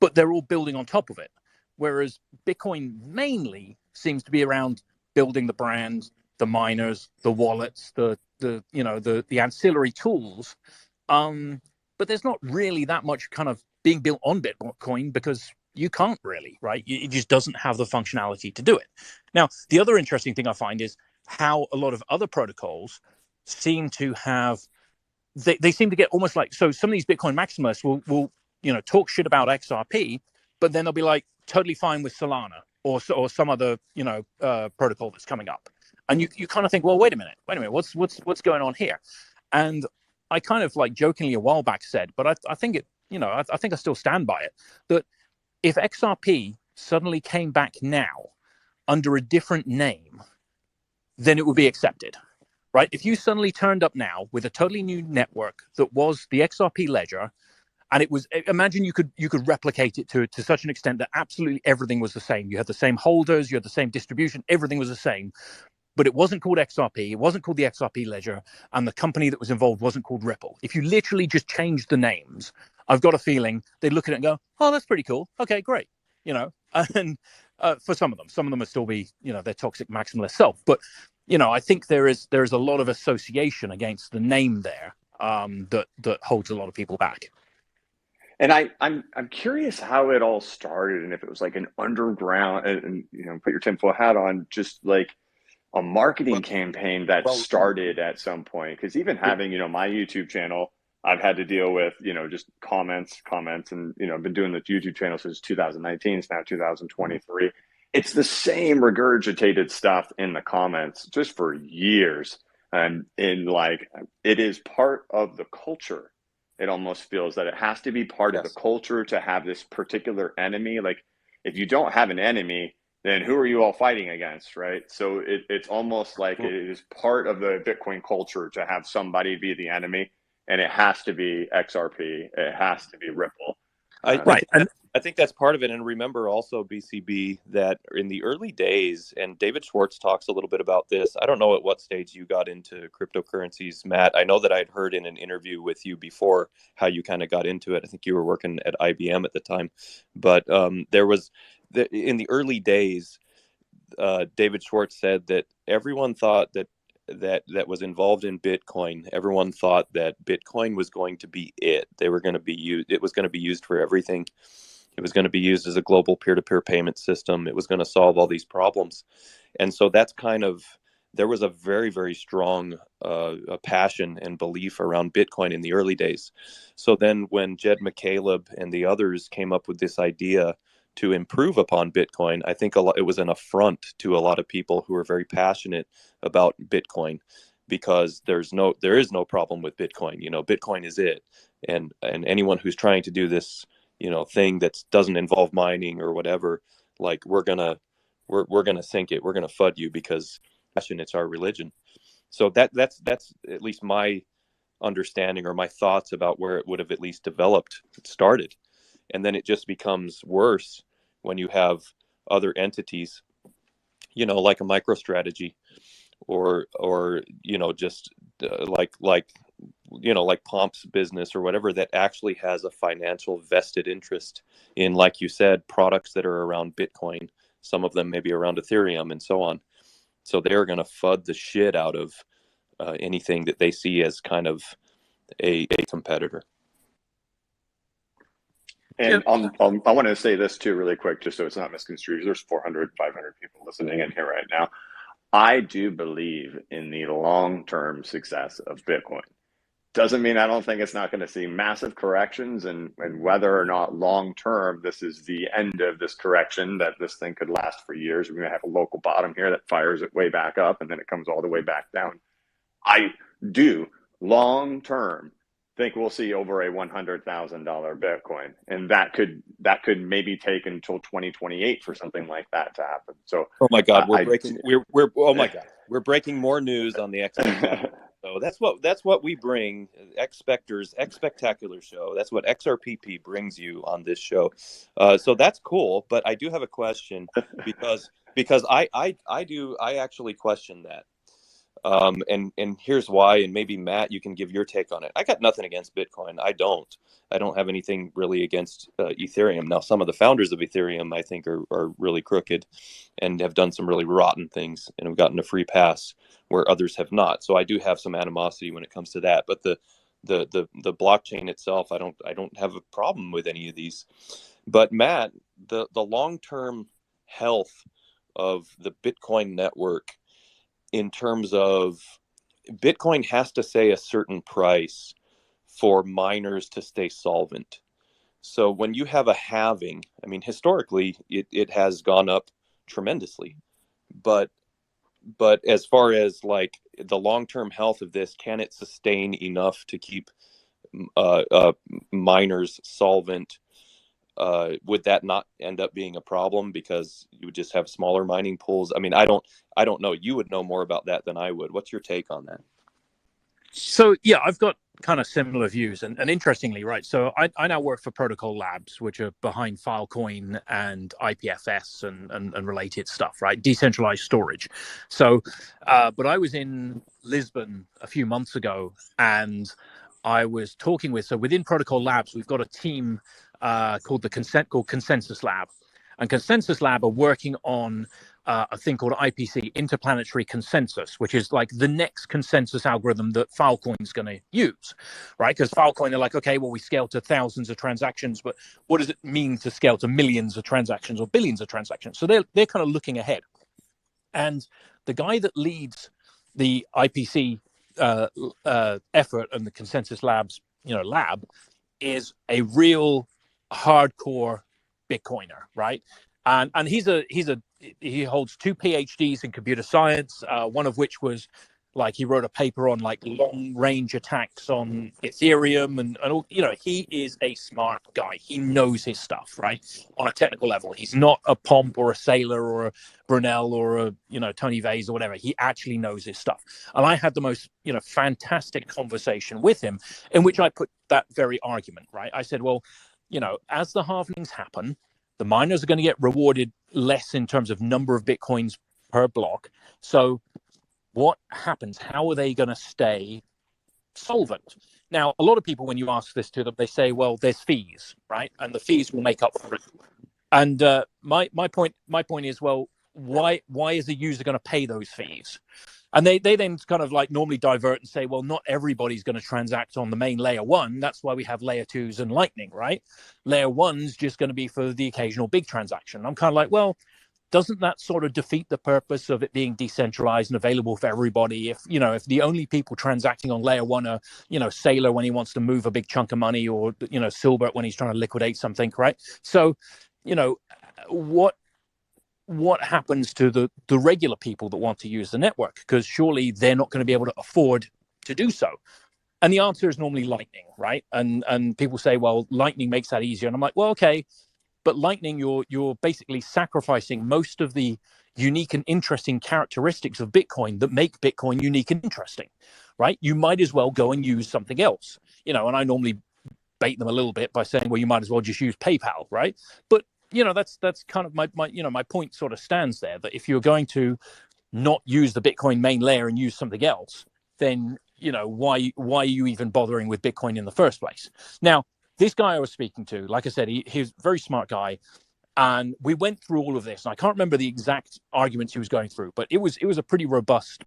but they're all building on top of it. Whereas Bitcoin mainly seems to be around building the brand, the miners, the wallets, the ancillary tools. But there's not really that much kind of being built on Bitcoin, because you can't really, right? It just doesn't have the functionality to do it. Now, the other interesting thing I find is how a lot of other protocols seem to have, they seem to get almost like, so some of these Bitcoin maximalists will talk shit about XRP, but then they'll be like totally fine with Solana or some other protocol that's coming up, and you kind of think, well, wait a minute, what's going on here? And I kind of like jokingly a while back said, but I think it, I think I still stand by it, that if XRP suddenly came back now under a different name, then it would be accepted, right? If you suddenly turned up now with a totally new network that was the XRP ledger, and it was, imagine you could replicate it to such an extent that absolutely everything was the same. You had the same holders, you had the same distribution, everything was the same, but it wasn't called XRP, it wasn't called the XRP ledger, and the company that was involved wasn't called Ripple. If you literally just changed the names, I've got a feeling they'd look at it and go, oh, that's pretty cool. Okay, great. And for some of them will still be, their toxic maximalist self. But, I think there is a lot of association against the name there that holds a lot of people back. And I'm curious how it all started, and if it was like an underground, and put your tinfoil hat on, just like a marketing campaign that started at some point. Because even having my YouTube channel, I've had to deal with just comments, and I've been doing the YouTube channel since 2019. It's now 2023, it's the same regurgitated stuff in the comments just for years. And in like, it is part of the culture. It almost feels that it has to be part of the Yes. culture to have this particular enemy. Like, if you don't have an enemy, then who are you all fighting against, right? So it's almost like it is part of the Bitcoin culture to have somebody be the enemy, and it has to be XRP. It has to be Ripple. I, Uh, I Right. think that I think that's part of it. And remember also, BCB, that in the early days, and David Schwartz talks a little bit about this. I don't know at what stage you got into cryptocurrencies, Matt. I know that I'd heard in an interview with you before how you kind of got into it. I think you were working at IBM at the time, but there was in the early days, David Schwartz said that everyone thought that was involved in Bitcoin, everyone thought that Bitcoin was going to be it. They were going to be used. It was going to be used for everything. It was going to be used as a global peer-to-peer payment system. It was going to solve all these problems. And so that's kind of, there was a very, very strong passion and belief around Bitcoin in the early days. So then when Jed McCaleb and the others came up with this idea to improve upon Bitcoin, I think it was an affront to a lot of people who are very passionate about Bitcoin, because there is no problem with Bitcoin. Bitcoin is it. And anyone who's trying to do this, thing that doesn't involve mining or whatever, like we're gonna sink it. We're gonna FUD you because it's our religion. So that's at least my understanding or my thoughts about where it would have at least started. And then it just becomes worse when you have other entities, like a MicroStrategy or just like Pomp's business or whatever, that actually has a financial vested interest in, like you said, products that are around Bitcoin, some of them maybe around Ethereum and so on. So they're going to FUD the shit out of anything that they see as kind of a competitor. And I want to say this too, really quick, just so it's not misconstrued. There's 400, 500 people listening in here right now. I do believe in the long-term success of Bitcoin. Doesn't mean I don't think it's not going to see massive corrections, and whether or not long-term this is the end of this correction, that this thing could last for years. We're going to have a local bottom here that fires it way back up and then it comes all the way back down. I do long-term think we'll see over a $100,000 Bitcoin, and that could maybe take until 2028 for something like that to happen. So, oh my God, we're breaking more news on the XRP. So that's what we bring, xSPECTA's XSPECTACULAR show. That's what XRPP brings you on this show. So that's cool. But I do have a question because I actually question that. And here's why, and maybe Matt, you can give your take on it. I got nothing against Bitcoin. I don't have anything really against Ethereum. Now, some of the founders of Ethereum, I think, are really crooked and have done some really rotten things and have gotten a free pass where others have not. So I do have some animosity when it comes to that. But the blockchain itself, I don't have a problem with any of these. But Matt, the long-term health of the Bitcoin network, in terms of Bitcoin has to say a certain price for miners to stay solvent. So when you have a halving, I mean, historically, it has gone up tremendously. But as far as like the long-term health of this, can it sustain enough to keep miners solvent? Would that not end up being a problem because you would just have smaller mining pools? I mean, I don't know. You would know more about that than I would. What's your take on that? So yeah, I've got kind of similar views, and interestingly, right? So I now work for Protocol Labs, which are behind Filecoin and IPFS and related stuff, right? Decentralized storage. So, but I was in Lisbon a few months ago, and I was talking so within Protocol Labs, we've got a team called Consensus Lab, and Consensus Lab are working on a thing called IPC, Interplanetary Consensus, which is like the next consensus algorithm that Filecoin's going to use, right? Because Filecoin are like, okay, well, we scale to thousands of transactions, but what does it mean to scale to millions of transactions or billions of transactions? So they're kind of looking ahead. And the guy that leads the IPC effort and the Consensus Labs, lab, is a real hardcore Bitcoiner, right? And he's he holds 2 PhDs in computer science, one of which was like he wrote a paper on like long range attacks on Ethereum and all, he is a smart guy. He knows his stuff, right? On a technical level. He's not a Pomp or a Saylor or a Brunel or a, Tony Vase or whatever. He actually knows his stuff. And I had the most, fantastic conversation with him in which I put that very argument, right? I said, well, as the halvenings happen, the miners are going to get rewarded less in terms of number of Bitcoins per block. So what happens? How are they going to stay solvent? Now, a lot of people, when you ask this to them, they say, well, there's fees, right? And the fees will make up for it. And my point is, well, why is a user going to pay those fees? And they then kind of like normally divert and say, well, not everybody's going to transact on the main layer 1. That's why we have layer 2s and Lightning, right? Layer 1's just going to be for the occasional big transaction. I'm kind of like, well, doesn't that sort of defeat the purpose of it being decentralized and available for everybody? If the only people transacting on layer 1 are, Saylor when he wants to move a big chunk of money, or, Silbert when he's trying to liquidate something, right? So, what happens to the regular people that want to use the network? Because surely they're not going to be able to afford to do so. And the answer is normally Lightning, right? And people say, well, Lightning makes that easier. And I'm like, well, okay. But Lightning, you're basically sacrificing most of the unique and interesting characteristics of Bitcoin that make Bitcoin unique and interesting, right? You might as well go and use something else, and I normally bait them a little bit by saying, well, you might as well just use PayPal, right? But that's kind of my point sort of stands there, that if you're going to not use the Bitcoin main layer and use something else, then why are you even bothering with Bitcoin in the first place? Now, this guy I was speaking to, like I said, he's a very smart guy, and we went through all of this. And I can't remember the exact arguments he was going through, but it was a pretty robust,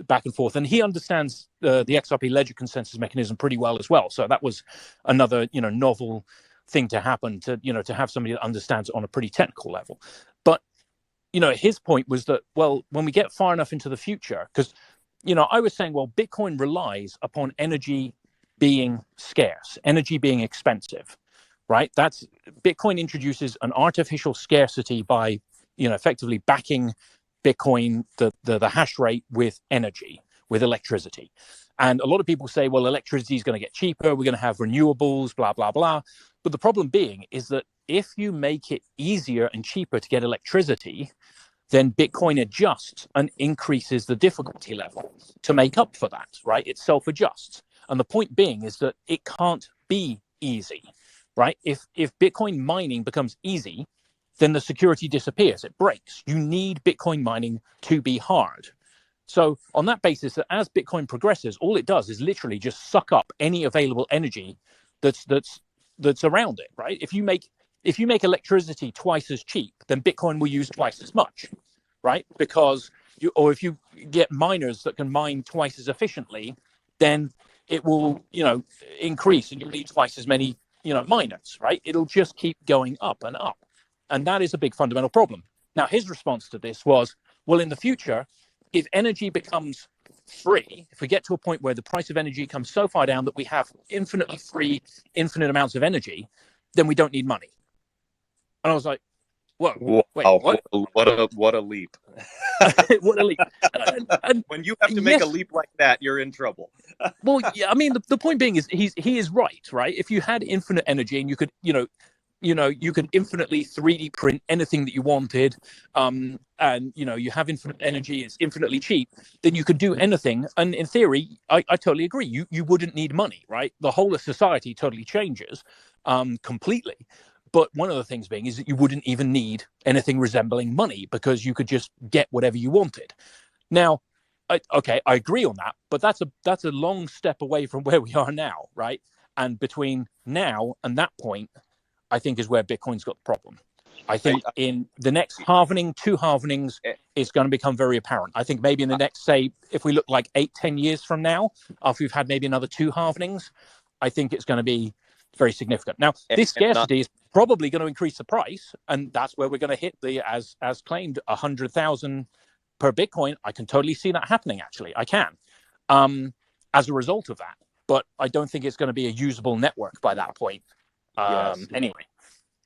back and forth. And he understands the XRP ledger consensus mechanism pretty well as well. So that was another, novel thing to happen, to have somebody that understands it on a pretty technical level. But his point was that, well, when we get far enough into the future, because I was saying, well, Bitcoin relies upon energy being scarce, energy being expensive, right? That's Bitcoin introduces an artificial scarcity by, effectively backing Bitcoin, the hash rate with energy, with electricity. And a lot of people say, well, electricity is going to get cheaper. We're going to have renewables, blah, blah, blah. But the problem being is that if you make it easier and cheaper to get electricity, then Bitcoin adjusts and increases the difficulty level to make up for that, right? It self-adjusts. And the point being is that it can't be easy, right? If Bitcoin mining becomes easy, then the security disappears. It breaks. You need Bitcoin mining to be hard. So on that basis, that as Bitcoin progresses, all it does is literally just suck up any available energy that's around it, right? If you make electricity twice as cheap, then Bitcoin will use twice as much, right? Because if you get miners that can mine twice as efficiently, then it will, increase, and you'll need twice as many, miners, right? It'll just keep going up and up. And that is a big fundamental problem. Now, his response to this was, well, in the future, if energy becomes free, if we get to a point where the price of energy comes so far down that we have infinitely free, infinite amounts of energy, then we don't need money. And I was like, whoa, wow, wait, what? What a leap. What a leap. And when you have to make a leap like that, you're in trouble. Well, yeah, I mean, the point being is he is right? If you had infinite energy and you could, you could infinitely 3D print anything that you wanted, and you have infinite energy, it's infinitely cheap, then you could do anything. And in theory, I totally agree. You wouldn't need money, right? The whole of society totally changes completely. But one of the things being is that you wouldn't even need anything resembling money, because you could just get whatever you wanted. Now, I agree on that, but that's a long step away from where we are now, right? And between now and that point, I think is where Bitcoin's got the problem. I think in the next halvening, 2 halvenings, it's going to become very apparent. I think maybe in the next, say, if we look like 8-10 years from now, after we've had maybe another 2 halvenings, I think it's going to be very significant. Now, this scarcity is probably going to increase the price, and that's where we're going to hit the, as claimed, 100,000 per Bitcoin. I can totally see that happening, actually. I can, as a result of that. But I don't think it's going to be a usable network by that point. Yes. Anyway.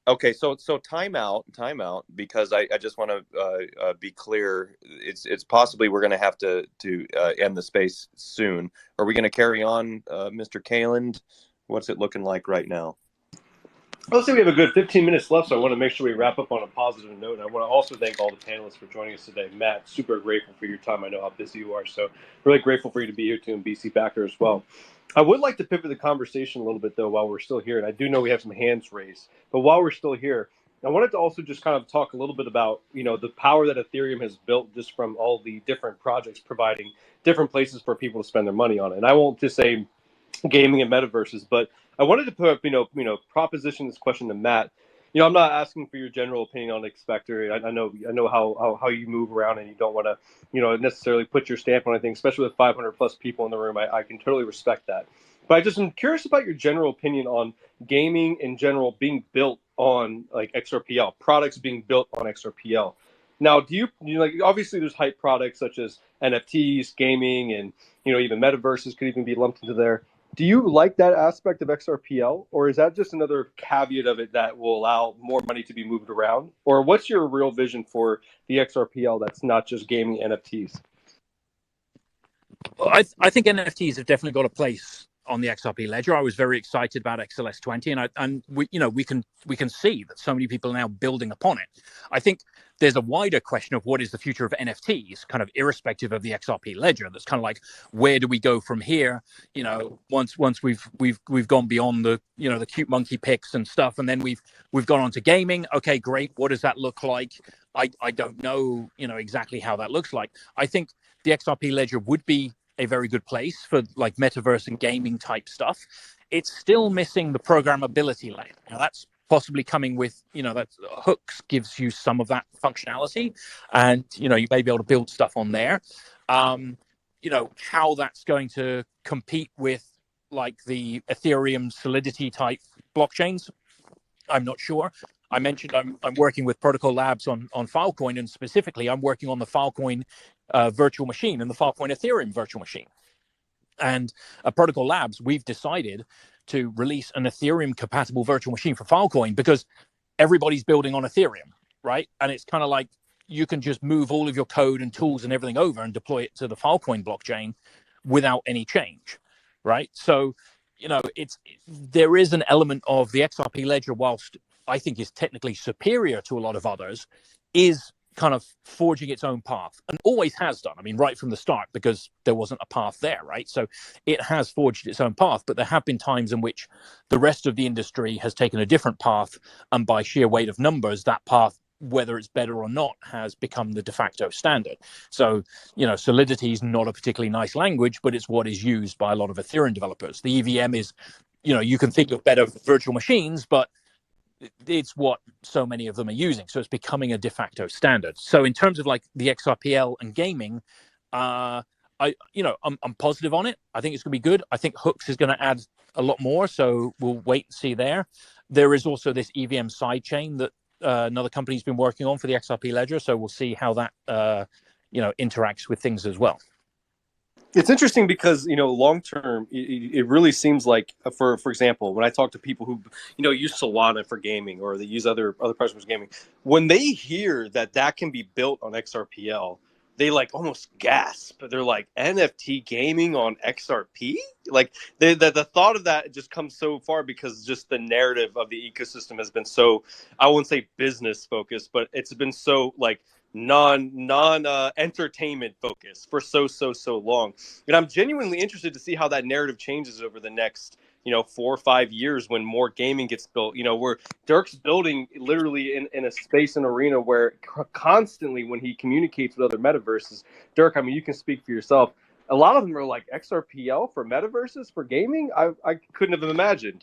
Okay, so timeout, because I just want to be clear. It's possibly we're going to have to end the space soon. Are we going to carry on, Mr. Kaland? What's it looking like right now? Let's say we have a good 15 minutes left, so I want to make sure we wrap up on a positive note. And I want to also thank all the panelists for joining us today. Matt, super grateful for your time. I know how busy you are, so really grateful for you to be here too, and BC Backer as well. I would like to pivot the conversation a little bit, though, while we're still here. And I do know we have some hands raised, but while we're still here, I wanted to also just kind of talk a little bit about, the power that Ethereum has built just from all the different projects providing different places for people to spend their money on it. And I won't just say gaming and metaverses, but I wanted to put, proposition this question to Matt. I'm not asking for your general opinion on xSPECTACULAR. I know how you move around, and you don't want to, necessarily put your stamp on anything, especially with 500 plus people in the room. I can totally respect that. But I just am curious about your general opinion on gaming in general being built on like XRPL, products being built on XRPL. Now, do you like, obviously there's hype products such as NFTs, gaming, and, even metaverses could even be lumped into there. Do you like that aspect of XRPL, or is that just another caveat of it that will allow more money to be moved around? Or what's your real vision for the XRPL that's not just gaming NFTs? Well, I think NFTs have definitely got a place on the XRP ledger. I was very excited about XLS20, and we can see that so many people are now building upon it. I think there's a wider question of what is the future of NFTs, kind of irrespective of the XRP ledger. That's kind of like, where do we go from here? Once we've gone beyond the the cute monkey pics and stuff, and then we've gone on to gaming. Okay, great. What does that look like? I don't know exactly how that looks like. I think the XRP ledger would be a very good place for like metaverse and gaming type stuff. It's still missing the programmability layer. Now that's possibly coming with, that hooks gives you some of that functionality, and you may be able to build stuff on there. How that's going to compete with like the Ethereum Solidity type blockchains, I'm not sure. I mentioned I'm working with Protocol Labs on Filecoin, and specifically I'm working on the Filecoin virtual machine and the Filecoin Ethereum virtual machine. And at Protocol Labs, we've decided to release an Ethereum compatible virtual machine for Filecoin because everybody's building on Ethereum, right? And it's kind of like you can just move all of your code and tools and everything over and deploy it to the Filecoin blockchain without any change, right? So, there is an element of the XRP ledger, whilst I think is technically superior to a lot of others, is kind of forging its own path, and always has done. I mean, right from the start, because there wasn't a path there, right? So it has forged its own path, but there have been times in which the rest of the industry has taken a different path, and by sheer weight of numbers, that path, whether it's better or not, has become the de facto standard. So, Solidity is not a particularly nice language, but it's what is used by a lot of Ethereum developers. The EVM is, you can think of better virtual machines, but it's what so many of them are using. So it's becoming a de facto standard. So in terms of like the XRPL and gaming, I'm positive on it. I think it's going to be good. I think Hooks is going to add a lot more. So we'll wait and see there. There is also this EVM sidechain that another company's been working on for the XRP ledger. So we'll see how that, interacts with things as well. It's interesting because, long term, it really seems like, for example, when I talk to people who, use Solana for gaming, or they use other projects for gaming, when they hear that can be built on XRPL, they like almost gasp. They're like, NFT gaming on XRP? Like the thought of that just comes so far because just the narrative of the ecosystem has been so, I wouldn't say business focused, but it's been so like non entertainment focus for so long. And I'm genuinely interested to see how that narrative changes over the next 4 or 5 years when more gaming gets built. Where Dirk's building literally in a space and arena where constantly when he communicates with other metaverses, Dirk, I mean, you can speak for yourself. A lot of them are like XRPL for metaverses for gaming. I couldn't have imagined,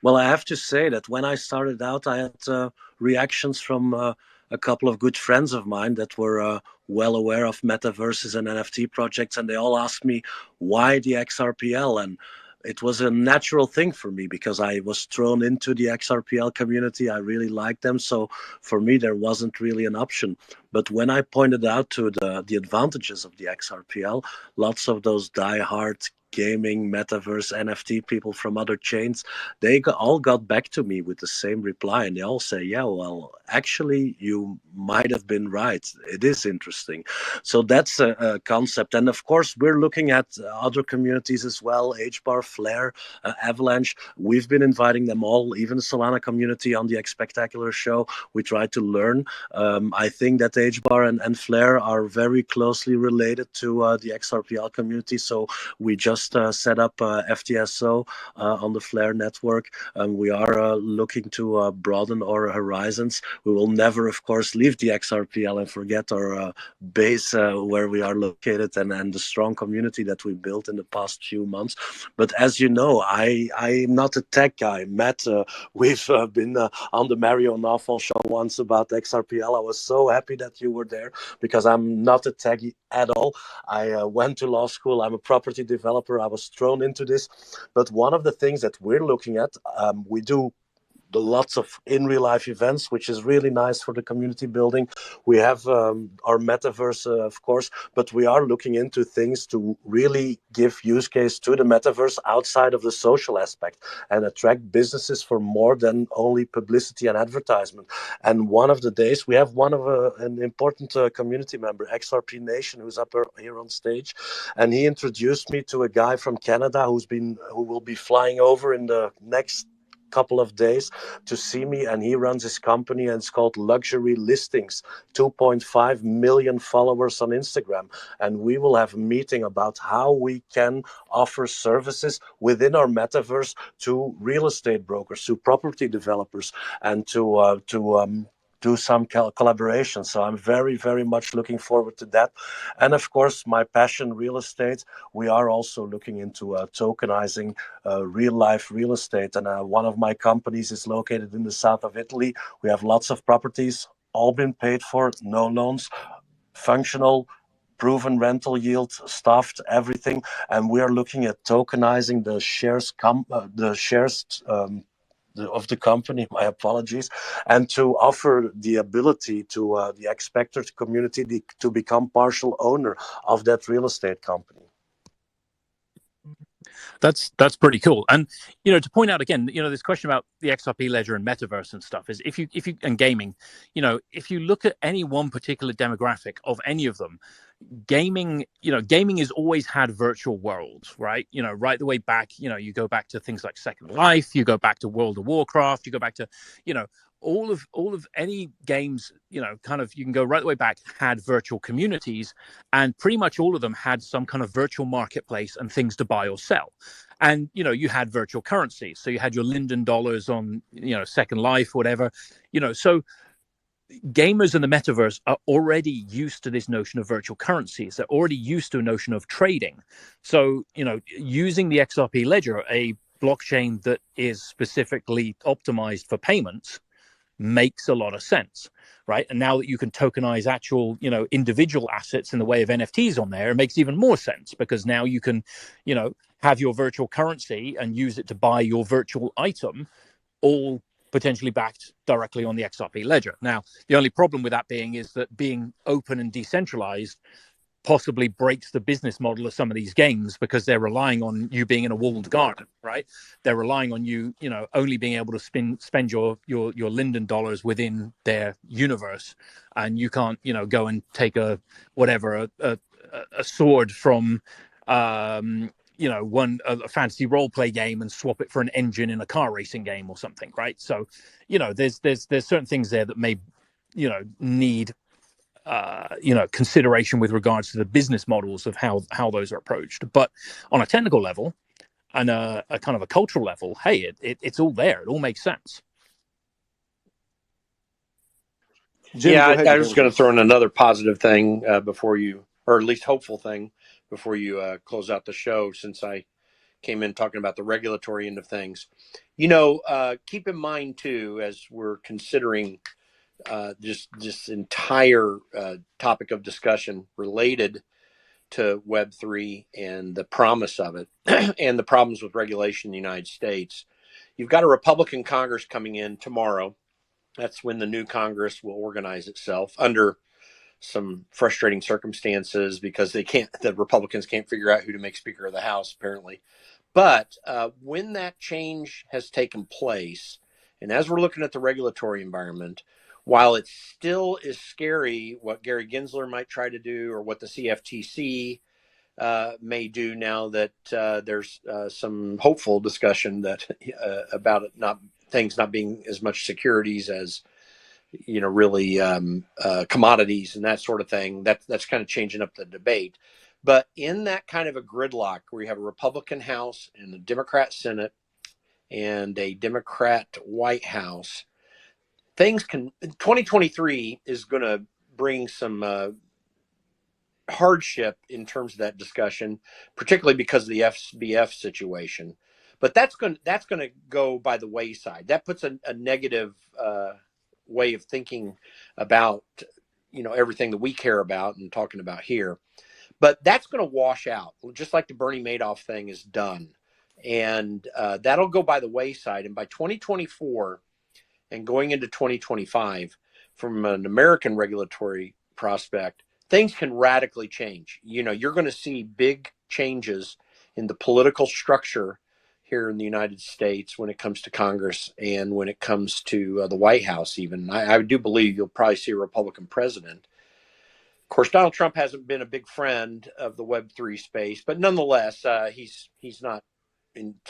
Well, I have to say that when I started out, I had reactions from a couple of good friends of mine that were well aware of metaverses and NFT projects, and they all asked me why the XRPL, and it was a natural thing for me because I was thrown into the XRPL community. I really liked them, so for me there wasn't really an option. But when I pointed out to the advantages of the XRPL, lots of those diehard gaming, metaverse, NFT people from other chains, all got back to me with the same reply, and they all say, "Yeah, well, actually, you might have been right. It is interesting." So that's a concept, and of course, we're looking at other communities as well: HBAR, Flare, Avalanche. We've been inviting them all, even the Solana community on the xSPECTACULAR show. We try to learn. I think that HBAR and Flare are very closely related to the XRPL community, so we just set up FTSO on the Flare network. We are looking to broaden our horizons. We will never, of course, leave the XRPL and forget our base where we are located and the strong community that we built in the past few months. But as you know, I'm not a tech guy. Matt, we've been on the Mario Nawfal show once about XRPL. I was so happy that you were there because I'm not a techie at all. I went to law school. I'm a property developer. I was thrown into this. But one of the things that we're looking at, we do lots of in real life events, which is really nice for the community building. We have our metaverse, of course, but we are looking into things to really give use case to the metaverse outside of the social aspect and attract businesses for more than only publicity and advertisement. And one of the days we have an important community member, XRP Nation, who's up here on stage, and he introduced me to a guy from Canada who will be flying over in the next couple of days to see me, and he runs his company and it's called Luxury Listings, 2.5 million followers on Instagram, and we will have a meeting about how we can offer services within our metaverse to real estate brokers, to property developers, and to do some collaboration. So I'm very, very much looking forward to that. And of course, my passion, real estate, we are also looking into tokenizing real life real estate. And one of my companies is located in the south of Italy. We have lots of properties, all been paid for, no loans, functional, proven rental yield, staffed, everything. And we are looking at tokenizing the shares, of the company, my apologies, and to offer the ability to the xSPECTACULAR community to become partial owner of that real estate company. That's pretty cool. And to point out again, this question about the XRP ledger and metaverse and stuff is if you and gaming, if you look at any one particular demographic of any of them, gaming has always had virtual worlds, right? Right the way back, you go back to things like Second Life, you go back to World of Warcraft, you go back to, all of any games, you can go right the way back, had virtual communities, and pretty much all of them had some kind of virtual marketplace and things to buy or sell. And, you had virtual currency. So you had your Linden dollars on, Second Life, whatever, so gamers in the metaverse are already used to this notion of virtual currencies. They're already used to a notion of trading. So, using the XRP ledger, a blockchain that is specifically optimized for payments, makes a lot of sense, right? And now that you can tokenize actual, individual assets in the way of NFTs on there, it makes even more sense because now you can, have your virtual currency and use it to buy your virtual item, all potentially backed directly on the XRP ledger. Now, the only problem with that is that being open and decentralized possibly breaks the business model of some of these games because they're relying on you being in a walled garden, right? They're relying on you, only being able to spend your Linden dollars within their universe, and you can't, go and take a sword from a fantasy role play game and swap it for an engine in a car racing game or something, right? So, there's certain things there that may, need consideration with regards to the business models of how those are approached. But on a technical level and a kind of a cultural level, hey, it's all there. It all makes sense. Jim, I was going to throw in another positive thing before you, or at least hopeful thing before you close out the show, since I came in talking about the regulatory end of things. Keep in mind too, as we're considering this entire topic of discussion related to Web3 and the promise of it and the problems with regulation in the United States. You've got a Republican Congress coming in tomorrow. That's when the new Congress will organize itself under some frustrating circumstances because the Republicans can't figure out who to make Speaker of the House, apparently. But when that change has taken place, and as we're looking at the regulatory environment, while it still is scary what Gary Gensler might try to do or what the CFTC may do now that there's some hopeful discussion that about it things not being as much securities as really commodities and that sort of thing. That's kind of changing up the debate. But in that kind of a gridlock where you have a Republican House and a Democrat Senate and a Democrat White House, 2023 is going to bring some hardship in terms of that discussion, particularly because of the FBF situation. But that's going to go by the wayside. That puts a negative way of thinking about everything that we care about and talking about here. But that's going to wash out, just like the Bernie Madoff thing is done, and that'll go by the wayside. And by 2024 and going into 2025, from an American regulatory prospect, things can radically change. You're going to see big changes in the political structure here in the United States when it comes to Congress and when it comes to the White House. Even I do believe you'll probably see a Republican president. Of course, Donald Trump hasn't been a big friend of the Web3 space, but nonetheless, he's not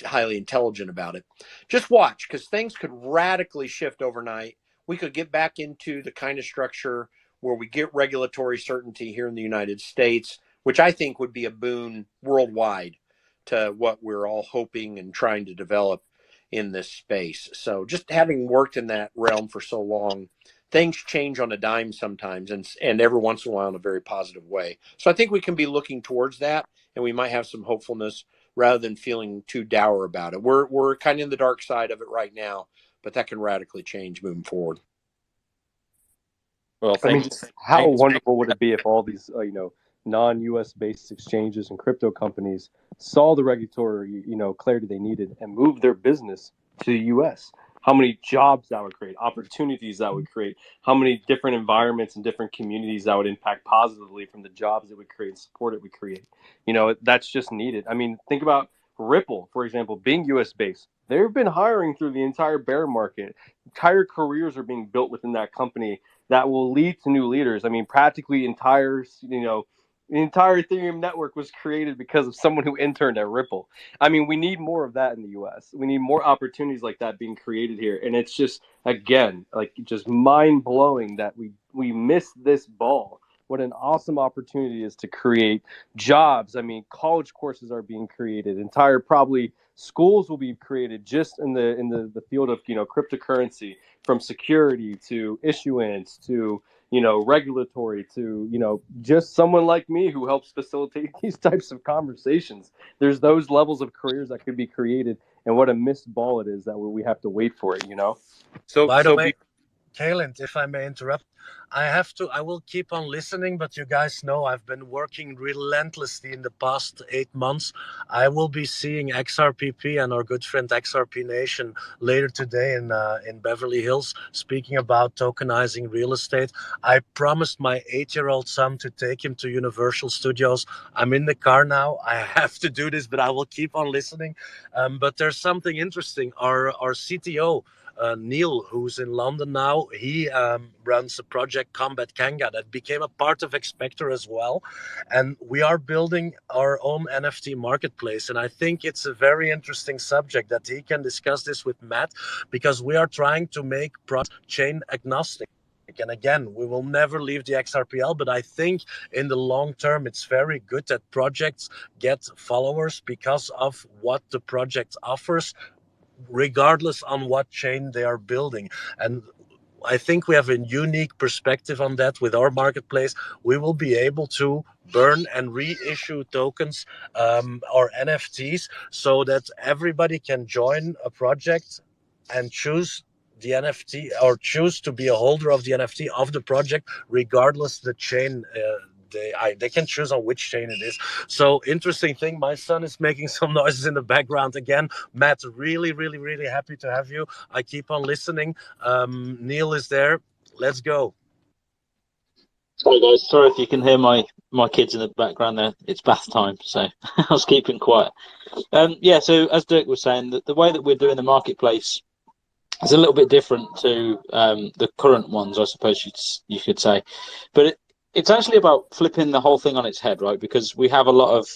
highly intelligent about it. Just watch, because things could radically shift overnight. We could get back into the kind of structure where we get regulatory certainty here in the United States, which I think would be a boon worldwide to what we're all hoping and trying to develop in this space. So just having worked in that realm for so long, things change on a dime sometimes, and every once in a while in a very positive way. So I think we can be looking towards that, and we might have some hopefulness rather than feeling too dour about it. We're kind of in the dark side of it right now, but that can radically change moving forward. Well, how wonderful would it be if all these non-U.S. based exchanges and crypto companies saw the regulatory clarity they needed and moved their business to the U.S.? How many jobs that would create, opportunities that would create, how many different environments and different communities that would impact positively from the jobs it would create and support it would create. That's just needed. Think about Ripple, for example, being U.S. based. They've been hiring through the entire bear market. Entire careers are being built within that company that will lead to new leaders. Practically the entire Ethereum network was created because of someone who interned at Ripple. We need more of that in the U.S. We need more opportunities like that being created here. And it's just, again, just mind-blowing that we missed this ball. What an awesome opportunity is to create jobs. College courses are being created. Entire probably schools will be created just in the field of cryptocurrency, from security to issuance to regulatory to just someone like me who helps facilitate these types of conversations. There's those levels of careers that could be created, and what a missed ball it is that we have to wait for it. So by the way, Kayland, if I may interrupt, I will keep on listening, but you guys know I've been working relentlessly in the past 8 months. I will be seeing XRPP and our good friend XRP Nation later today in Beverly Hills, speaking about tokenizing real estate. I promised my 8-year-old son to take him to Universal Studios. I'm in the car now. I have to do this, but I will keep on listening. But there's something interesting. Our CTO, Neil, who's in London now, he runs a project, Combat Kanga, that became a part of xSPECTACULAR as well. And we are building our own NFT marketplace. And I think it's a very interesting subject that he can discuss this with Matt, because we are trying to make products chain agnostic. And again, we will never leave the XRPL, but I think in the long term, it's very good that projects get followers because of what the project offers, regardless on what chain they are building. And I think we have a unique perspective on that with our marketplace. We will be able to burn and reissue tokens or NFTs so that everybody can join a project and choose the NFT or choose to be a holder of the NFT of the project, regardless the chain they can choose on which chain it is. So interesting thing. My son is making some noises in the background again. Matt, really, really, really happy to have you. I keep on listening. Neil is there. Let's go. Sorry guys, sorry if you can hear my kids in the background there. It's bath time, so I was keeping quiet. Yeah, so as Dirk was saying, the way that we're doing the marketplace is a little bit different to the current ones, I suppose you could say. But it's actually about flipping the whole thing on its head, right? Because we have a lot of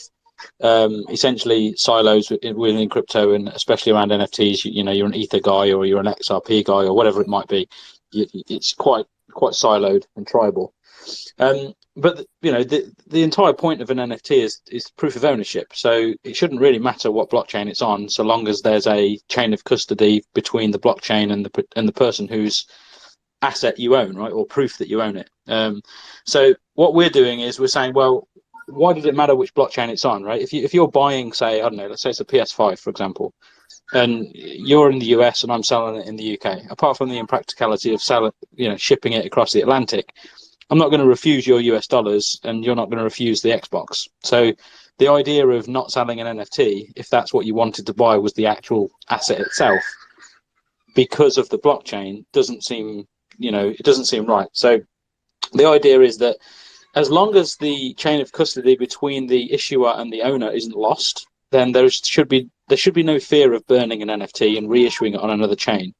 essentially silos within crypto, and especially around NFTs. You know, you're an Ether guy or you're an XRP guy or whatever it might be. It's quite siloed and tribal. But you know, the entire point of an NFT is proof of ownership. So it shouldn't really matter what blockchain it's on, so long as there's a chain of custody between the blockchain and the person whose asset you own, right, or proof that you own it. So what we're doing is we're saying, well, why does it matter which blockchain it's on, right? If you're buying, say, I don't know, let's say it's a PS5, for example, and you're in the US and I'm selling it in the UK. Apart from the impracticality of shipping it across the Atlantic, I'm not going to refuse your US dollars and you're not going to refuse the Xbox. So the idea of not selling an NFT, if that's what you wanted to buy, was the actual asset itself, because of the blockchain, doesn't seem right. So the idea is that as long as the chain of custody between the issuer and the owner isn't lost, then there should be no fear of burning an NFT and reissuing it on another chain.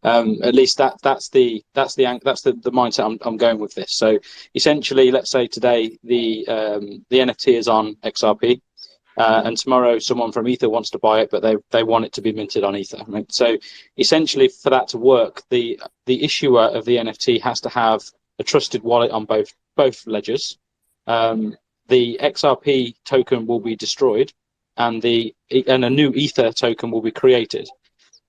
At least that's the mindset I'm going with this. So essentially, let's say today the NFT is on XRP, and tomorrow someone from Ether wants to buy it, but they want it to be minted on Ether. Right? So essentially, for that to work, the issuer of the NFT has to have a trusted wallet on both ledgers. The XRP token will be destroyed, and a new Ether token will be created.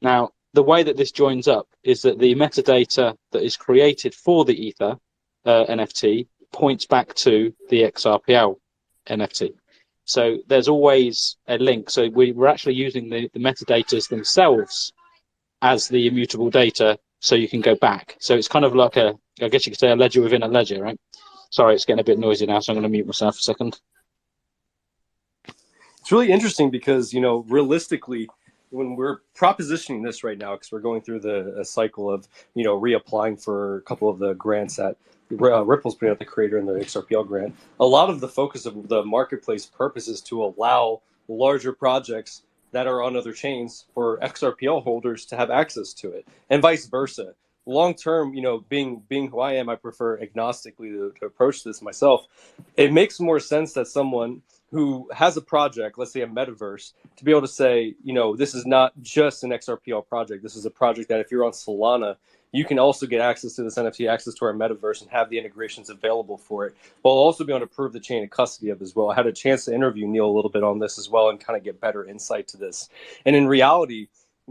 Now, the way that this joins up is that the metadata that is created for the Ether NFT points back to the XRPL NFT. So there's always a link. So we're actually using the metadatas themselves as the immutable data, so you can go back. So it's kind of like I guess you could say a ledger within a ledger, right? Sorry, it's getting a bit noisy now, so I'm going to mute myself a second. It's really interesting because, realistically, when we're propositioning this right now, because we're going through a cycle of, reapplying for a couple of the grants that Ripple's putting out, the creator and the XRPL grant, a lot of the focus of the marketplace purpose is to allow larger projects that are on other chains for XRPL holders to have access to it, and vice versa. Long term, being who I am, I prefer agnostically to approach this myself. It makes more sense that someone who has a project, let's say a metaverse, to be able to say, this is not just an XRPL project. This is a project that if you're on Solana, you can also get access to this NFT, access to our metaverse, and have the integrations available for it, while also be able to prove the chain of custody of as well. I had a chance to interview Neil a little bit on this as well and kind of get better insight to this. And in reality,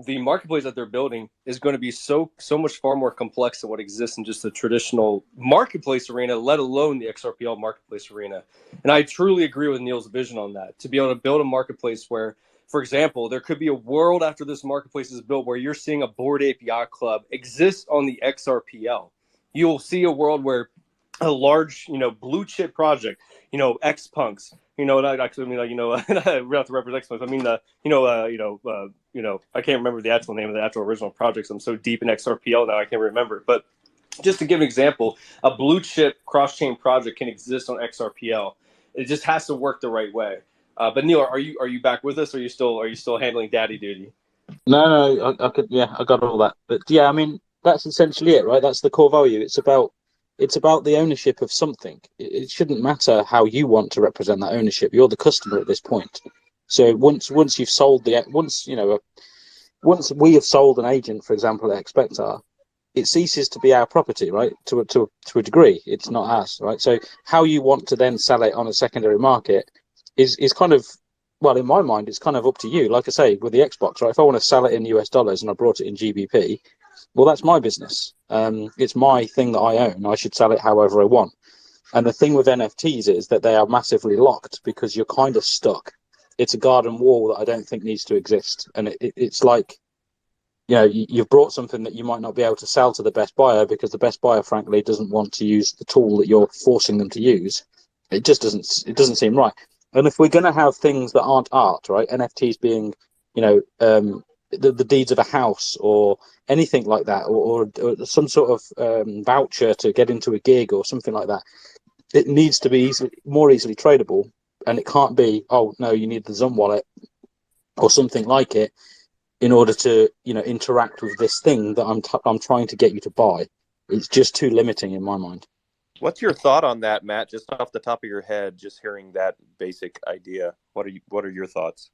the marketplace that they're building is going to be so much far more complex than what exists in just the traditional marketplace arena, let alone the XRPL marketplace arena. And I truly agree with Neil's vision on that, to be able to build a marketplace where, for example, there could be a world after this marketplace is built where you're seeing a Bored Ape Yacht Club exist on the XRPL. You'll see a world where a large, blue chip project, X Punks, not actually, we have to represent X Punks. I mean, I can't remember the actual name of the actual original projects. I'm so deep in XRPL now, I can't remember. But just to give an example, a blue chip cross chain project can exist on XRPL. It just has to work the right way. But Neil, are you back with us? Or are you still handling daddy duty? No, I got all that. But yeah, I mean, that's essentially it, right? That's the core value. It's about the ownership of something. It shouldn't matter how you want to represent that ownership. You're the customer at this point. So once you've sold once we have sold an agent, for example, at xSPECTACULAR, it ceases to be our property, right? To a degree, it's not ours, right? So how you want to then sell it on a secondary market is kind of, well, in my mind, it's kind of up to you. Like I say, with the Xbox, right? If I want to sell it in US dollars and I brought it in GBP, well, that's my business. It's my thing that I own. I should sell it however I want. And the thing with NFTs is that they are massively locked because you're kind of stuck. It's a garden wall that I don't think needs to exist. And it's like, you've brought something that you might not be able to sell to the best buyer because the best buyer, frankly, doesn't want to use the tool that you're forcing them to use. It just doesn't seem right. And if we're going to have things that aren't art, right? NFTs being, the deeds of a house or anything like that, or some sort of voucher to get into a gig or something like that. it needs to be more easily tradable, and it can't be, oh no, you need the Zum wallet or something like it in order to, interact with this thing that I'm trying to get you to buy. It's just too limiting in my mind. What's your thought on that, Matt? Just off the top of your head, just hearing that basic idea, what are your thoughts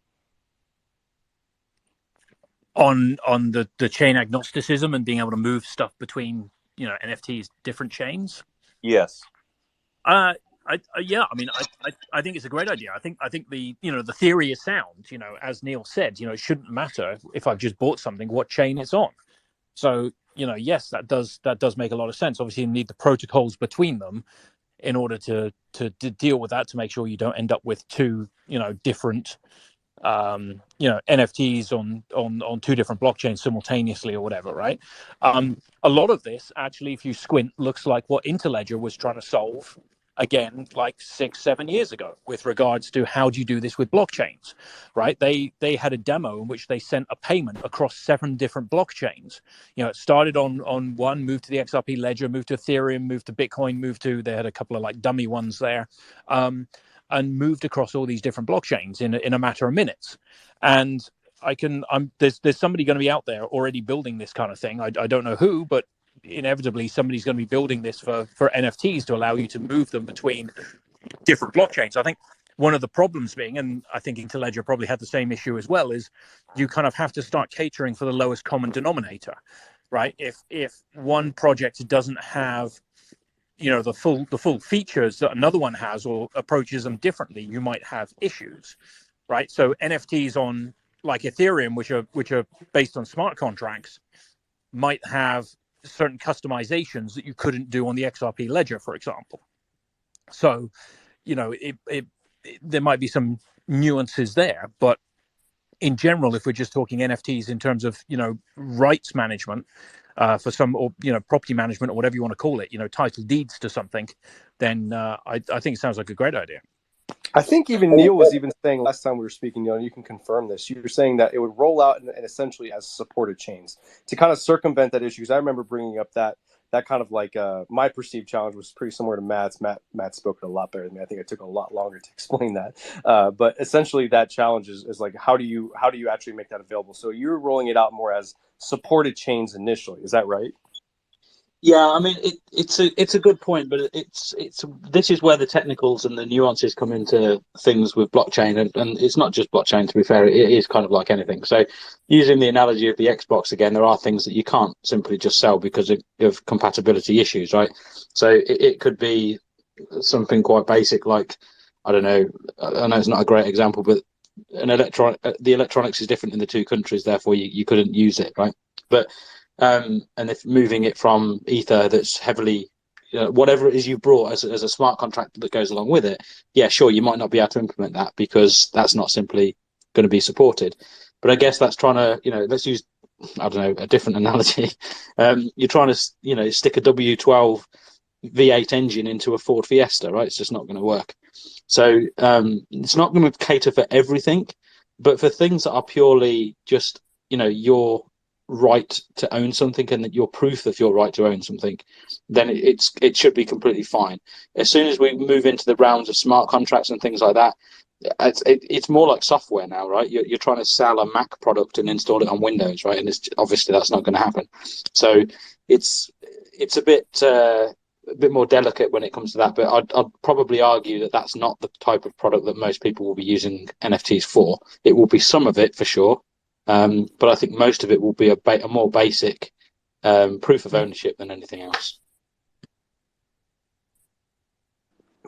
on the chain agnosticism and being able to move stuff between NFTs, different chains? Yes. Yeah, I mean, I think it's a great idea. I think the the theory is sound. As Neil said, it shouldn't matter if I've just bought something what chain it's on. So yes, that does make a lot of sense. Obviously, you need the protocols between them in order to deal with that, to make sure you don't end up with two different NFTs on two different blockchains simultaneously or whatever, right? A lot of this actually, if you squint, looks like what Interledger was trying to solve again like 6-7 years ago with regards to how do you do this with blockchains, right? They had a demo in which they sent a payment across 7 different blockchains. It started on one, moved to the XRP ledger, moved to Ethereum, moved to Bitcoin, they had a couple of like dummy ones there, and moved across all these different blockchains in a matter of minutes. And there's somebody going to be out there already building this kind of thing. I don't know who, but inevitably somebody's going to be building this for NFTs to allow you to move them between different blockchains. I think one of the problems being, and I think Interledger probably had the same issue as well, is you kind of have to start catering for the lowest common denominator, right? If one project doesn't have the full features that another one has or approaches them differently, you might have issues, right? So NFTs on like Ethereum, which are based on smart contracts, might have certain customizations that you couldn't do on the XRP ledger, for example. So, there might be some nuances there, but in general, if we're just talking NFTs in terms of rights management for some, or property management or whatever you want to call it, title deeds to something, then I think it sounds like a great idea. I think even Neil was even saying last time we were speaking, Neil, and you can confirm this. You were saying that it would roll out and essentially as supported chains to kind of circumvent that issue. Because I remember bringing up that kind of like my perceived challenge was pretty similar to Matt's. Matt spoke it a lot better than me. I think it took a lot longer to explain that. But essentially, that challenge is like how do you actually make that available? So you're rolling it out more as supported chains initially. Is that right? Yeah, I mean it's a good point, but this is where the technicals and the nuances come into things with blockchain, and it's not just blockchain. To be fair, it is kind of like anything. So, using the analogy of the Xbox again, there are things that you can't simply just sell because of compatibility issues, right? So it could be something quite basic, like I don't know. I know it's not a great example, but the electronics is different in the two countries, therefore you couldn't use it, right? But and if moving it from Ether that's heavily, whatever it is you brought as a smart contract that goes along with it, yeah, sure, you might not be able to implement that because that's not simply going to be supported. But I guess that's trying to, let's use, I don't know, a different analogy. You're trying to, stick a W12 V8 engine into a Ford Fiesta, right? It's just not going to work. So it's not going to cater for everything, but for things that are purely just, your right to own something and that your proof of your right to own something, then it should be completely fine. As soon as we move into the realms of smart contracts and things like that, it's more like software now, right? You're trying to sell a Mac product and install it on Windows, right? And obviously that's not going to happen. So it's a bit more delicate when it comes to that, but I'd probably argue that that's not the type of product that most people will be using NFTs for. It will be some of it for sure, but I think most of it will be a more basic proof of ownership than anything else.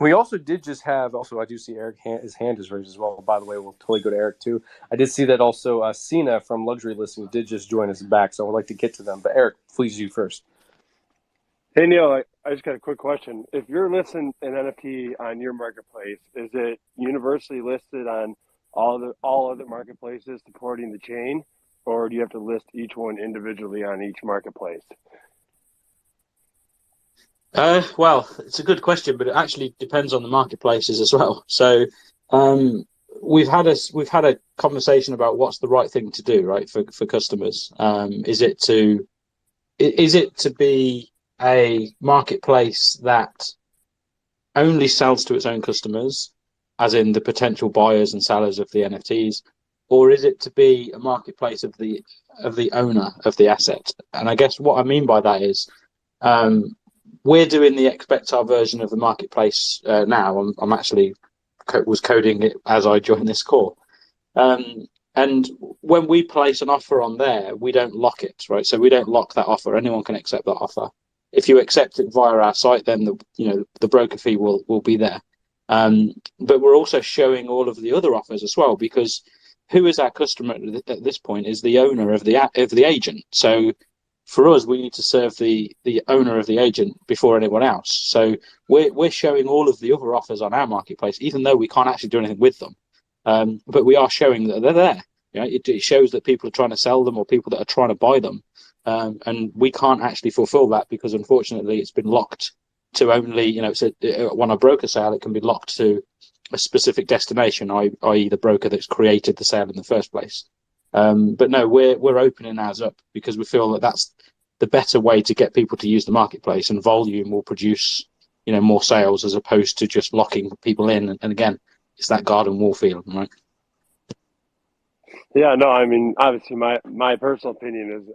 We also did just have, I do see Eric, his hand is raised as well. By the way, we'll totally go to Eric too. I did see that also Sina from Luxury Listing did just join us back, so I would like to get to them. But Eric, please, you first. Hey, Neil, I just got a quick question. If you're listing an NFT on your marketplace, is it universally listed on all other marketplaces supporting the chain, or do you have to list each one individually on each marketplace? Well, it's a good question, but it actually depends on the marketplaces as well. So we've had a conversation about what's the right thing to do, right, for customers. Is it to be a marketplace that only sells to its own customers, as in the potential buyers and sellers of the NFTs, or is it to be a marketplace of the owner of the asset? And I guess what I mean by that is, we're doing the xSPECTACULAR version of the marketplace now. I'm actually was coding it as I joined this call. And when we place an offer on there, we don't lock it, right? So we don't lock that offer. Anyone can accept that offer. If you accept it via our site, then the broker fee will be there. But we're also showing all of the other offers as well, because who is our customer at this point is the owner of the agent. So for us, we need to serve the owner of the agent before anyone else. So we're showing all of the other offers on our marketplace, even though we can't actually do anything with them. But we are showing that they're there. It shows that people are trying to sell them or people that are trying to buy them. And we can't actually fulfill that because, unfortunately, it's been locked to only, when a broker sale, it can be locked to a specific destination, i.e. the broker that's created the sale in the first place. But no, we're opening ours up because we feel that that's the better way to get people to use the marketplace, and volume will produce, more sales as opposed to just locking people in. And again, it's that garden wall feeling, right? Yeah, no, I mean, obviously, my personal opinion is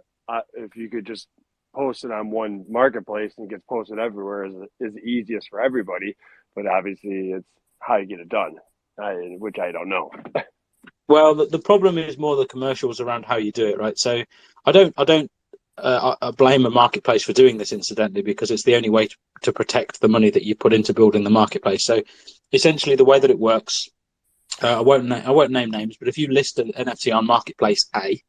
if you could just post it on one marketplace and it gets posted everywhere is easiest for everybody. But obviously, it's how you get it done, which I don't know. Well, the problem is more the commercials around how you do it, right? So I don't blame a marketplace for doing this, incidentally, because it's the only way to protect the money that you put into building the marketplace. So essentially, the way that it works, I won't name names, but if you list an NFT on Marketplace A,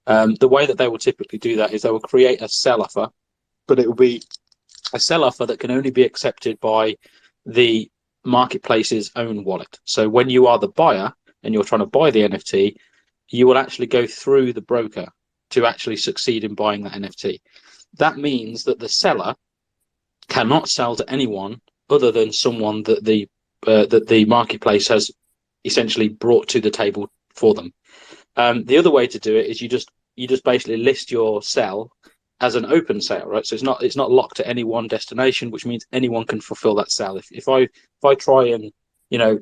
the way that they will typically do that is they will create a sell offer, but it will be a sell offer that can only be accepted by the marketplace's own wallet. So when you are the buyer and you're trying to buy the NFT, you will actually go through the broker to actually succeed in buying that NFT. That means that the seller cannot sell to anyone other than someone that the marketplace has essentially brought to the table for them. The other way to do it is you just basically list your sell as an open sale, right? So it's not locked to any one destination, which means anyone can fulfill that sale. If I try and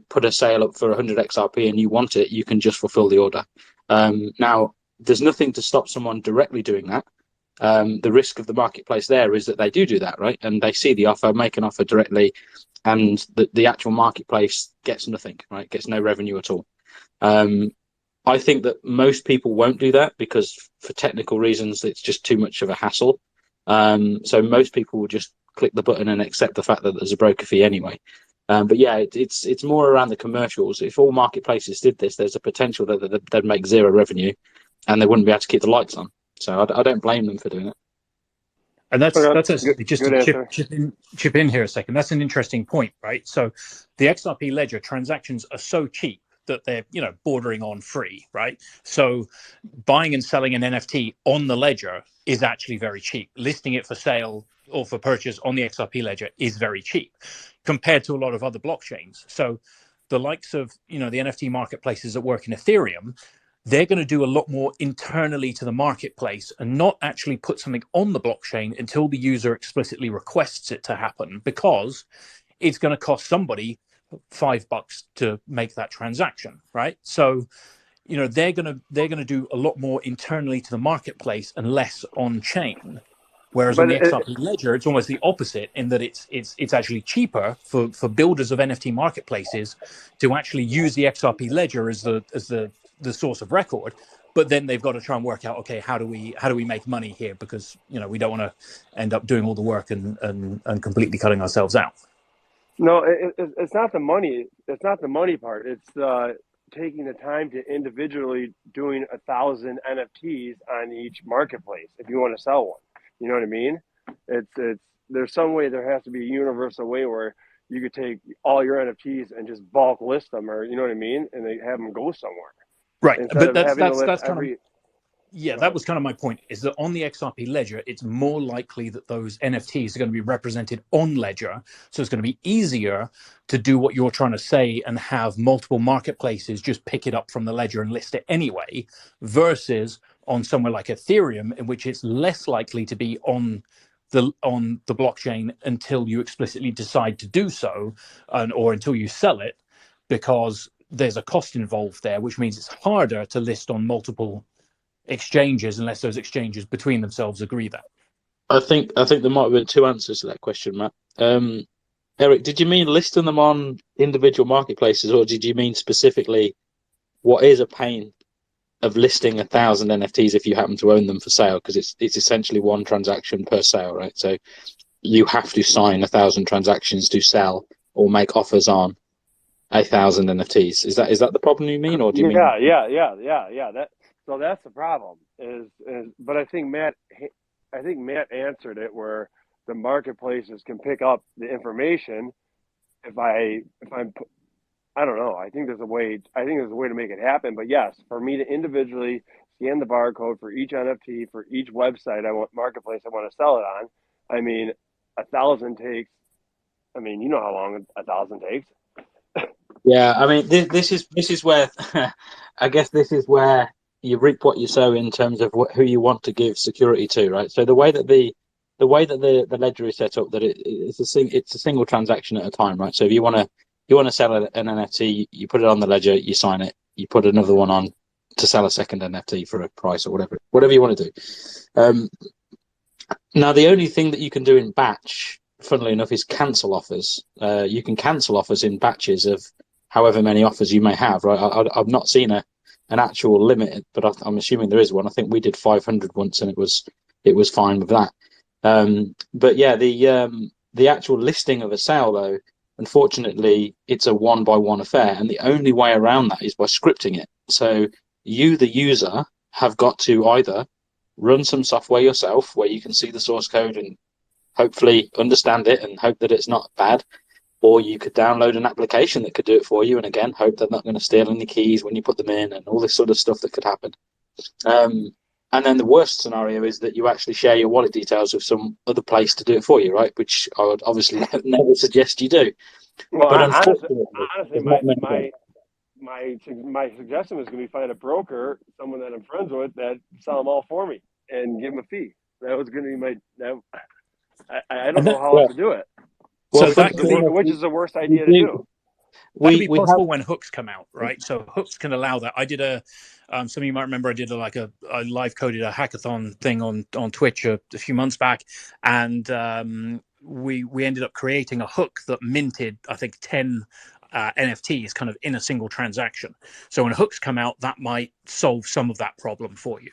put a sale up for 100 XRP and you want it, you can just fulfill the order. Now there's nothing to stop someone directly doing that. The risk of the marketplace there is that they do that, right? And they see the offer, make an offer directly, and the actual marketplace gets nothing, right? Gets no revenue at all. I think that most people won't do that because for technical reasons, it's just too much of a hassle. So most people will just click the button and accept the fact that there's a broker fee anyway. But yeah, it's more around the commercials. If all marketplaces did this, there's a potential that they'd make zero revenue and they wouldn't be able to keep the lights on. So I don't blame them for doing it. And that's Good, just good to answer. chip in here a second. That's an interesting point, right? So the XRP ledger transactions are so cheap that they're bordering on free, right? So buying and selling an NFT on the ledger is actually very cheap. Listing it for sale or for purchase on the XRP ledger is very cheap compared to a lot of other blockchains. So the likes of the NFT marketplaces that work in Ethereum, they're going to do a lot more internally to the marketplace and not actually put something on the blockchain until the user explicitly requests it to happen, because it's going to cost somebody $5 to make that transaction, right? So they're going to do a lot more internally to the marketplace and less on chain. Whereas on But the XRP ledger, it's almost the opposite in that it's actually cheaper for builders of NFT marketplaces to actually use the XRP ledger as the source of record. But then they've got to try and work out, okay, how do we make money here? Because we don't want to end up doing all the work and completely cutting ourselves out. no, it's not the money. It's not the money part. It's taking the time to individually doing 1,000 NFTs on each marketplace if you want to sell one. You know what I mean? It's there's some way, there has to be a universal way where you could take all your NFTs and just bulk list them, or you know what I mean, and they have them go somewhere Right, instead but of that's having to list kind of every. yeah, Go that ahead. was kind of my point, is that on the XRP ledger, it's more likely that those NFTs are going to be represented on ledger. So it's going to be easier to do what you're trying to say and have multiple marketplaces just pick it up from the ledger and list it anyway, versus on somewhere like Ethereum, in which it's less likely to be on the blockchain until you explicitly decide to do so, or until you sell it, because there's a cost involved there, which means it's harder to list on multiple exchanges unless those exchanges between themselves agree that. I think there might have been two answers to that question, Matt. Eric, did you mean listing them on individual marketplaces, or did you mean specifically what is a pain of listing 1,000 NFTs if you happen to own them for sale? Because it's essentially one transaction per sale, right? So you have to sign 1,000 transactions to sell or make offers on 1,000 NFTs. Is that the problem you mean, or do you mean? Yeah. That's the problem. But I think Matt answered it, where the marketplaces can pick up the information. I don't know. I think there's a way to make it happen. But yes, for me to individually scan the barcode for each NFT for each website marketplace I want to sell it on. I mean, 1,000 takes. I mean, you know how long 1,000 takes. Yeah, I mean, this is where I guess this is where you reap what you sow in terms of who you want to give security to, right? So the way that the ledger is set up, that it's a single transaction at a time, right? So if you want to sell an NFT, you put it on the ledger, you sign it, you put another one on to sell a second NFT for a price or whatever you want to do. Now, the only thing that you can do in batch, funnily enough, is cancel offers. You can cancel offers in batches of however many offers you may have, right? I've not seen an actual limit, but I'm assuming there is one. I think we did 500 once, and it was fine with that. But yeah, the actual listing of a sale, though, unfortunately, it's a one-by-one affair, and the only way around that is by scripting it. So you, the user, have got to either run some software yourself where you can see the source code and hopefully understand it and hope that it's not bad, or you could download an application that could do it for you, and again, hope they're not going to steal any keys when you put them in and all this sort of stuff that could happen. And then the worst scenario is that you actually share your wallet details with some other place to do it for you, right? Which I would obviously never suggest you do. Well, But honestly, my suggestion was going to be find a broker, someone that I'm friends with, that sell them all for me and give them a fee. That was going to be I don't know how else to do it. Well, which is the worst idea to do. That could be possible when hooks come out, right? So hooks can allow that. I did some of you might remember I did I live coded a hackathon thing on Twitch a few months back, and we ended up creating a hook that minted, I think, 10 NFTs kind of in a single transaction. So when hooks come out, that might solve some of that problem for you.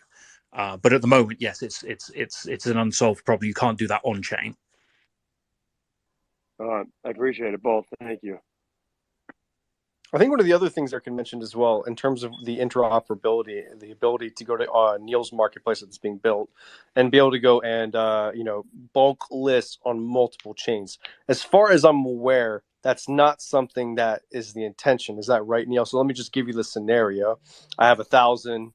But at the moment, yes, it's an unsolved problem. You can't do that on chain. I appreciate it both. Thank you. I think one of the other things Eric mentioned as well, in terms of the interoperability, the ability to go to Neil's marketplace that's being built and be able to go and bulk list on multiple chains. As far as I'm aware, that's not something that is the intention. Is that right, Neil? So let me just give you the scenario. I have 1,000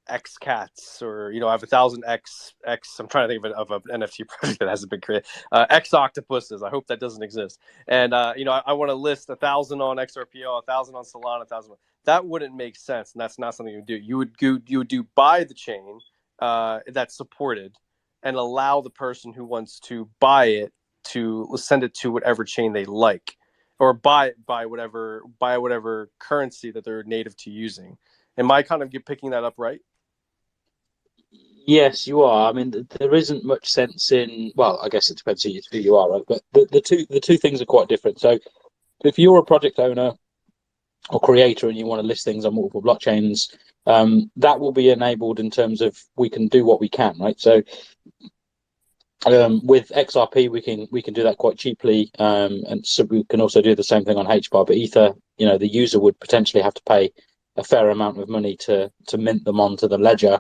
X cats, or I have 1,000 X. I'm trying to think of an NFT project that hasn't been created. X octopuses. I hope that doesn't exist. And I want to list 1,000 on XRPO, 1,000 on Solana, 1,000. That wouldn't make sense, and that's not something you would do. You would do buy the chain that's supported, and allow the person who wants to buy it to send it to whatever chain they like, or buy whatever currency that they're native to using. Am I kind of picking that up right? Yes, you are. I mean, there isn't much sense in. Well, I guess it depends who you are, right? But the two things are quite different. So, if you're a project owner or creator and you want to list things on multiple blockchains, that will be enabled in terms of we can do what we can, right? So, with XRP, we can do that quite cheaply, and so we can also do the same thing on HBAR. But Ether, the user would potentially have to pay a fair amount of money to mint them onto the ledger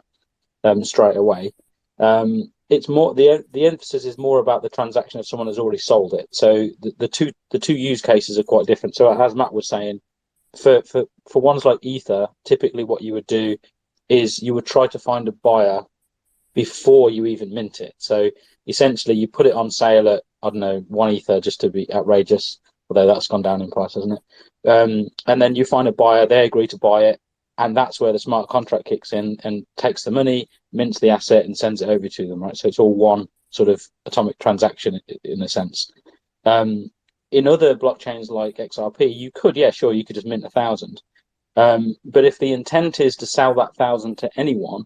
straight away. It's more the emphasis is more about the transaction if someone has already sold it. So the two use cases are quite different. So as Matt was saying, for ones like Ether, typically what you would do is you would try to find a buyer before you even mint it. So essentially you put it on sale at, I don't know, 1 Ether, just to be outrageous, although that's gone down in price, hasn't it? And then you find a buyer, they agree to buy it, and that's where the smart contract kicks in and takes the money, mints the asset, and sends it over to them, right? So it's all sort of atomic transaction in a sense. In other blockchains like XRP, you could, yeah, sure, you could just mint 1,000. But if the intent is to sell that 1,000 to anyone,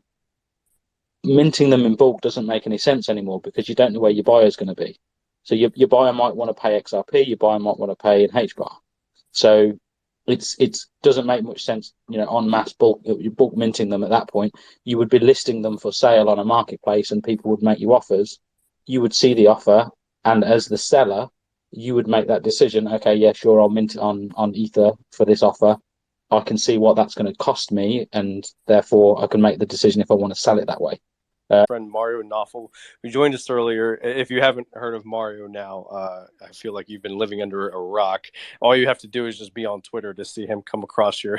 minting them in bulk doesn't make any sense anymore because you don't know where your buyer is going to be. So your buyer might want to pay XRP, your buyer might want to pay in HBAR. So it doesn't make much sense, en masse bulk minting them at that point. You would be listing them for sale on a marketplace, and people would make you offers. You would see the offer, and as the seller, you would make that decision. Okay, yeah, sure, I'll mint it on Ether for this offer. I can see what that's going to cost me, and therefore I can make the decision if I want to sell it that way. Friend Mario Knopfel, who joined us earlier. If you haven't heard of Mario now, I feel like you've been living under a rock. All you have to do is just be on Twitter to see him come across your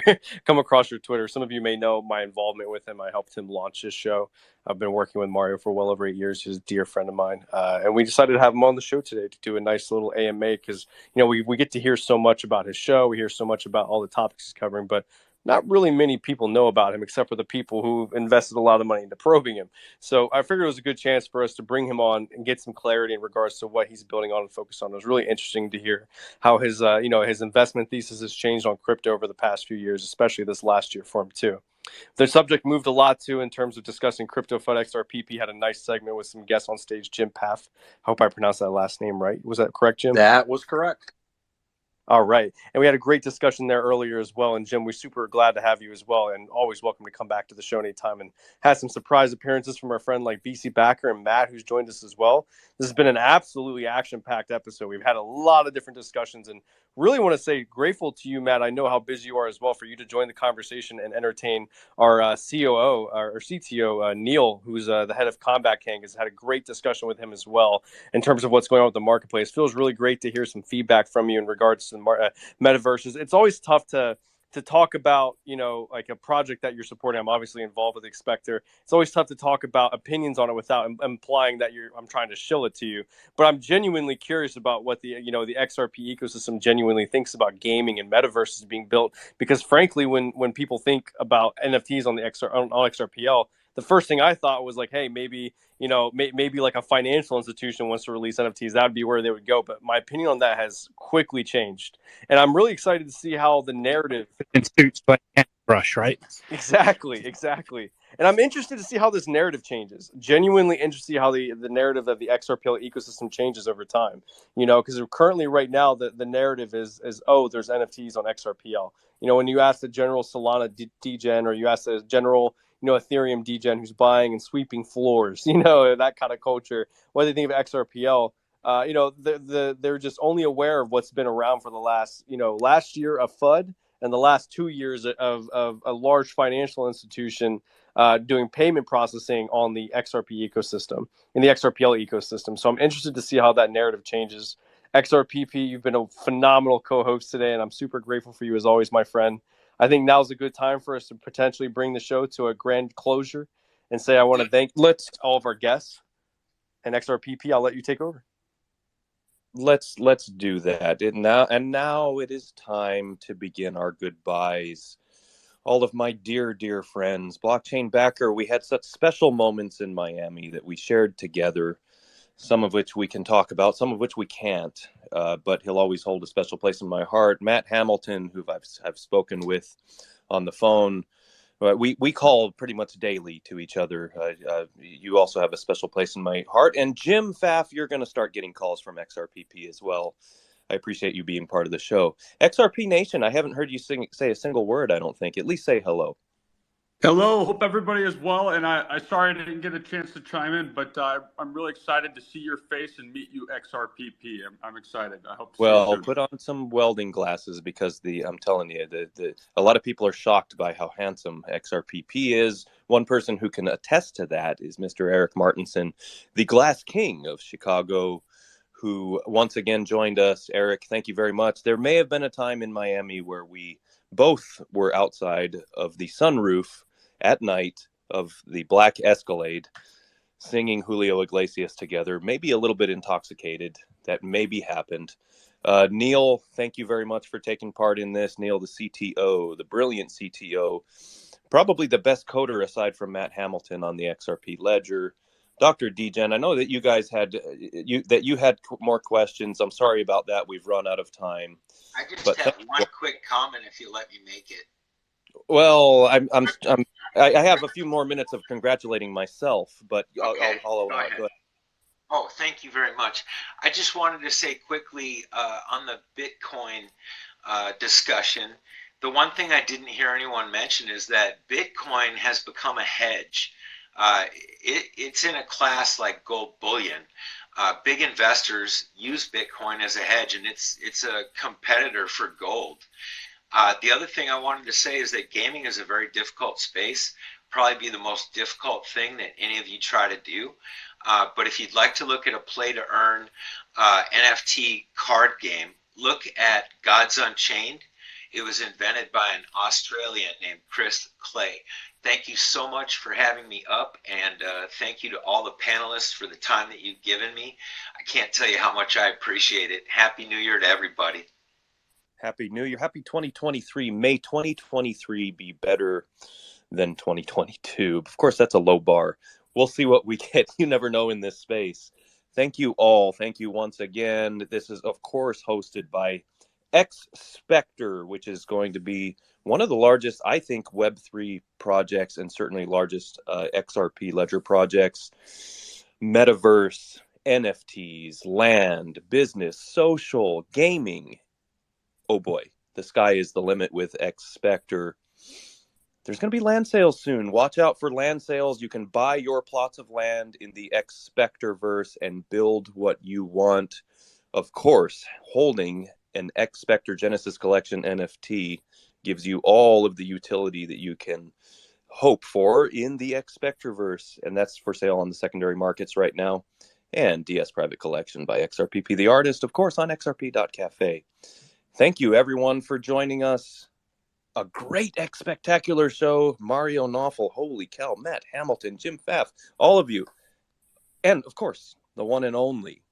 Twitter. Some of you may know my involvement with him. I helped him launch his show. I've been working with Mario for well over 8 years. He's a dear friend of mine, and we decided to have him on the show today to do a nice little AMA because we get to hear so much about his show. We hear so much about all the topics he's covering, but not really many people know about him except for the people who invested a lot of money into probing him. So I figured it was a good chance for us to bring him on and get some clarity in regards to what he's building on and focus on. It was really interesting to hear how his investment thesis has changed on crypto over the past few years, especially this last year for him too. The subject moved a lot too in terms of discussing crypto. FUD XRP had a nice segment with some guests on stage. Jim Paff. I hope I pronounced that last name right. Was that correct, Jim? That was correct. All right. And we had a great discussion there earlier as well. And Jim, we're super glad to have you as well. And always welcome to come back to the show anytime, and had some surprise appearances from our friend like BC Backer and Matt, who's joined us as well. This has been an absolutely action-packed episode. We've had a lot of different discussions, and really want to say grateful to you, Matt. I know how busy you are as well, for you to join the conversation and entertain our COO, our CTO, Neil, who's the head of Combat King. Has had a great discussion with him as well in terms of what's going on with the marketplace. Feels really great to hear some feedback from you in regards to the metaverses. It's always tough to talk about, like a project that you're supporting. I'm obviously involved with xSPECTACULAR. It's always tough to talk about opinions on it without implying that I'm trying to shill it to you. But I'm genuinely curious about what the XRP ecosystem genuinely thinks about gaming and metaverses being built. Because frankly, when people think about NFTs on XRPL, the first thing I thought was like, hey, maybe like a financial institution wants to release NFTs. That would be where they would go. But my opinion on that has quickly changed. And I'm really excited to see how the narrative in suits by brush, right? Exactly. And I'm interested to see how this narrative changes. Genuinely interested to see how the narrative of the XRPL ecosystem changes over time. Because currently right now the narrative is there's NFTs on XRPL. When you ask the general Solana degen, or you ask the general Ethereum degen who's buying and sweeping floors, that kind of culture, what they think of XRPL, they're just only aware of what's been around for the last year of FUD and the last 2 years of a large financial institution doing payment processing on the XRP ecosystem, in the XRPL ecosystem. So I'm interested to see how that narrative changes. XRPP, you've been a phenomenal co-host today, and I'm super grateful for you as always, my friend. I think now's a good time for us to potentially bring the show to a grand closure and say I want to thank all of our guests. And XRPP, I'll let you take over. Let's do that. Now it is time to begin our goodbyes. All of my dear friends, Blockchain Backer, we had such special moments in Miami that we shared together, some of which we can talk about, some of which we can't, but he'll always hold a special place in my heart. Matt Hamilton, who I've spoken with on the phone, we call pretty much daily to each other. You also have a special place in my heart. And Jim Pfaff, you're going to start getting calls from XRPP as well. I appreciate you being part of the show. XRP Nation, I haven't heard you say a single word, I don't think. At least say hello. Hello, hope everybody is well. And I sorry I didn't get a chance to chime in, but I'm really excited to see your face and meet you, XRPP. I'm excited. I hope to see you soon. Put on some welding glasses, because I'm telling you, a lot of people are shocked by how handsome XRPP is. One person who can attest to that is Mr. Eric Martinson, the Glass King of Chicago, who once again joined us. Eric, thank you very much. There may have been a time in Miami where we both were outside of the sunroof at night of the Black Escalade, singing Julio Iglesias together, maybe a little bit intoxicated. That maybe happened. Neil, thank you very much for taking part in this. Neil, the CTO, the brilliant CTO, probably the best coder aside from Matt Hamilton on the XRP Ledger. Dr. Degen, I know that you guys had you had more questions. I'm sorry about that. We've run out of time. I just But have one quick comment, if you let me make it. well, I have a few more minutes of congratulating myself, but Okay, I'll go allow it. ahead. Go ahead. Oh, thank you very much. I just wanted to say quickly on the Bitcoin discussion, the one thing I didn't hear anyone mention is that Bitcoin has become a hedge. It's in a class like gold bullion. Big investors use Bitcoin as a hedge, and it's a competitor for gold. The other thing I wanted to say is that gaming is a very difficult space, probably be the most difficult thing that any of you try to do. But if you'd like to look at a play to earn NFT card game, look at Gods Unchained. It was invented by an Australian named Chris Clay. Thank you so much for having me up, and thank you to all the panelists for the time that you've given me. I can't tell you how much I appreciate it. Happy New Year to everybody. Happy New Year. Happy 2023. May 2023 be better than 2022. Of course, that's a low bar. We'll see what we get. You never know in this space. Thank you all. Thank you once again. This is, of course, hosted by xSPECTACULAR, which is going to be one of the largest, I think, Web3 projects and certainly largest XRP ledger projects. Metaverse, NFTs, land, business, social, gaming. Oh boy, the sky is the limit with xSPECTACULAR. There's going to be land sales soon. Watch out for land sales. You can buy your plots of land in the xSPECTACULAR-verse and build what you want. Of course, holding an xSPECTACULAR Genesis Collection NFT gives you all of the utility that you can hope for in the xSPECTACULAR-verse, and that's for sale on the secondary markets right now. And DS Private Collection by XRPP the artist, of course, on xrp.cafe. Thank you, everyone, for joining us. A great xSPECTACULAR show. Mario Knopfel, holy cow, Matt Hamilton, Jim Pfaff, all of you. And, of course, the one and only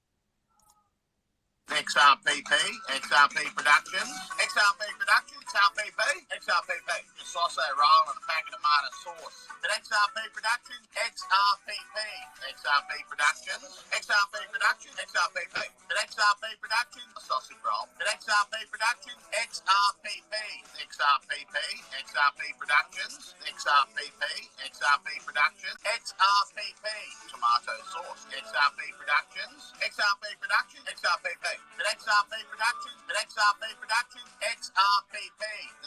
XRPP, XRP Productions, XRPP, XRPP. Just also roll and a packet of tomato sauce. At XRP Productions, XRPP, XRP Productions, XRP Productions, XRPP. At XRP Productions, a sausage roll. At XRP Productions, XRPP, XRPP, XRP Productions, XRPP, XRP Productions, XRPP, tomato sauce. XRP Productions, XRP Productions, XRPP. At XRP Productions, at XRP Productions, XRPP,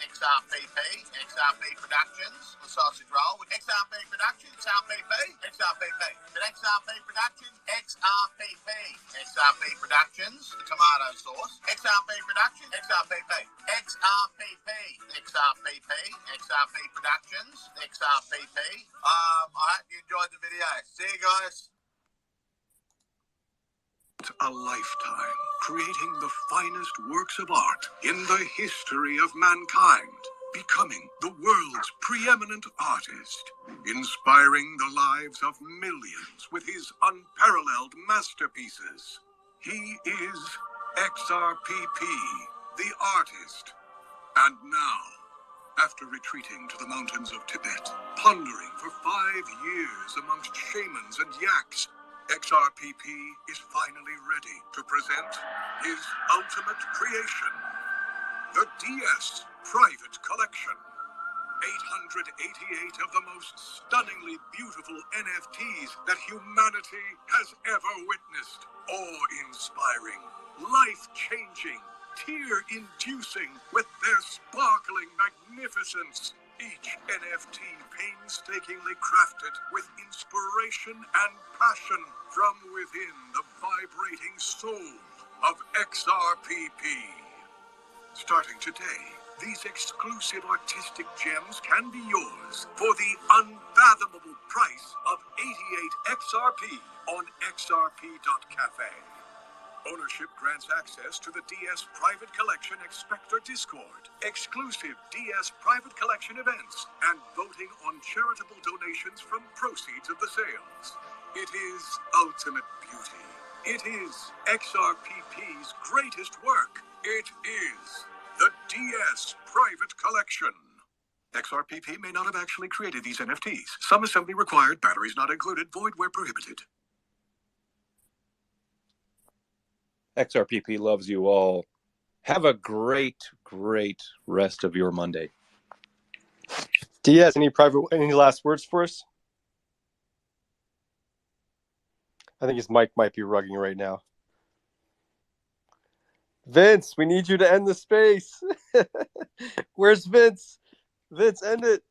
XRPP, XRP Productions, the sausage roll with XRP Productions, XRPP, XRPP. At XRP Productions, XRPP, XRP Productions, the tomato sauce, XRP Productions, XRPP, XRPP, XRPP, XRP Productions, XRPP. I hope you enjoyed the video. See you guys. A lifetime creating the finest works of art in the history of mankind, becoming the world's preeminent artist, inspiring the lives of millions with his unparalleled masterpieces. He is XRPP, the artist. And now, after retreating to the mountains of Tibet, pondering for 5 years amongst shamans and yaks, XRPP is finally ready to present his ultimate creation, the DS Private Collection. 888 of the most stunningly beautiful NFTs that humanity has ever witnessed. Awe-inspiring, life-changing, tear-inducing with their sparkling magnificence. Each NFT painstakingly crafted with inspiration and passion from within the vibrating soul of XRPP. Starting today, these exclusive artistic gems can be yours for the unfathomable price of 88 XRP on xrp.cafe. Ownership grants access to the DS Private Collection xSPECTACULAR Discord, exclusive DS Private Collection events, and voting on charitable donations from proceeds of the sales. It is ultimate beauty. It is XRPP's greatest work. It is the DS Private Collection. XRPP may not have actually created these NFTs. Some assembly required, batteries not included, void where prohibited. XRPP loves you all. Have a great, great rest of your Monday. Diaz, any last words for us? I think his mic might be rugging right now. Vince, we need you to end the space. Where's Vince? Vince, end it.